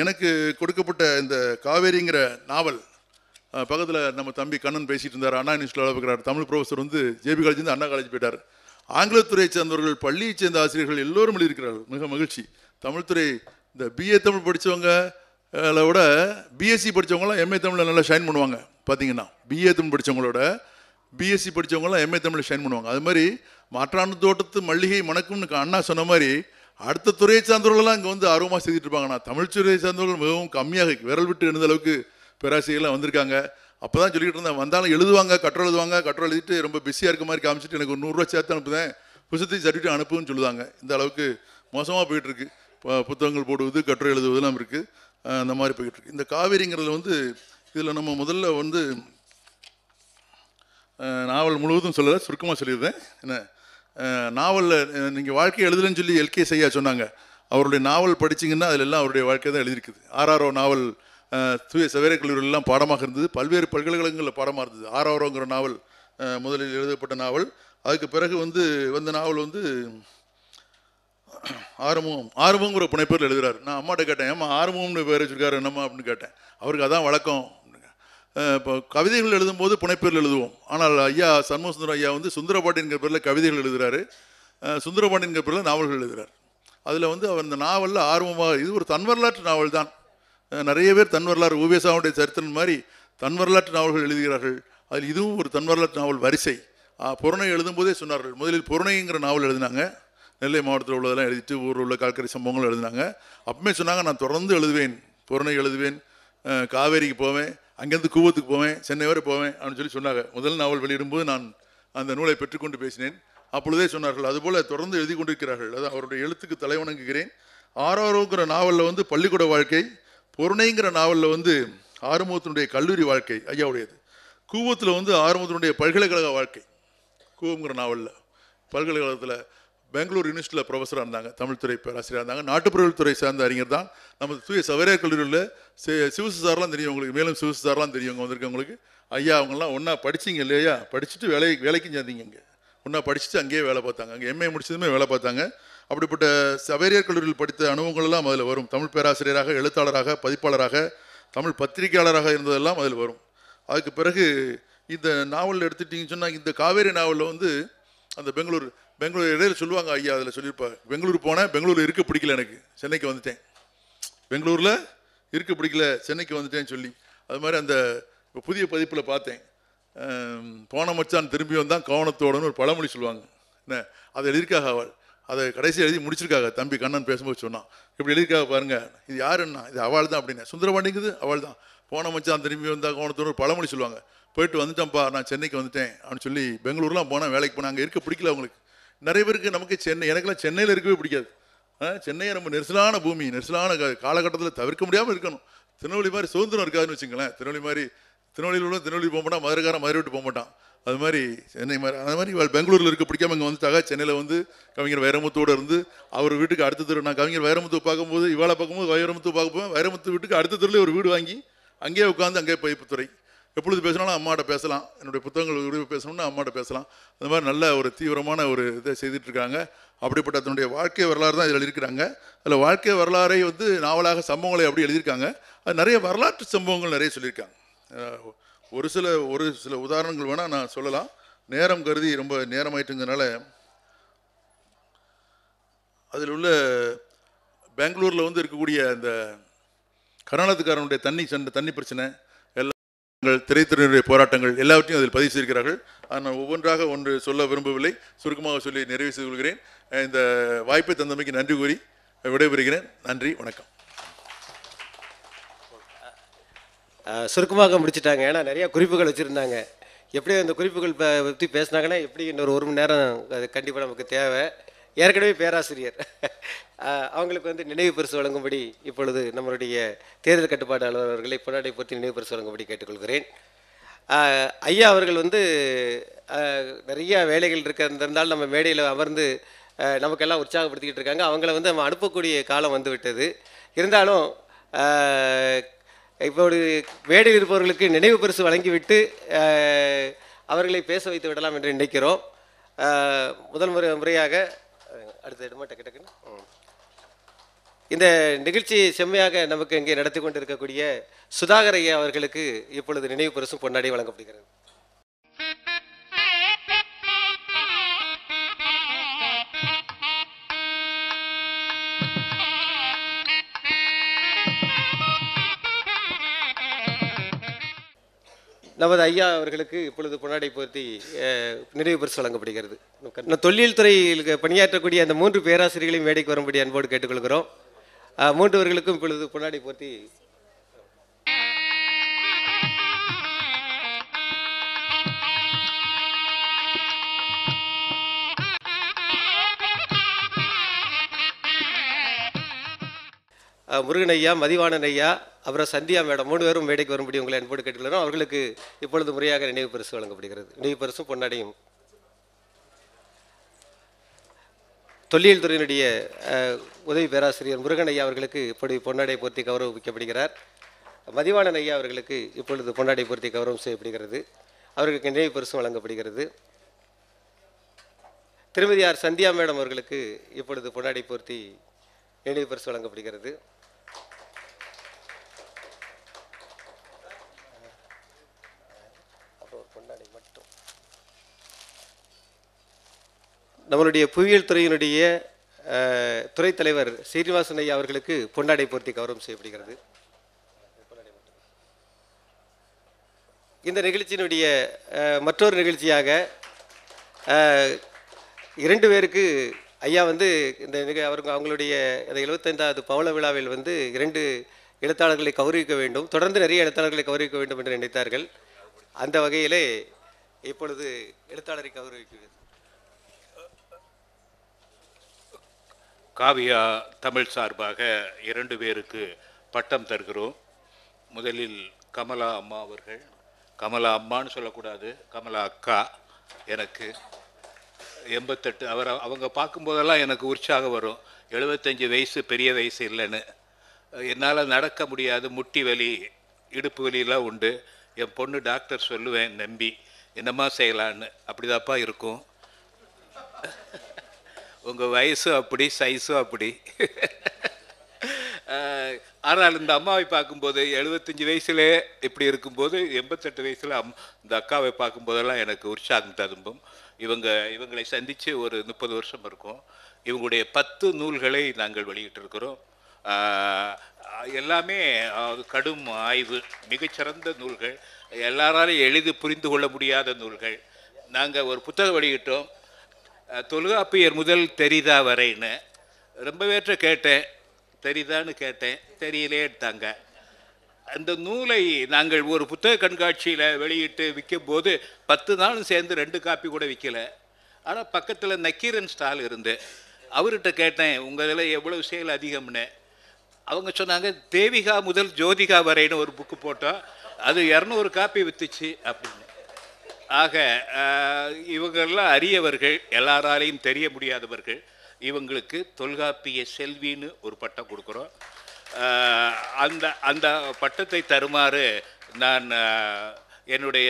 எனக்கு கொடுக்கப்பட்ட இந்த காவேரிங்கிற நாவல் பக்கத்தில் நம்ம தம்பி கண்ணன் பேசிகிட்டு இருந்தார், அண்ணா யூனிவர்சிட்டியில் இருக்கிறார். தமிழ் ப்ரொஃபஸர் வந்து ஜேபி காலேஜ் அண்ணா காலேஜ் போயிட்டார். ஆங்கிலத்துறையை சேர்ந்தவர்கள், பள்ளியை சேர்ந்த ஆசிரியர்கள் எல்லோரும் எழுதியிருக்கிறார்கள். மிக மகிழ்ச்சி. தமிழ்துறை இந்த பிஏ தமிழ் படித்தவங்க விட பிஎஸ்சி படித்தவங்களாம் எம்ஏ தமிழில் நல்லா ஷைன் பண்ணுவாங்க. பார்த்தீங்கன்னா பிஏ தமிழ் படித்தவங்களோட பிஎஸ்சி படித்தவங்களாம் எம்ஏ தமிழில் ஷைன் பண்ணுவாங்க. அது மாதிரி மாற்றாண்டு தோட்டத்து மல்லிகை மணக்கும்னு அண்ணா சொன்ன மாதிரி அடுத்த துறையை சார்ந்தவர்களெல்லாம் இங்கே வந்து ஆர்வமாக செய்துட்டு இருப்பாங்க. நான் தமிழ் துறையை சார்ந்தவர்கள் மிகவும் கம்மியாக விரல் விட்டு எழுந்த அளவுக்கு பேராசிரியர்லாம் வந்திருக்காங்க. அப்போ தான் சொல்லிக்கிட்டு இருந்தேன், வந்தாலும் எழுதுவாங்க, கட்டுரை எழுதுவாங்க, கட்டுரை எழுதிட்டு ரொம்ப பிஸியாக இருக்க மாதிரி காமிச்சிட்டு எனக்கு ஒரு 100 ரூபா சேர்த்து அனுப்புதேன், புத்தகத்தை சர்டிஃபிகேட் அனுப்புன்னு சொல்லுவாங்க. இந்த அளவுக்கு மோசமாக போயிட்டுருக்கு. புத்தகங்கள் போடுவது, கட்டுரை எழுதுவதெல்லாம் இருக்குது. அந்த மாதிரி போயிட்டுருக்கு. இந்த காவேரிங்கிறதுல வந்து இதில் நம்ம முதல்ல வந்து நாவல் முழுவதும் சொல்லலை, சுருக்கமாக சொல்லியிருந்தேன். என்ன நாவலில் நீங்கள் வாழ்க்கை எழுதலன்னு சொல்லி எல்கே ஐயா சொன்னாங்க. அவருடைய நாவல் படிச்சிங்கன்னா அதில் எல்லாம் அவருடைய வாழ்க்கை தான் எழுதியிருக்குது. ஆர்ஆர்ஓ நாவல் தூய சவேரை கல்லூரியிலெல்லாம் பாடமாக இருந்தது, பல்வேறு பல்கலைக்கழகங்களில் பாடமாக இருந்தது. ஆர்ஆர்ஓங்கிற நாவல் முதலில் எழுதப்பட்ட நாவல். அதுக்கு பிறகு வந்து வந்த நாவல் வந்து ஆறுமுகங்கிற புனைப்பேரில் எழுதுறாரு. நான் அம்மாட்ட கேட்டேன், ஏம்மா ஆறுமுகம்னு பேர் வச்சிருக்காரு என்னம்மா அப்படின்னு கேட்டேன். அவருக்கு அதான் வழக்கம். இப்போ கவிதைகள் எழுதும்போது புனைப்பேரில் எழுதுவோம். ஆனால் ஐயா சண்முகசுந்தரம் ஐயா வந்து சுந்தரபாண்டியன்கிற பேரில் கவிதைகள் எழுதுகிறாரு, சுந்தரபாண்டியன்கிற பேரில் நாவல்கள் எழுதுகிறார். அதில் வந்து அவர் இந்த நாவலில் ஆர்வமாக, இது ஒரு தன்வரலாற்று நாவல் தான். நிறைய பேர் தன்வரலாறு, ஓவியசாவுடைய சரித்திரம் மாதிரி தன்வரலாற்று நாவல்கள் எழுதுகிறார்கள். அதில் இதுவும் ஒரு தன்வரலாற்று நாவல் வரிசை. புறணை எழுதும்போதே சொன்னார்கள், முதலில் புறணைங்கிற நாவல் எழுதினாங்க. நெல்லை மாவட்டத்தில் உள்ளதெல்லாம் எழுதிட்டு ஊரில் உள்ள கால்கரை சம்பவங்கள் எழுதினாங்க. அப்பவுமே சொன்னாங்க, நான் தொடர்ந்து எழுதுவேன், புறணை எழுதுவேன், காவேரிக்கு போவேன், அங்கேருந்து கூவத்துக்கு போவேன், சென்னை வரை போவேன் அப்படின்னு சொல்லி சொன்னாங்க. முதல் நாவல் வெளியிடும்போது நான் அந்த நூலை பெற்றுக்கொண்டு பேசினேன். அப்பொழுதே சொன்னார்கள். அதுபோல் தொடர்ந்து எழுதி கொண்டிருக்கிறார்கள். அது அவருடைய எழுத்துக்கு தலைவணங்குகிறேன். ஆறாரோங்கிற நாவலில் வந்து பள்ளிக்கூட வாழ்க்கை, பொருணைங்கிற நாவலில் வந்து ஆறுமுகத்தினுடைய கல்லூரி வாழ்க்கை ஐயாவுடையது. கூவத்தில் வந்து ஆறுமுகத்தினுடைய பல்கலைக்கழக வாழ்க்கை. கூவங்கிற நாவலில் பல்கலைக்கழகத்தில் பெங்களூர் யூனிவர்சிட்டியில் ப்ரொஃபஸராக இருந்தாங்க, தமிழ்துறை பேராசிரியராக இருந்தாங்க. நாட்டுப்பொருள் துறை சார்ந்த அறிஞர் தான். நம்ம தூய சவேரியார் கல்லூரியில் சிவசு சார்லாம் தெரியும் உங்களுக்கு, மேலும் சிவசு சார்லாம் தெரியும் வந்திருக்கவங்களுக்கு. ஐயா அவங்கெல்லாம் ஒன்றா படிச்சிங்க இல்லையா, படிச்சுட்டு வேலைக்கும் சேர்ந்தீங்க. இங்கே ஒன்றா படிச்சுட்டு அங்கேயே வேலை பார்த்தாங்க. அங்கே எம்ஏ முடிச்சதுமே வேலை பார்த்தாங்க. அப்படிப்பட்ட சவேரியார் கல்லூரியில் படித்த அனுபவங்களெல்லாம் அதில் வரும். தமிழ் பேராசிரியராக, எழுத்தாளராக, பதிப்பாளராக, தமிழ் பத்திரிகையாளராக இருந்ததெல்லாம் அதில் வரும். அதுக்கு பிறகு இந்த நாவலில் எடுத்துட்டிங்கன்னு சொன்னால், இந்த காவேரி நாவலில் வந்து அந்த பெங்களூர் இடையில சொல்லுவாங்க ஐயா, அதில் சொல்லியிருப்பாங்க, பெங்களூர் போனேன், பெங்களூரில் இருக்க பிடிக்கல, எனக்கு சென்னைக்கு வந்துட்டேன், பெங்களூரில் இருக்க பிடிக்கல, சென்னைக்கு வந்துட்டேன்னு சொல்லி. அது மாதிரி அந்த புதிய பதிப்பில் பார்த்தேன், போன மச்சான் திரும்பி வந்தான் கவனத்தோடன்னு ஒரு பழமொழி சொல்லுவாங்க. என்ன அதை எழுதியிருக்காக அவள். அதை கடைசி எழுதி முடிச்சிருக்காங்க. தம்பி கண்ணன் பேசும்போது சொன்னான், இப்படி எழுதியிருக்காங்க பாருங்க, இது யாருன்னா இது அவள் தான் அப்படின்னு. சுந்தரபாண்டிங்குது அவள் தான். போன மச்சான் திரும்பி வந்தால் கோணத்தூர் பழமொழி சொல்லுவாங்க, போயிட்டு வந்துட்டேன்ப்பா நான் சென்னைக்கு வந்துட்டேன் அப்படின்னு சொல்லி பெங்களூர்லாம் போனால் வேலைக்கு போனால் அங்கே இருக்க பிடிக்கல அவங்களுக்கு. நிறைய பேருக்கு நமக்கு சென்னை, எனக்கெல்லாம் சென்னையில் இருக்கவே பிடிக்காது. சென்னையை நம்ம நெரிசலான பூமி, நெரிசலான காலகட்டத்தில் தவிர்க்க முடியாமல் இருக்கணும். திருநெல்வேலி மாதிரி சுதந்திரம் இருக்காதுன்னு வச்சுங்களேன். திருநெல்வேலியில் உள்ள திருநெல்வேலி போக மாட்டான், மதுரைக்காரன் மதுரை விட்டு போக மாட்டான். அது மாதிரி சென்னை மாதிரி அது மாதிரி இவள் பெங்களூரில் இருக்க பிடிக்காம இங்கே வந்துட்டாங்க. சென்னையில் வந்து கவிஞர் வைரமுத்துவோடு இருந்து அவர் வீட்டுக்கு அடுத்த தெரு, நான் கவிஞர் வைரமுத்து பார்க்கும்போது இவாளை பார்க்கும்போது வைரமுத்து பார்க்க போவேன். வைரமுத்து வீட்டுக்கு அடுத்த தெருவில் ஒரு வீடு வாங்கி அங்கேயே உட்காந்து அங்கேயே பயிப்புத்துறை எப்பொழுது பேசினாலும் அம்மாட்ட பேசலாம், என்னுடைய புத்தகங்கள் விரும்பி பேசணும்னா அம்மாட்ட பேசலாம். அந்த மாதிரி நல்ல ஒரு தீவிரமான ஒரு இதை செய்துட்ருக்காங்க. அப்படிப்பட்ட தன்னுடைய வாழ்க்கை வரலாறு தான் இதில் எழுதியிருக்கிறாங்க. அதில் வாழ்க்கை வரலாறை வந்து நாவலாக சம்பவங்களை அப்படி எழுதியிருக்காங்க. அது நிறைய வரலாற்று சம்பவங்கள் நிறைய சொல்லியிருக்காங்க. ஒரு சில உதாரணங்கள் வேணால் நான் சொல்லலாம். நேரம் கருதி ரொம்ப நேரமாயிட்டுங்கிறனால அதில் உள்ள பெங்களூரில் வந்து இருக்கக்கூடிய அந்த கர்நாடகத்துக்காரனுடைய தண்ணி பிரச்சனை, திரைத்துறையினுடைய போராட்டங்கள் எல்லாவற்றையும் அதில் பதிவு செய்திருக்கிறார்கள். நான் ஒவ்வொன்றாக ஒன்று சொல்ல விரும்பவில்லை, சுருக்கமாக சொல்லி நிறைவு செய்து கொள்கிறேன். இந்த வாய்ப்பை தந்தமைக்கு நன்றி கூறி விடைபெறுகிறேன். நன்றி, வணக்கம். சுருக்கமாக முடிச்சுட்டாங்க. ஏன்னா நிறையா குறிப்புகள் வச்சுருந்தாங்க. எப்படியும் அந்த குறிப்புகள் பற்றி பேசினாங்கன்னா எப்படி இன்னொரு 1 மணி நேரம் அது கண்டிப்பாக நமக்கு தேவை. ஏற்கனவே பேராசிரியர் அவங்களுக்கு வந்து நினைவு பரிசு வழங்கும்படி இப்பொழுது நம்மளுடைய தேர்தல் கட்டுப்பாடு அலுவலர்களை பொன்னாடை போற்றி நினைவு பரிசு வழங்கும்படி கேட்டுக்கொள்கிறேன். ஐயா அவர்கள் வந்து நிறைய வேலைகள் இருக்கிறதால் நம்ம மேடையில் அமர்ந்து நமக்கெல்லாம் உற்சாகப்படுத்திக்கிட்டு இருக்காங்க. அவங்கள வந்து நம்ம அனுப்பக்கூடிய காலம் வந்து விட்டது. இருந்தாலும் இப்போ ஒரு மேடையில் இருப்பவர்களுக்கு நினைவு பரிசு வழங்கிவிட்டு அவர்களை பேச வைத்து விடலாம் என்று நினைக்கிறோம். முதல் முறையாக அடுத்த இடமா டக்குன்னு இந்த நிகழ்ச்சியை செம்மையாக நமக்கு இங்கே நடத்தி கொண்டு இருக்கக்கூடிய சுதாகர் ஐயா அவர்களுக்கு இப்பொழுது நினைவு பரிசும் பொன்னாடி வழங்கப்படுகிறது. நமது ஐயா அவர்களுக்கு இப்பொழுது பொன்னாடை போர்த்தி நினைவு பரிசு வழங்கப்படுகிறது. தொல்லியல் துறையில் பணியாற்றக்கூடிய அந்த 3 பேராசிரியர்களையும் மேடைக்கு வரும்படி அன்போடு கேட்டுக்கொள்கிறோம். 3 பேர்களுக்கும் இப்பொழுது பொன்னாடை போர்த்தி முருகன் ஐயா, மதிவாணன் ஐயா, அப்புறம் சந்தியா மேடம் 3 பேரும் மேடைக்கு வரும்படி உங்களை அன்போடு கேட்டுக்கொள்கிறோம். அவர்களுக்கு இப்பொழுது முறையாக நினைவு பரிசு வழங்கப்படுகிறது. நினைவு பரிசும் பொன்னாடியும் தொல்லியல் துறையினுடைய உதவி பேராசிரியர் முருகன் ஐயா அவர்களுக்கு இப்படி பொன்னாடை போர்த்தி கௌரவிக்கப்படுகிறார். மதிவாணன் ஐயா அவர்களுக்கு இப்பொழுது பொன்னாடை போர்த்தி கௌரவம் செய்யப்படுகிறது. அவர்களுக்கு நினைவு பரிசும் வழங்கப்படுகிறது. திருமதி ஆர் சந்தியா மேடம் அவர்களுக்கு இப்பொழுது பொன்னாடை போர்த்தி நினைவு பரிசு வழங்கப்படுகிறது. நம்மளுடைய புவியியல் துறையினுடைய துறைத் தலைவர் சீனிவாசன் ஐயா அவர்களுக்கு பொன்னாடை போர்த்தி கௌரவம் செய்யப்படுகிறது. இந்த நிகழ்ச்சியினுடைய மற்றொரு நிகழ்ச்சியாக 2 பேருக்கு ஐயா வந்து இந்த அவங்களுடைய 75வது பவள விழாவில் வந்து 2 எழுத்தாளர்களை கௌரவிக்க வேண்டும், தொடர்ந்து நிறைய எழுத்தாளர்களை கௌரவிக்க வேண்டும் என்று நினைத்தார்கள். அந்த வகையிலே இப்பொழுது எழுத்தாளரை கௌரவிக்கிறது. காவியா தமிழ் சார்பாக 2 பேருக்கு பட்டம் தருகிறோம். முதலில் கமலா அம்மா அவர்கள். கமலா அம்மான்னு சொல்லக்கூடாது, கமலா அக்கா. எனக்கு 88. அவங்க பார்க்கும்போதெல்லாம் எனக்கு உற்சாகம் வரும். 75 வயசு பெரிய வயசு இல்லைன்னு. என்னால் நடக்க முடியாது, முட்டி வலி இடுப்பு வலியெல்லாம் உண்டு. என் பொண்ணு டாக்டர் சொல்லுவேன் நம்பி என்னம்மா செய்யலான்னு. அப்படிதாப்பா இருக்கும், உங்கள் வயசும் அப்படி சைஸும் அப்படி. ஆனால் இந்த அம்மாவை பார்க்கும்போது 75 வயசுலே இப்படி இருக்கும்போது 88 வயசில் இந்த அக்காவை பார்க்கும்போதெல்லாம் எனக்கு உற்சாகம் ததும்பும். இவங்களை சந்தித்து ஒரு 30 வருஷம் இருக்கும். இவங்களுடைய 10 நூல்களை நாங்கள் வெளியிட்டிருக்கிறோம். எல்லாமே கடும் ஆய்வு, மிகச்சிறந்த நூல்கள், எல்லாராலும் எளிது புரிந்து கொள்ள முடியாத நூல்கள். நாங்கள் ஒரு புத்தகம் வெளியிட்டோம். தொல்காப்பியர் முதல் தெரிதா வரைன்னு ரொம்ப பேற்ற கேட்டேன், தெரிதான்னு கேட்டேன், தெரியலேட்டாங்க. அந்த நூலை நாங்கள் ஒரு புத்தக கண்காட்சியில் வெளியிட்டு விற்கும்போது 10 நாளும் சேர்ந்து 2 காப்பி கூட விற்கல. ஆனால் பக்கத்தில் நக்கீரன் ஸ்டால் இருந்து அவர்கிட்ட கேட்டேன், உங்கள் இதில் எவ்வளவு சேல் அதிகம்னு. அவங்க சொன்னாங்க, தேவிகா முதல் ஜோதிகா வரைன்னு ஒரு புக்கு போட்டோம், அது 200 காப்பி விற்றுச்சு அப்படின்னு. ஆக இவங்கெல்லாம் அரியவர்கள், எல்லாராலையும் தெரிய முடியாதவர்கள். இவங்களுக்கு தொல்காப்பிய செல்வின்னு ஒரு பட்டம் கொடுக்குறோம். அந்த அந்த பட்டத்தை தருமாறு நான் என்னுடைய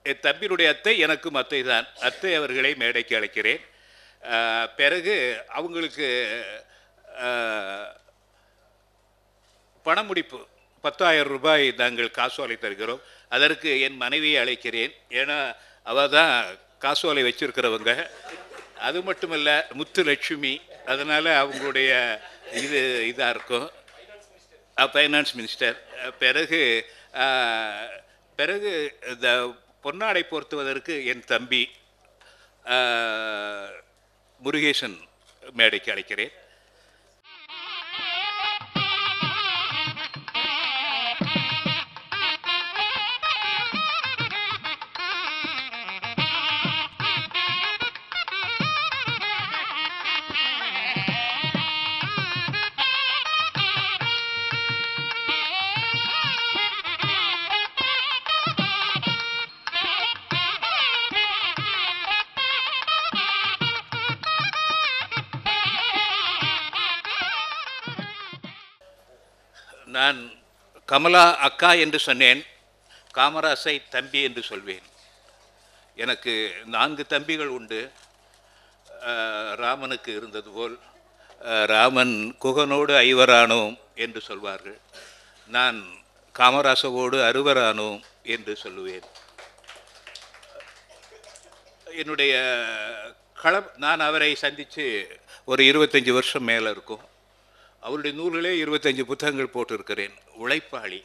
என் தம்பியினுடைய அத்தை, எனக்கும் அத்தை தான், அத்தை அவர்களை மேடைக்கு அழைக்கிறேன். பிறகு அவங்களுக்கு பணமுடிப்பு 10,000 ரூபாய் நாங்கள் காசோலை தருகிறோம். அதற்கு என் மனைவியை அழைக்கிறேன், ஏன்னா அவள் தான் காசோலை வச்சிருக்கிறவங்க. அது மட்டுமல்ல, முத்துலட்சுமி, அதனால் அவங்களுடைய இதாக இருக்கும், ஃபைனான்ஸ் மினிஸ்டர். பிறகு பிறகு இந்த பொன்னாடை பொருத்துவதற்கு என் தம்பி முருகேசன் மேடைக்கு அழைக்கிறேன். நான் கமலா அக்கா என்று சொன்னேன், காமராசை தம்பி என்று சொல்வேன். எனக்கு 4 தம்பிகள் உண்டு. ராமனுக்கு இருந்தது போல் ராமன் குகனோடு 5வரானோம் என்று சொல்வார்கள். நான் காமராசவோடு 6வரானோம் என்று சொல்லுவேன். என்னுடைய நான் அவரை சந்தித்து ஒரு 25 வருஷம் மேலே இருக்கும். அவருடைய நூல்களே 25 புத்தகங்கள் போட்டிருக்கிறேன். உழைப்பாளி.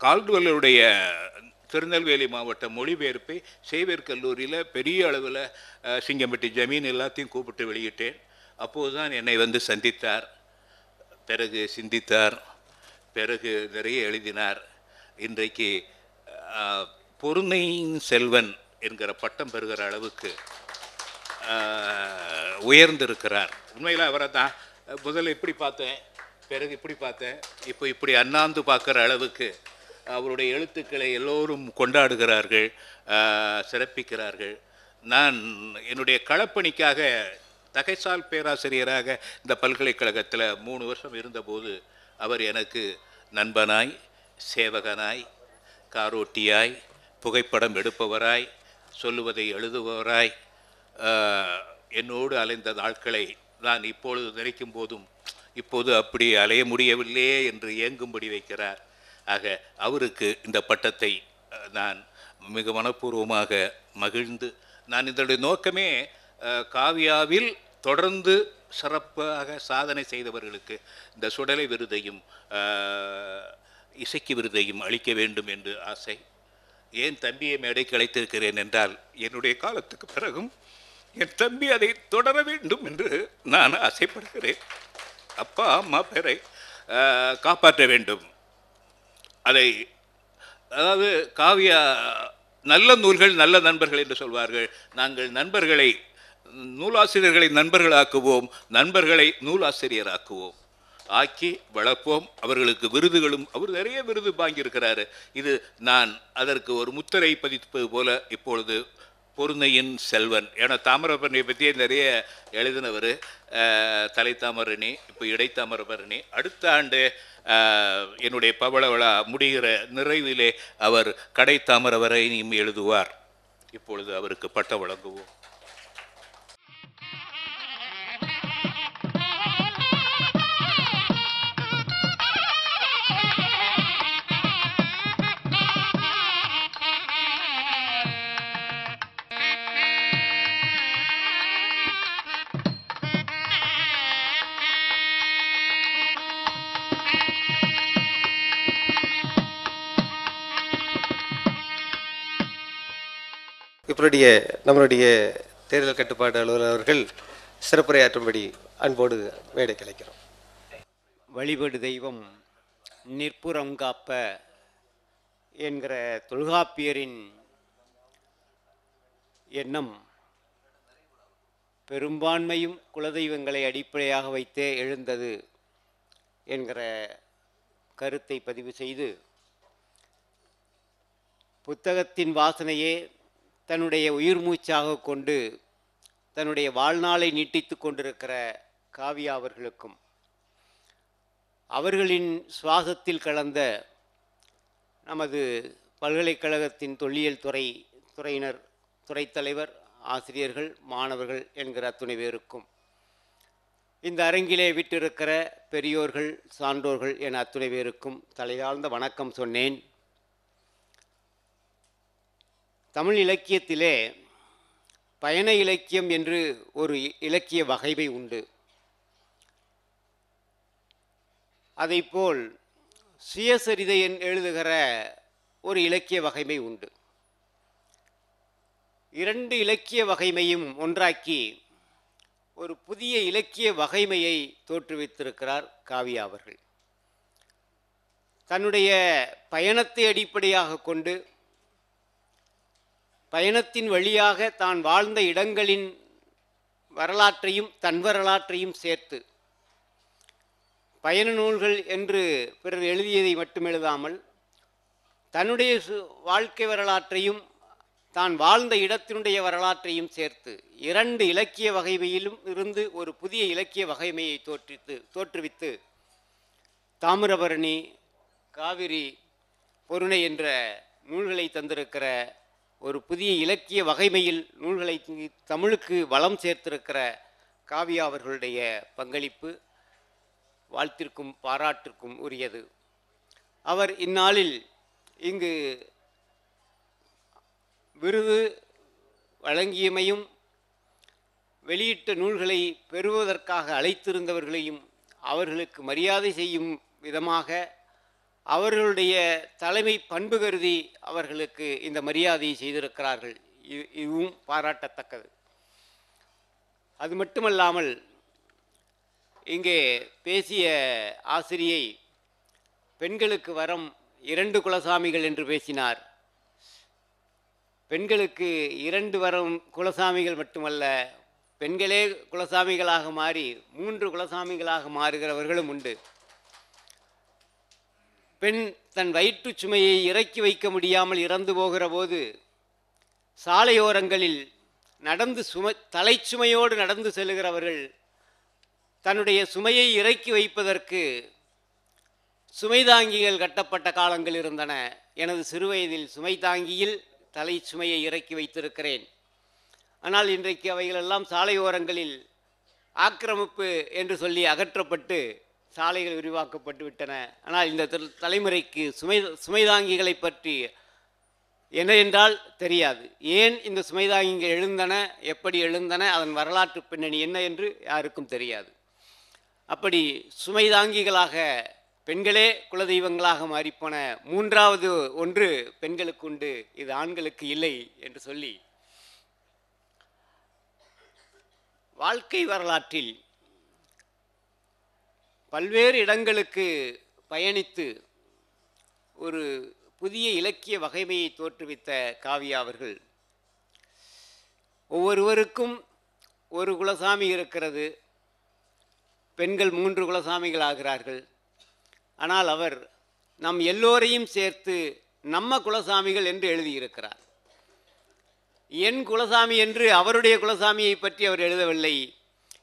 கால்டுவெல்லுடைய திருநெல்வேலி மாவட்ட மொழிபெயர்ப்பை சேவியர் கல்லூரியில் பெரிய அளவில் சிங்கம்பட்டி ஜமீன் எல்லாத்தையும் கூப்பிட்டு வெளியிட்டேன். அப்போது தான் என்னை வந்து சந்தித்தார், பிறகு சிந்தித்தார், பிறகு நிறைய எழுதினார். இன்றைக்கு பொருணையின் செல்வன் என்கிற பட்டம் பெறுகிற அளவுக்கு உயர்ந்திருக்கிறார். உண்மையில் அவரை தான் முதல்ல இப்படி பார்த்தேன், பிறகு இப்படி பார்த்தேன், இப்போ இப்படி அண்ணாந்து பார்க்குற அளவுக்கு அவருடைய எழுத்துக்களை எல்லோரும் கொண்டாடுகிறார்கள், சிறப்பிக்கிறார்கள். நான் என்னுடைய களப்பணிக்காக தகைசால் பேராசிரியராக இந்த பல்கலைக்கழகத்தில் 3 வருஷம் இருந்தபோது அவர் எனக்கு நண்பனாய், சேவகனாய், காரோட்டியாய், புகைப்படம் எடுப்பவராய், சொல்லுவதை எழுதுபவராய் என்னோடு அலைந்த நாட்களை நான் இப்பொழுது நினைக்கும் போதும் இப்போது அப்படி அலைய முடியவில்லையே என்று ஏங்கும்படி வைக்கிறார். ஆக அவருக்கு இந்த பட்டத்தை நான் மிக மனப்பூர்வமாக மகிழ்ந்து, நான் இதனுடைய நோக்கமே காவியாவில் தொடர்ந்து சிறப்பாக சாதனை செய்தவர்களுக்கு இந்த சுடலை விருதையும் இசைக்கு விருதையும் அளிக்க வேண்டும் என்று ஆசை. ஏன் தம்பியை மேடைக்கு அழைத்திருக்கிறேன் என்றால், என்னுடைய காலத்துக்கு பிறகும் என் தம்பி அதை தொடர வேண்டும் என்று நான் ஆசைப்படுகிறேன். அப்பா அம்மா பேரை காப்பாற்ற வேண்டும். அதை அதாவது காவியா நல்ல நூல்கள் நல்ல நண்பர்கள் என்று சொல்வார்கள். நாங்கள் நண்பர்களை, நூலாசிரியர்களை நண்பர்களாக்குவோம், நண்பர்களை நூலாசிரியராக்குவோம், ஆக்கி வளர்ப்போம். அவர்களுக்கு விருதுகளும், அவர் நிறைய விருது வாங்கியிருக்கிறாரு. இது நான் அதற்கு ஒரு முத்திரை பதிப்பது போல இப்பொழுது பொருணையின் செல்வன். ஏன்னா தாமிரபரணியை பற்றியே நிறைய எழுதினவர். தலைத்தாமரணி, இப்போ இடைத்தாமிரபரணி. அடுத்த ஆண்டு என்னுடைய பவள விழா முடிகிற நிறைவிலே அவர் கடைத்தாமிரபரணியும் எழுதுவார். இப்பொழுது அவருக்கு பட்டம் வழங்குவோம். நம்மளுடைய தேர்தல் கட்டுப்பாடு அலுவலர் அவர்கள் சிறப்புரையாற்றும்படி அன்போடு மேடை கிடைக்கிறோம். வழிபடு தெய்வம் நிற்புறம் காப்ப என்கிற தொல்காப்பியரின் எண்ணம் பெரும்பான்மையும் குலதெய்வங்களை அடிப்படையாக வைத்தே எழுந்தது என்கிற கருத்தை பதிவு செய்து, புத்தகத்தின் வாசனையே தன்னுடைய உயிர் மூச்சாக கொண்டு தன்னுடைய வாழ்நாளை நீட்டித்து கொண்டிருக்கிற காவியா அவர்களுக்கும், அவர்களின் சுவாசத்தில் கலந்த நமது பல்கலைக்கழகத்தின் தொல்லியல் துறையினர், துறைத் தலைவர், ஆசிரியர்கள், மாணவர்கள் என்கிற அத்துணை பேருக்கும், இந்த அரங்கிலே விட்டிருக்கிற பெரியோர்கள், சான்றோர்கள் என அத்துணை பேருக்கும் தலையார்ந்த வணக்கம் சொன்னேன். தமிழ் இலக்கியத்திலே பயண இலக்கியம் என்று ஒரு இலக்கிய வகைமை உண்டு. அதைப்போல் சுயசரிதை எழுதுகிற ஒரு இலக்கிய வகைமை உண்டு. இரண்டு இலக்கிய வகைமையும் ஒன்றாக்கி ஒரு புதிய இலக்கிய வகைமையை தோற்றுவித்திருக்கிறார் காவியா அவர்கள். தன்னுடைய பயணத்தை அடிப்படையாக கொண்டு பயணத்தின் வழியாக தான் வாழ்ந்த இடங்களின் வரலாற்றையும் தன் வரலாற்றையும் சேர்த்து பயண நூல்கள் என்று பிறர் எழுதியதை மட்டும் எழுதாமல் தன்னுடைய வாழ்க்கை வரலாற்றையும் தான் வாழ்ந்த இடத்தினுடைய வரலாற்றையும் சேர்த்து இரண்டு இலக்கிய வகைமையிலும் இருந்து ஒரு புதிய இலக்கிய வகைமையை தோற்றுவித்து தாமிரபரணி, காவிரி, பொருணை என்ற நூல்களை தந்திருக்கிற ஒரு புதிய இலக்கிய வகைமையில் நூல்களை தமிழுக்கு வளம் சேர்த்திருக்கிற காவியா அவர்களுடைய பங்களிப்பு வாழ்த்திற்கும் பாராட்டிற்கும் உரியது. அவர் இந்நாளில் இங்கு விருது வழங்கியமையும் வெளியிட்ட நூல்களை பெறுவதற்காக அழைத்திருந்தவர்களையும் அவர்களுக்கு மரியாதை செய்யும் விதமாக அவர்களுடைய தலைமை பண்பு கருதி அவர்களுக்கு இந்த மரியாதையை செய்திருக்கிறார்கள். இதுவும் பாராட்டத்தக்கது. அது மட்டுமல்லாமல் இங்கே பேசிய ஆசிரியை பெண்களுக்கு வரம் 2 குலசாமிகள் என்று பேசினார். பெண்களுக்கு 2 வரம் குலசாமிகள் மட்டுமல்ல, பெண்களே குலசாமிகளாக மாறி 3 குலசாமிகளாக மாறுகிறவர்களும் உண்டு. பெண் தன் வயிற்று சுமையை இறக்கி வைக்க முடியாமல் இறந்து போகிற போது சாலையோரங்களில் நடந்து தலைச்சுமையோடு நடந்து செல்கிறவர்கள் தன்னுடைய சுமையை இறக்கி வைப்பதற்கு சுமைதாங்கிகள் கட்டப்பட்ட காலங்கள் இருந்தன. எனது சிறுவயதில் சுமைதாங்கியில் தலை சுமையை இறக்கி வைத்திருக்கிறேன். ஆனால் இன்றைக்கு அவைகளெல்லாம் சாலையோரங்களில் ஆக்கிரமிப்பு என்று சொல்லி அகற்றப்பட்டு சாலைகள் விரிவாக்கப்பட்டு விட்டன. ஆனால் இந்த தலைமுறைக்கு சுமைதாங்கிகளை பற்றி என்ன என்றால் தெரியாது. ஏன் இந்த சுமைதாங்கிகள் எழுந்தன, எப்படி எழுந்தன, அதன் வரலாற்று பின்னணி என்ன என்று யாருக்கும் தெரியாது. அப்படி சுமைதாங்கிகளாக பெண்களே குலதெய்வங்களாக மாறிப்போன 3வது ஒன்று பெண்களுக்கு உண்டு, இது ஆண்களுக்கு இல்லை என்று சொல்லி வாழ்க்கை வரலாற்றில் பல்வேறு இடங்களுக்கு பயணித்து ஒரு புதிய இலக்கிய வகைமையை தோற்றுவித்த காவியா அவர்கள் ஒவ்வொருவருக்கும் ஒரு குலசாமி இருக்கிறது. பெண்கள் 3 குலசாமிகள் ஆகிறார்கள். ஆனால் அவர் நம் எல்லோரையும் சேர்த்து நம்ம குலசாமிகள் என்று எழுதியிருக்கிறார். என் குலசாமி என்று அவருடைய குலசாமியை பற்றி அவர் எழுதவில்லை.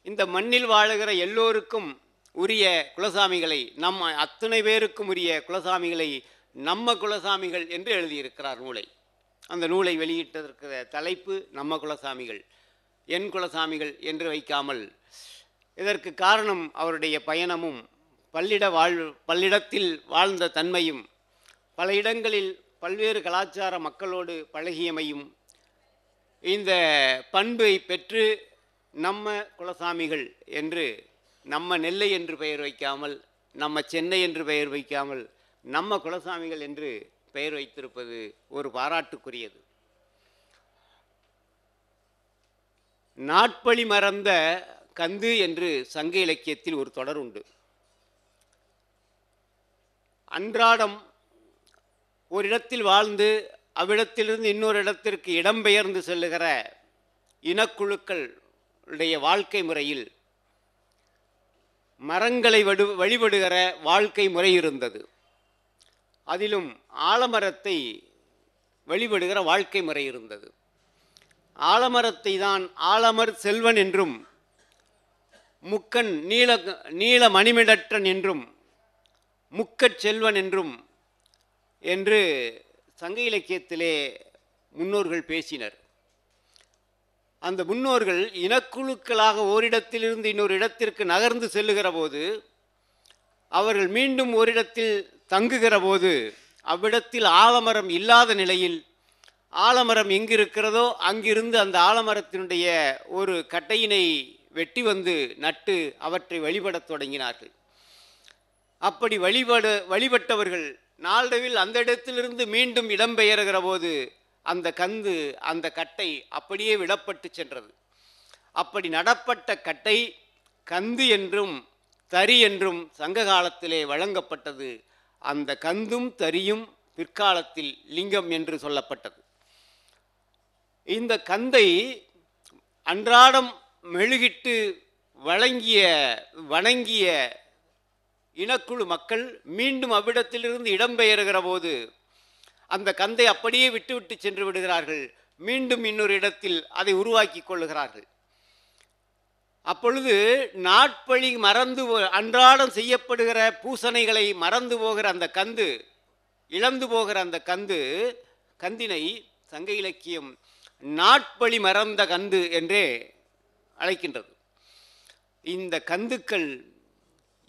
இந்த மண்ணில் வாழுகிற எல்லோருக்கும் உரிய குலசாமிகளை, நம்ம அத்தனை பேருக்கும் உரிய குலசாமிகளை நம்ம குலசாமிகள் என்று எழுதியிருக்கிறார் நூலை. அந்த நூலை வெளியிட்டதற்கு தலைப்பு நம்ம குலசாமிகள், என் குலசாமிகள் என்று வைக்காமல், இதற்கு காரணம் அவருடைய பயணமும் பல்லிடத்தில் வாழ்ந்த தன்மையும் பல இடங்களில் பல்வேறு கலாச்சார மக்களோடு பழகியமையும் இந்த பண்பை பெற்று நம்ம குலசாமிகள் என்று நம்ம நெல்லை என்று பெயர் வைக்காமல், நம்ம சென்னை என்று பெயர் வைக்காமல் நம்ம குலசாமிகள் என்று பெயர் வைத்திருப்பது ஒரு பாராட்டுக்குரியது. நாட்பழி மறந்த கந்து என்று சங்க இலக்கியத்தில் ஒரு தொடர் உண்டு. அன்றாடம் ஒரு இடத்தில் வாழ்ந்து அவ்விடத்திலிருந்து இன்னொரு இடத்திற்கு இடம்பெயர்ந்து செல்லுகிற இனக்குழுக்களுடைய வாழ்க்கை முறையில் மரங்களை வழிபடுகிற வாழ்க்கை முறை இருந்தது. அதிலும் ஆலமரத்தை வழிபடுகிற வாழ்க்கை முறை இருந்தது. ஆலமரத்தை தான் ஆலமர் செல்வன் என்றும் முக்கன் நீல மணிமிடற்றன் என்றும் முக்கட் செல்வன் என்றும் என்று சங்க இலக்கியத்திலே முன்னோர்கள் பேசினர். அந்த முன்னோர்கள் இனக்குழுக்களாக ஓரிடத்திலிருந்து இன்னொரு இடத்திற்கு நகர்ந்து செல்லுகிற போது, அவர்கள் மீண்டும் ஓரிடத்தில் தங்குகிற போது, அவ்விடத்தில் ஆலமரம் இல்லாத நிலையில் ஆலமரம் எங்கிருக்கிறதோ அங்கிருந்து அந்த ஆலமரத்தினுடைய ஒரு கட்டையினை வெட்டி வந்து நட்டு அவற்றை வழிபடத் தொடங்கினார்கள். அப்படி வழிபட்டவர்கள் நாளடைவில் அந்த இடத்திலிருந்து மீண்டும் இடம்பெயர்கிற போது அந்த கந்து அந்த கட்டை அப்படியே விடப்பட்டு சென்றது. அப்படி நடப்பட்ட கட்டை கந்து என்றும் தறி என்றும் சங்க காலத்திலே வழங்கப்பட்டது. அந்த கந்தும் தறியும் பிற்காலத்தில் லிங்கம் என்று சொல்லப்பட்டது. இந்த கந்தை அன்றாடம் மெழுகிட்டு வணங்கிய இனக்குழு மக்கள் மீண்டும் அவ்விடத்திலிருந்து இடம்பெயர்கிற போது அந்த கந்தை அப்படியே விட்டுவிட்டு சென்று விடுகிறார்கள். மீண்டும் இன்னொரு இடத்தில் அதை உருவாக்கி கொள்ளுகிறார்கள். அப்பொழுது நாட்பழி மறந்து அன்றாடம் செய்யப்படுகிற பூசணைகளை மறந்து போகிற அந்த கந்து, இழந்து போகிற அந்த கந்தினை சங்க இலக்கியம் நாட்பழி மறந்த கந்து என்றே அழைக்கின்றது. இந்த கந்துக்கள்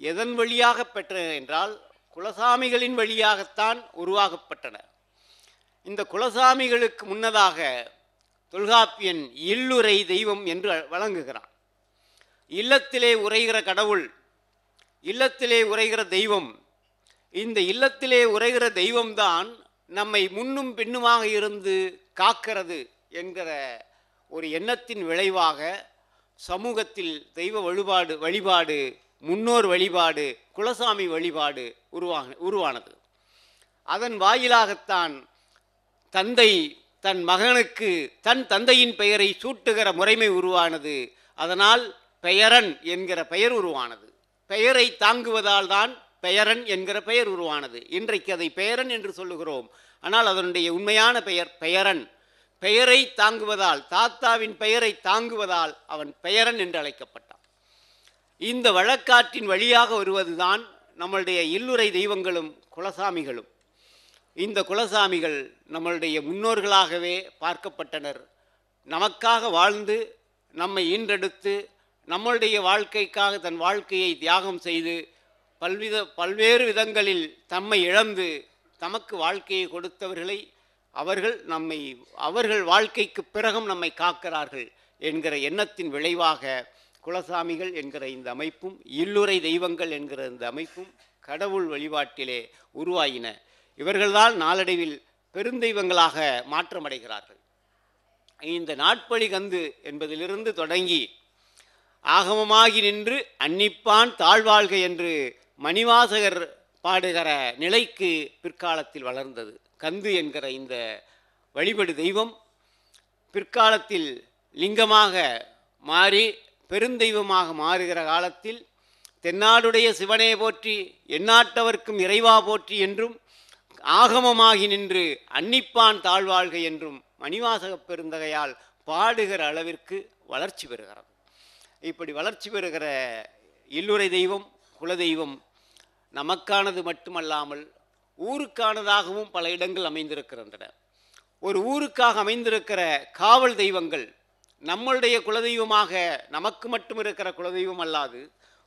எதன் வழியாக பெற்றன என்றால் குலசாமிகளின் வழியாகத்தான் உருவாக்கப்பட்டன. இந்த குலசாமிகளுக்கு முன்னதாக தொல்காப்பியன் இல்லுரை தெய்வம் என்று வழங்குகிறான். இல்லத்திலே உரைகிற கடவுள், இல்லத்திலே உரைகிற தெய்வம். இந்த இல்லத்திலே உரைகிற தெய்வம்தான் நம்மை முன்னும் பின்னுமாக இருந்து காக்கிறது என்கிற ஒரு எண்ணத்தின் விளைவாக சமூகத்தில் தெய்வ வழிபாடு முன்னோர் வழிபாடு, குலசாமி வழிபாடு உருவானது. அதன் வாயிலாகத்தான் தந்தை தன் மகனுக்கு தன் தந்தையின் பெயரை சூட்டுகிற முறைமை உருவானது. அதனால் பெயரன் என்கிற பெயர் உருவானது. பெயரை தாங்குவதால் தான் பெயரன் என்கிற பெயர் உருவானது. இன்றைக்கு அதை பெயரன் என்று சொல்லுகிறோம். ஆனால் அதனுடைய உண்மையான பெயர் பெயரன். பெயரை தாங்குவதால், தாத்தாவின் பெயரை தாங்குவதால் அவன் பெயரன் என்று அழைக்கப்பட்டான். இந்த வழக்காற்றின் வழியாக வருவதுதான் நம்மளுடைய இல்லுரை தெய்வங்களும் குலசாமிகளும். இந்த குலசாமிகள் நம்மளுடைய முன்னோர்களாகவே பார்க்கப்பட்டனர். நமக்காக வாழ்ந்து நம்மை ஈன்றெடுத்து நம்மளுடைய வாழ்க்கைக்காக தன் வாழ்க்கையை தியாகம் செய்து பல்வேறு விதங்களில் தம்மை இழந்து தமக்கு வாழ்க்கையை கொடுத்தவர்களை அவர்கள் வாழ்க்கைக்கு பிறகும் நம்மை காக்கிறார்கள் என்கிற எண்ணத்தின் விளைவாக குலசாமிகள் என்கிற இந்த அமைப்பும் இல்லுரை தெய்வங்கள் என்கிற இந்த அமைப்பும் கடவுள் வழிபாட்டிலே உருவாயின. இவர்கள்தான் நாளடைவில் பெருந்தெய்வங்களாக மாற்றமடைகிறார்கள். இந்த நாட்பழி கந்து என்பதிலிருந்து தொடங்கி ஆகமமாகி நின்று அன்னிப்பான் தாழ்வாழ்க என்று மணிவாசகர் பாடுகிற நிலைக்கு பிற்காலத்தில் வளர்ந்தது. கந்து என்கிற இந்த வழிபடு தெய்வம் பிற்காலத்தில் லிங்கமாக மாறி பெருந்தெய்வமாக மாறுகிற காலத்தில் தென்னாடுடைய சிவனே போற்றி எந்நாட்டவர்க்கும் இறைவா போற்றி என்றும் ஆகமமாகி நின்று அன்னிப்பான் தாழ்வாழ்க என்றும் மணிவாசகப் பெருந்தகையால் பாடுகிற அளவிற்கு வளர்ச்சி பெறுகிறது. இப்படி வளர்ச்சி பெறுகிற இல்லுரை தெய்வம் குலதெய்வம் நமக்கானது மட்டுமல்லாமல் ஊருக்கானதாகவும் பல இடங்கள் அமைந்திருக்கின்றன. ஒரு ஊருக்காக அமைந்திருக்கிற காவல் தெய்வங்கள் நம்மளுடைய குலதெய்வமாக நமக்கு மட்டும் இருக்கிற குலதெய்வம் அல்லாது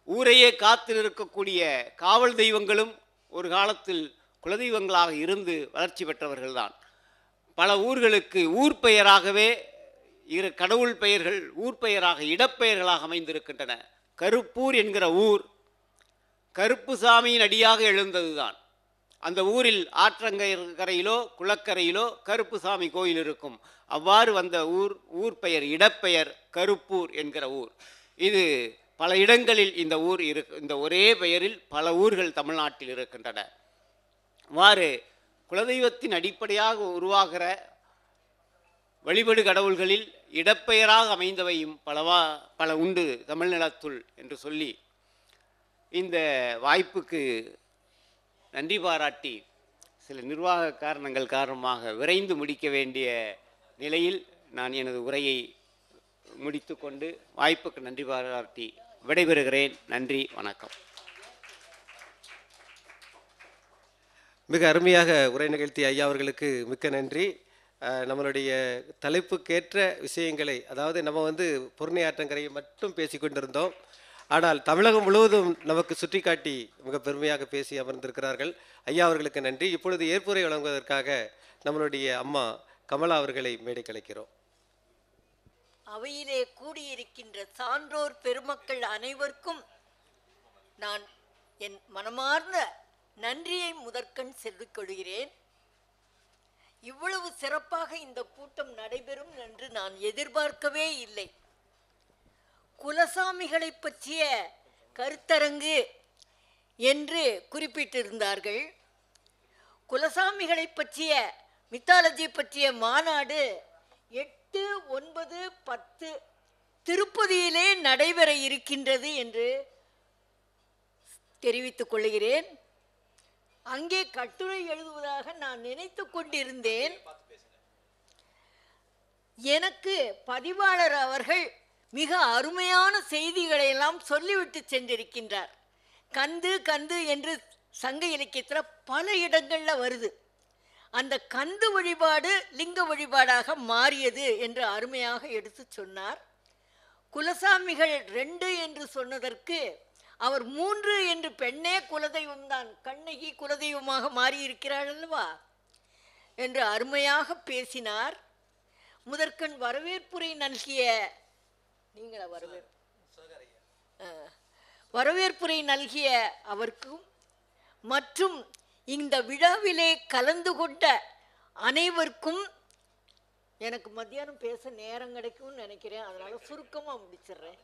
ஊரையே காத்து இருக்கக்கூடிய காவல் தெய்வங்களும் ஒரு காலத்தில் குலதெய்வங்களாக இருந்து வளர்ச்சி பெற்றவர்கள்தான். பல ஊர்களுக்கு ஊர் பெயராகவே கடவுள் பெயர்கள் ஊர் பெயராக இடப்பெயர்களாக அமைந்திருக்கின்றன. கருப்பூர் என்கிற ஊர் கருப்புசாமியின் அடியாக எழுந்ததுதான். அந்த ஊரில் ஆற்றங்கரையிலோ குளக்கரையிலோ கருப்புசாமி கோயில் இருக்கும். அவ்வாறு வந்த ஊர் பெயர் இடப்பெயர் கருப்பூர் என்கிற ஊர். இது பல இடங்களில் இந்த ஊர் இந்த ஒரே பெயரில் பல ஊர்கள் தமிழ்நாட்டில் இருக்கின்றன. அவ்வாறு குலதெய்வத்தின் அடிப்படையாக உருவாகிற வழிபடு கடவுள்களில் இடப்பெயராக அமைந்தவையும் பல உண்டு தமிழ்நிலத்துள் என்று சொல்லி இந்த வாய்ப்புக்கு நன்றி பாராட்டி சில நிர்வாக காரணங்கள் காரணமாக விரைந்து முடிக்க வேண்டிய நிலையில் நான் எனது உரையை முடித்துக்கொண்டு வாய்ப்புக்கு நன்றி பாராட்டி விடைபெறுகிறேன். நன்றி, வணக்கம். மிக அருமையாக உரை நிகழ்த்திய ஐயா அவர்களுக்கு மிக்க நன்றி. நம்மளுடைய தலைப்புக்கேற்ற விஷயங்களை, அதாவது நம்ம வந்து பொருணை ஆற்றங்கரையை மட்டும் பேசி கொண்டிருந்தோம். ஆனால் தமிழகம் முழுவதும் நமக்கு சுற்றி காட்டி மிக பெருமையாக பேசி அமர்ந்திருக்கிறார்கள். ஐயா அவர்களுக்கு நன்றி. இப்பொழுது ஏற்புரை வழங்குவதற்காக நம்மளுடைய அம்மா கமலா அவர்களை மேடை கலைக்கிறோம். அவையிலே கூடியிருக்கின்ற சான்றோர் பெருமக்கள் அனைவருக்கும் நான் என் மனமார்ந்த நன்றியை முதற்கண் சொல்லிக் கொள்கிறேன். இவ்வளவு சிறப்பாக இந்த கூட்டம் நடைபெறும் என்று நான் எதிர்பார்க்கவே இல்லை. குலசாமிகளை பற்றிய கருத்தரங்கு என்று குறிப்பிட்டிருந்தார்கள். குலசாமிகளை பற்றிய மித்தாலஜி பற்றிய மாநாடு 8, 9, 10 திருப்பதியிலே நடைபெற இருக்கின்றது என்று தெரிவித்துக் கொள்கிறேன். அங்கே கட்டுரை எழுதுவதாக நான் நினைத்து கொண்டிருந்தேன். எனக்கு பதிவாளர் அவர்கள் மிக அருமையான செய்திகளை எல்லாம் சொல்லிவிட்டு சென்றிருக்கின்றார். கந்து கந்து என்று சங்க இலக்கியத்தில் பல இடங்களில் வருது. அந்த கந்து வழிபாடு லிங்க வழிபாடாக மாறியது என்று அருமையாக எடுத்து சொன்னார். குலசாமிகள் 2 என்று சொன்னதற்கு அவர் 3 என்று பெண்ணே குலதெய்வம் தான், கண்ணகி குலதெய்வமாக மாறியிருக்கிறாள் அல்லவா என்று அருமையாக பேசினார். முதற்கண் வரவேற்புரை நல்கிய வரவேற்புரை நல்கிய அவருக்கும் மற்றும் இந்த விழாவிலே கலந்து கொண்ட அனைவருக்கும், எனக்கு மத்தியானம் பேச நேரம் கிடைக்கும்னு நினைக்கிறேன், அதனால சுருக்கமாக முடிச்சிடுறேன்.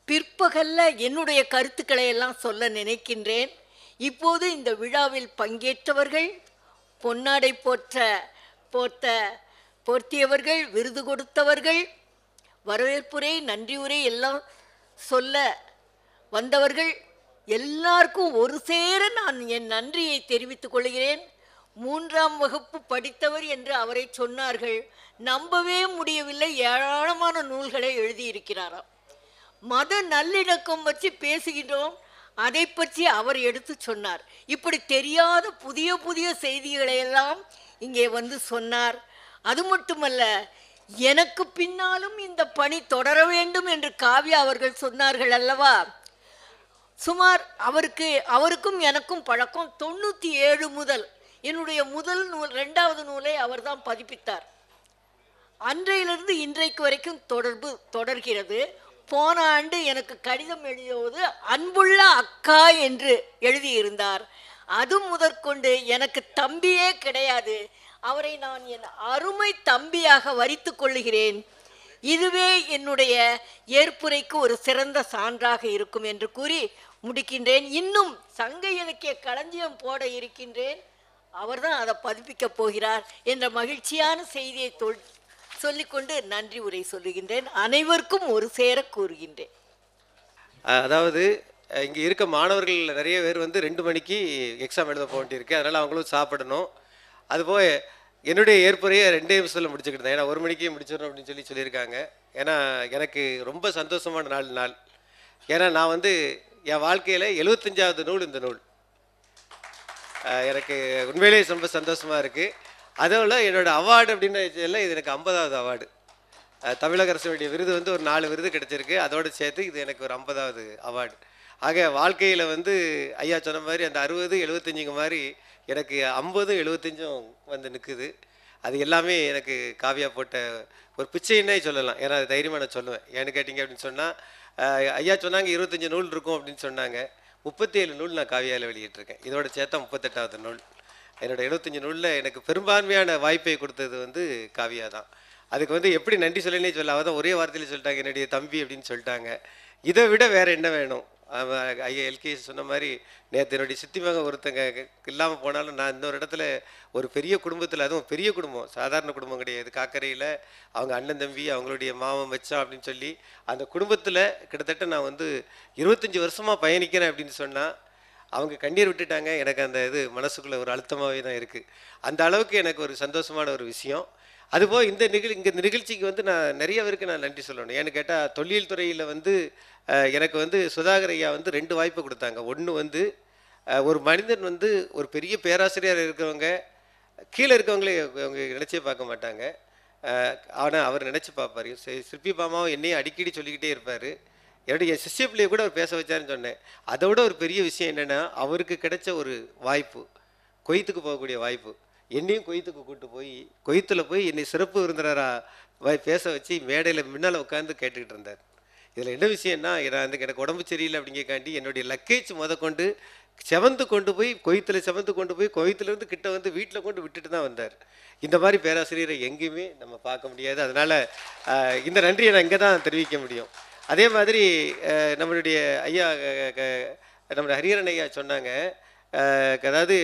பிற்பகல்ல என்னுடைய கருத்துக்களை எல்லாம் சொல்ல நினைக்கின்றேன். இப்போது இந்த விழாவில் பங்கேற்றவர்கள், பொன்னாடை போர்த்தியவர்கள், விருது கொடுத்தவர்கள், வரவேற்புரை நன்றி உரை எல்லாம் சொல்ல வந்தவர்கள் எல்லாருக்கும் ஒரு சேர நான் என் நன்றியை தெரிவித்துக் கொள்கிறேன். 3ஆம் வகுப்பு படித்தவர் என்று அவரை சொன்னார்கள். நம்பவே முடியவில்லை. ஏராளமான நூல்களை எழுதியிருக்கிறாராம். மத நல்லிணக்கம் பற்றி பேசுகின்றோம், அதை பற்றி அவர் எடுத்து சொன்னார். இப்படி தெரியாத புதிய புதிய செய்திகளை எல்லாம் இங்கே வந்து சொன்னார். அது மட்டுமல்ல, எனக்கு பின்னாலும் இந்த பணி தொடர வேண்டும் என்று காவ்யா அவர்கள் சொன்னார்கள் அல்லவா. சுமார் அவருக்கும் எனக்கும் பழக்கம். 97 முதல் என்னுடைய முதல் நூல் 2வது நூலை அவர் தான் பதிப்பித்தார். அன்றையிலிருந்து இன்றைக்கு வரைக்கும் தொடர்கிறது. போன ஆண்டு எனக்கு கடிதம் எழுதியபோது அன்புள்ள அக்கா என்று எழுதியிருந்தார். அது முதற்கொண்டு எனக்கு தம்பியே கிடையாது, அவரை நான் என் அருமை தம்பியாக வரித்து கொள்ளுகிறேன். இதுவே என்னுடைய ஏற்புரைக்கு ஒரு சிறந்த சான்றாக இருக்கும் என்று கூறி முடிக்கின்றேன். இன்னும் சங்க இலக்கிய களஞ்சியம் போட இருக்கின்றேன், அவர்தான் அதை பதிப்பிக்கப் போகிறார் என்ற மகிழ்ச்சியான செய்தியை சொல்லிக்கொண்டு நன்றி உரை சொல்லுகின்றேன். அனைவருக்கும் ஒரு சேர கூறுகின்றேன். அதாவது இங்கே இருக்க மாணவர்கள் நிறைய பேர் வந்து 2 மணிக்கு எக்ஸாம் எழுத போக வேண்டியிருக்கு, அதனால் அவங்களும் சாப்பிடணும். அதுபோல் என்னுடைய ஏற்புரையை 2 நிமிஷத்தில் முடிச்சுக்கிட்டேன். ஏன்னா 1 மணிக்கே முடிச்சிடணும் அப்படின்னு சொல்லியிருக்காங்க. ஏன்னா எனக்கு ரொம்ப சந்தோஷமான நாள். ஏன்னா நான் வந்து என் வாழ்க்கையில் 75வது நூல் இந்த நூல். எனக்கு உண்மையிலேயே ரொம்ப சந்தோஷமாக இருக்குது. அதோட என்னோடய அவார்டு அப்படின்னு இது எனக்கு 50வது அவார்டு. தமிழக அரசுடைய விருது வந்து ஒரு 4 விருது கிடச்சிருக்கு. அதோடு சேர்த்து இது எனக்கு ஒரு 50வது அவார்டு. ஆக வாழ்க்கையில் வந்து ஐயா சொன்ன மாதிரி அந்த 60, 75 மாதிரி எனக்கு 50, 75 வந்து நிற்குது. அது எல்லாமே எனக்கு காவியா போட்ட ஒரு பிச்சைன்னே சொல்லலாம். ஏன்னா அது தைரியமாக நான் சொல்லுவேன். ஏன்னு கேட்டிங்க அப்படின்னு சொன்னால், ஐயா சொன்னாங்க 25 நூல் இருக்கும் அப்படின்னு சொன்னாங்க. 37 நூல் நான் காவியாவில் வெளியிட்டிருக்கேன். இதோட சேர்த்தா 38வது நூல். என்னோட 75 நூலில் எனக்கு பெரும்பான்மையான வாய்ப்பை கொடுத்தது வந்து காவியா தான். அதுக்கு வந்து எப்படி நன்றி சொல்லனே சொல்ல, அவள் தான் ஒரே வார்த்தையில் சொல்லிட்டாங்க, என்னுடைய தம்பி அப்படின்னு சொல்லிட்டாங்க. இதை விட வேறு என்ன வேணும்? ஐயா எல்கேசி சொன்ன மாதிரி நேற்று என்னுடைய சித்தி மகன் ஒருத்தங்க இல்லாமல் போனாலும் நான் இன்னொரு இடத்துல ஒரு பெரிய குடும்பத்தில், அதுவும் பெரிய குடும்பம், சாதாரண குடும்பம் கிடையாது, காக்கரையில் அவங்க அண்ணன் தம்பி அவங்களுடைய மாமன் மச்சான் அப்படின்னு சொல்லி அந்த குடும்பத்தில் கிட்டத்தட்ட நான் வந்து 25 வருஷமாக பயணிக்கிறேன் அப்படின்னு சொன்னால் அவங்க கண்ணீர் விட்டுட்டாங்க. எனக்கு அந்த இது மனசுக்குள்ளே ஒரு அழுத்தமாகவே தான் இருக்குது. அந்த அளவுக்கு எனக்கு ஒரு சந்தோஷமான ஒரு விஷயம். அதுபோல் இந்த நிகழ்ச்சிக்கு வந்து நான் நிறைய பேருக்கு நான் நன்றி சொல்லணும். ஏன்னு கேட்டால் தொல்லியல் துறையில் வந்து எனக்கு வந்து சுதாகர் ஐயா வந்து 2 வாய்ப்பு கொடுத்தாங்க. ஒன்று வந்து ஒரு மனிதன் வந்து ஒரு பெரிய பேராசிரியர் இருக்கிறவங்க கீழே இருக்கவங்களே அவங்க நினச்சே பார்க்க மாட்டாங்க. ஆனால் அவர் நினச்சி பார்ப்பார். சிற்பி பாமாவும் என்னையும் அடிக்கடி சொல்லிக்கிட்டே இருப்பார். என்னுடைய சிஷ்ய பிள்ளையை கூட அவர் பேச வச்சாருன்னு சொன்னேன். அதை விட ஒரு பெரிய விஷயம் என்னென்னா, அவருக்கு கிடைச்ச ஒரு வாய்ப்பு, கொய்த்துக்கு போகக்கூடிய வாய்ப்பு. என்னையும் கொய்த்துக்கு கூப்பிட்டு போய் கொய்த்தில் போய் என்னை சிறப்பு விருந்தினராக பேச வச்சு மேடையில் முன்னால் உட்காந்து கேட்டுக்கிட்டு இருந்தார். இதில் என்ன விஷயம்னா, எனக்கு உடம்பு சரியில்லை அப்படிங்கக்காண்டி என்னுடைய லக்கேஜ் கொண்டு செவந்து கொண்டு போய் கொய்த்துலேருந்து கிட்ட வந்து வீட்டில் கொண்டு விட்டுட்டு தான் வந்தார். இந்த மாதிரி பேராசிரியரை எங்கேயுமே நம்ம பார்க்க முடியாது. அதனால் இந்த நன்றியை நான் இங்கே தான் தெரிவிக்க முடியும். அதே மாதிரி நம்மளுடைய ஐயா நம்மளுடைய ஹரிஹரன் ஐயா சொன்னாங்க, அதாவது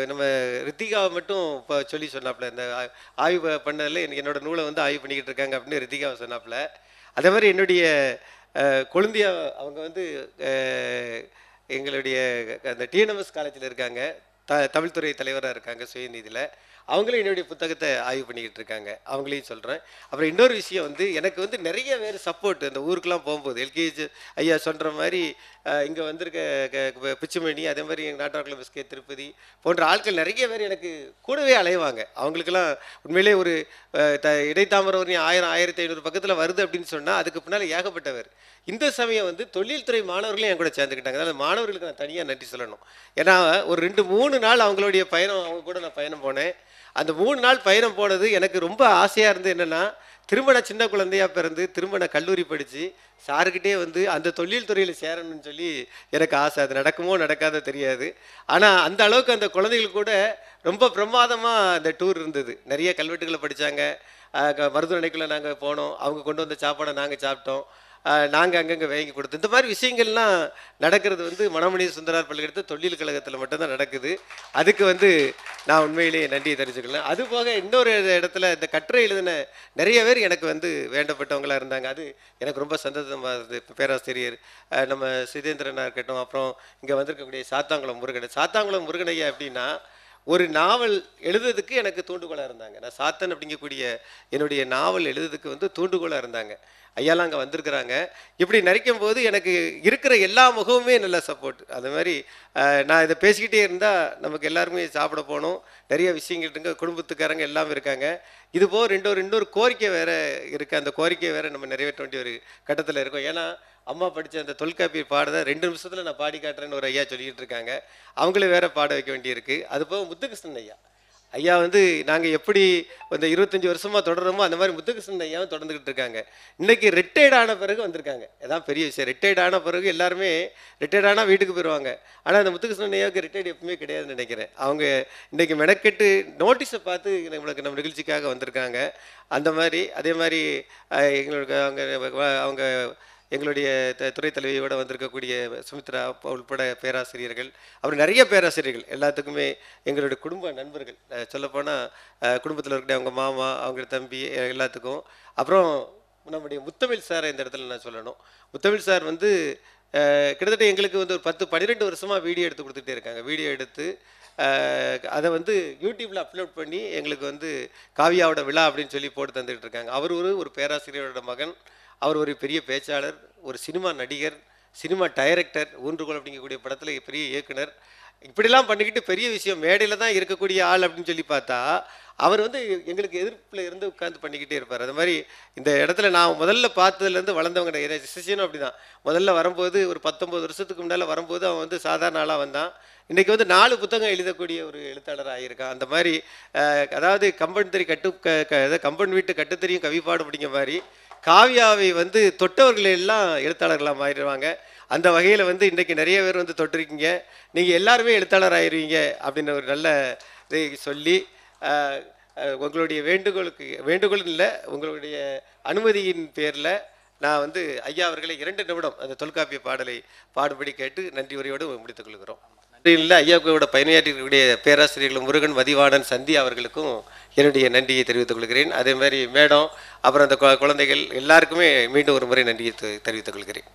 நம்ம ரித்திகாவை மட்டும் இப்போ சொன்னாப்புல, இந்த ஆய்வு பண்ணதில் என்னோடய நூலை வந்து ஆய்வு பண்ணிக்கிட்டு இருக்காங்க அப்படின்னு ரித்திகாவை சொன்னாப்புல. அதே மாதிரி என்னுடைய கொழுந்தியா அவங்க வந்து எங்களுடைய அந்த டிஎன்எம்எஸ் காலேஜில் இருக்காங்க, தமிழ்துறை தலைவராக இருக்காங்க சுயநீதியில். அவங்களும் என்னுடைய புத்தகத்தை ஆய்வு பண்ணிக்கிட்டு இருக்காங்க, அவங்களையும் சொல்கிறேன். அப்புறம் இன்னொரு விஷயம் வந்து, எனக்கு வந்து நிறைய பேர் சப்போர்ட் அந்த ஊருக்கெலாம் போகும்போது எல்கேஜி ஐயா சொல்கிற மாதிரி இங்கே வந்திருக்க பிச்சுமணி, அதே மாதிரி எங்கள் நாட்டார்கள் எஸ்கே திருப்பதி போன்ற ஆட்கள் நிறைய பேர் எனக்கு கூடவே அலைவாங்க. அவங்களுக்கெல்லாம் உண்மையிலே ஒரு இடைத்தாமரை 1000-1500 பக்கத்தில் வருது அப்படின்னு சொன்னால் அதுக்கு பின்னால் ஏகப்பட்டவர். இந்த சமயம் வந்து தொழில்துறை மாணவர்களும் என் கூட சேர்ந்துக்கிட்டாங்க. அதனால் மாணவர்களுக்கு நான் தனியாக நன்றி சொல்லணும். ஏன்னா ஒரு 2-3 நாள் அவங்களுடைய பயணம், அவங்க கூட நான் பயணம் போனேன். அந்த 3 நாள் பயணம் போனது எனக்கு ரொம்ப ஆசையாக இருந்து. என்னென்னா, திரும்ப நான் சின்ன குழந்தையாக பிறந்து திரும்ப நான் கல்லூரி படித்து சாருக்கிட்டே வந்து அந்த தொழில் துறையில் சேரணும்னு சொல்லி எனக்கு ஆசை. அது நடக்குமோ நடக்காத தெரியாது. ஆனால் அந்த அளவுக்கு அந்த குழந்தைகள் கூட ரொம்ப பிரமாதமாக அந்த டூர் இருந்தது. நிறைய கல்வெட்டுகளை படித்தாங்க. மருத்துவமனைக்குள்ளே நாங்கள் போனோம், அவங்க கொண்டு வந்த சாப்பாடை நாங்கள் சாப்பிட்டோம், நாங்கள் அங்கங்கே வாங்கி கொடுத்தோம். இந்த மாதிரி விஷயங்கள்லாம் நடக்கிறது வந்து மனோமணி சுந்தரார் பல்கலைக்கழகத்தில் தொழில் கழகத்தில் மட்டும்தான் நடக்குது. அதுக்கு வந்து நான் உண்மையிலேயே நன்றியை தெரிஞ்சுக்கலாம். அதுபோக இன்னொரு இடத்துல இந்த கட்டுரை எழுதின நிறைய பேர் எனக்கு வந்து வேண்டப்பட்டவங்களாக இருந்தாங்க. அது எனக்கு ரொம்ப சந்தோஷமாக இருந்தது. இப்போ பேராசிரியர் நம்ம சிதேந்திரனாக இருக்கட்டும், அப்புறம் இங்கே வந்திருக்கக்கூடிய சாத்தாங்குளம் முருகனையா அப்படின்னா ஒரு நாவல் எழுதுறதுக்கு எனக்கு தூண்டுகோலாக இருந்தாங்க. நான் சாத்தன் அப்படிங்கக்கூடிய என்னுடைய நாவல் எழுதுறதுக்கு வந்து தூண்டுகோலாக இருந்தாங்க. ஐயாலாம் அங்கே வந்திருக்கிறாங்க. இப்படி நினைக்கும் போது எனக்கு இருக்கிற எல்லா முகமுமே நல்ல சப்போர்ட். அது மாதிரி நான் இதை பேசிக்கிட்டே இருந்தால் நமக்கு எல்லாருமே சாப்பிட போகணும், நிறைய விஷயங்கள் இருக்குங்க, குடும்பத்துக்காரங்க எல்லாமே இருக்காங்க. இது போக இன்னொரு கோரிக்கை வேறு இருக்குது. அந்த கோரிக்கையை வேறு நம்ம நிறைவேற்ற வேண்டிய ஒரு கட்டத்தில் இருக்கோம். ஏன்னா அம்மா படித்த அந்த தொல்காப்பியர் பாடதை 2 நிமிஷத்தில் நான் பாடி காட்டுறேன்னு ஒரு ஐயா சொல்லிக்கிட்டு இருக்காங்க. அவங்களே வேறு பாட வைக்க வேண்டியிருக்கு. அது போக முத்துகிருஷ்ணன் ஐயா வந்து நாங்கள் எப்படி இந்த 25 வருஷமாக தொடர்றோமோ அந்த மாதிரி முத்துகிருஷ்ணன் ஐயாவும் தொடர்ந்துக்கிட்டு இருக்காங்க. இன்றைக்கி ரிட்டையர்ட் ஆன பிறகு வந்திருக்காங்க. அதான் பெரிய விஷயம். ரிட்டையர்ட் ஆன பிறகு எல்லாருமே ரிட்டையர்ட் ஆனால் வீட்டுக்கு போயிடுவாங்க. ஆனால் அந்த முத்துகிருஷ்ணன் ஐயாவுக்கு ரிட்டையர்ட் எப்பவுமே கிடையாதுன்னு நினைக்கிறேன். அவங்க இன்றைக்கி மெனக்கெட்டு நோட்டீஸை பார்த்து நம்ம நிகழ்ச்சிக்காக வந்திருக்காங்க. அந்த மாதிரி அதே மாதிரி எங்களுக்கு அவங்க எங்களுடைய துறை தலைவியோடு வந்திருக்கக்கூடிய சுமித்ரா உள்பட பேராசிரியர்கள், அப்புறம் நிறைய பேராசிரியர்கள், எல்லாத்துக்குமே எங்களுடைய குடும்ப நண்பர்கள், சொல்லப்போனால் குடும்பத்தில் இருக்கிற அவங்க மாமா, அவங்க தம்பி, எல்லாத்துக்கும். அப்புறம் நம்முடைய முத்தமிழ் சாரை இந்த இடத்துல நான் சொல்லணும். முத்தமிழ் சார் வந்து கிட்டத்தட்ட எங்களுக்கு வந்து ஒரு 10-12 வருஷமாக வீடியோ எடுத்து கொடுத்துட்டே இருக்காங்க. வீடியோ எடுத்து அதை வந்து யூடியூப்பில் அப்லோட் பண்ணி எங்களுக்கு வந்து காவியாவோட விழா அப்படின்னு சொல்லி போட்டு தந்துக்கிட்டு இருக்காங்க. அவர் ஒரு பேராசிரியரோட மகன். அவர் ஒரு பெரிய பேச்சாளர், ஒரு சினிமா நடிகர், சினிமா டைரக்டர், ஊன்றுகோல் அப்படிங்கக்கூடிய படத்தில் பெரிய இயக்குனர். இப்படிலாம் பண்ணிக்கிட்டு பெரிய விஷயம் மேடையில் தான் இருக்கக்கூடிய ஆள் அப்படின்னு சொல்லி பார்த்தா அவர் வந்து எங்களுக்கு எதிர்ப்பில் இருந்து உட்காந்து பண்ணிக்கிட்டே இருப்பார். அது மாதிரி இந்த இடத்துல நான் முதல்ல பார்த்ததுலேருந்து வளர்ந்தவங்க சிஷியனும் அப்படி தான். முதல்ல வரும்போது ஒரு 19 வருஷத்துக்கு முன்னால் வரும்போது அவன் வந்து சாதாரண ஆளாக வந்தான். இன்றைக்கி வந்து 4 புத்தகம் எழுதக்கூடிய ஒரு எழுத்தாளர் ஆகியிருக்கான். அந்த மாதிரி அதாவது கம்பன் வீட்டு கட்டுத்தெரியும் கவிப்பாடு அப்படிங்கிற மாதிரி காவியாவை வந்து தொட்டவர்கள் எல்லாம் எழுத்தாளர்களாக மாறிடுவாங்க. அந்த வகையில் வந்து இன்றைக்கி நிறைய பேர் வந்து தொட்டிருக்கீங்க. நீங்கள் எல்லாருமே எழுத்தாளர் ஆயிடுவீங்க அப்படின்னு ஒரு நல்ல இதை சொல்லி உங்களுடைய வேண்டுகோள் இல்லை, உங்களுடைய அனுமதியின் பேரில் நான் வந்து ஐயா அவர்களை 2 நிமிடம் அந்த தொல்காப்பிய பாடலை பாடுபடி கேட்டு நன்றி உரையோடு முடித்துக் கொள்கிறோம். நன்றி இல்லை, ஐயாவோட பயணியாற்றிய பேராசிரியர்கள் முருகன், மதிவாணன், சந்தி அவர்களுக்கும் என்னுடைய நன்றியை தெரிவித்துக் கொள்கிறேன். அதே மாதிரி மேடம், அப்புறம் அந்த குழந்தைகள் எல்லாருக்குமே மீண்டும் ஒரு முறை நன்றியை தெரிவித்துக் கொள்கிறேன்.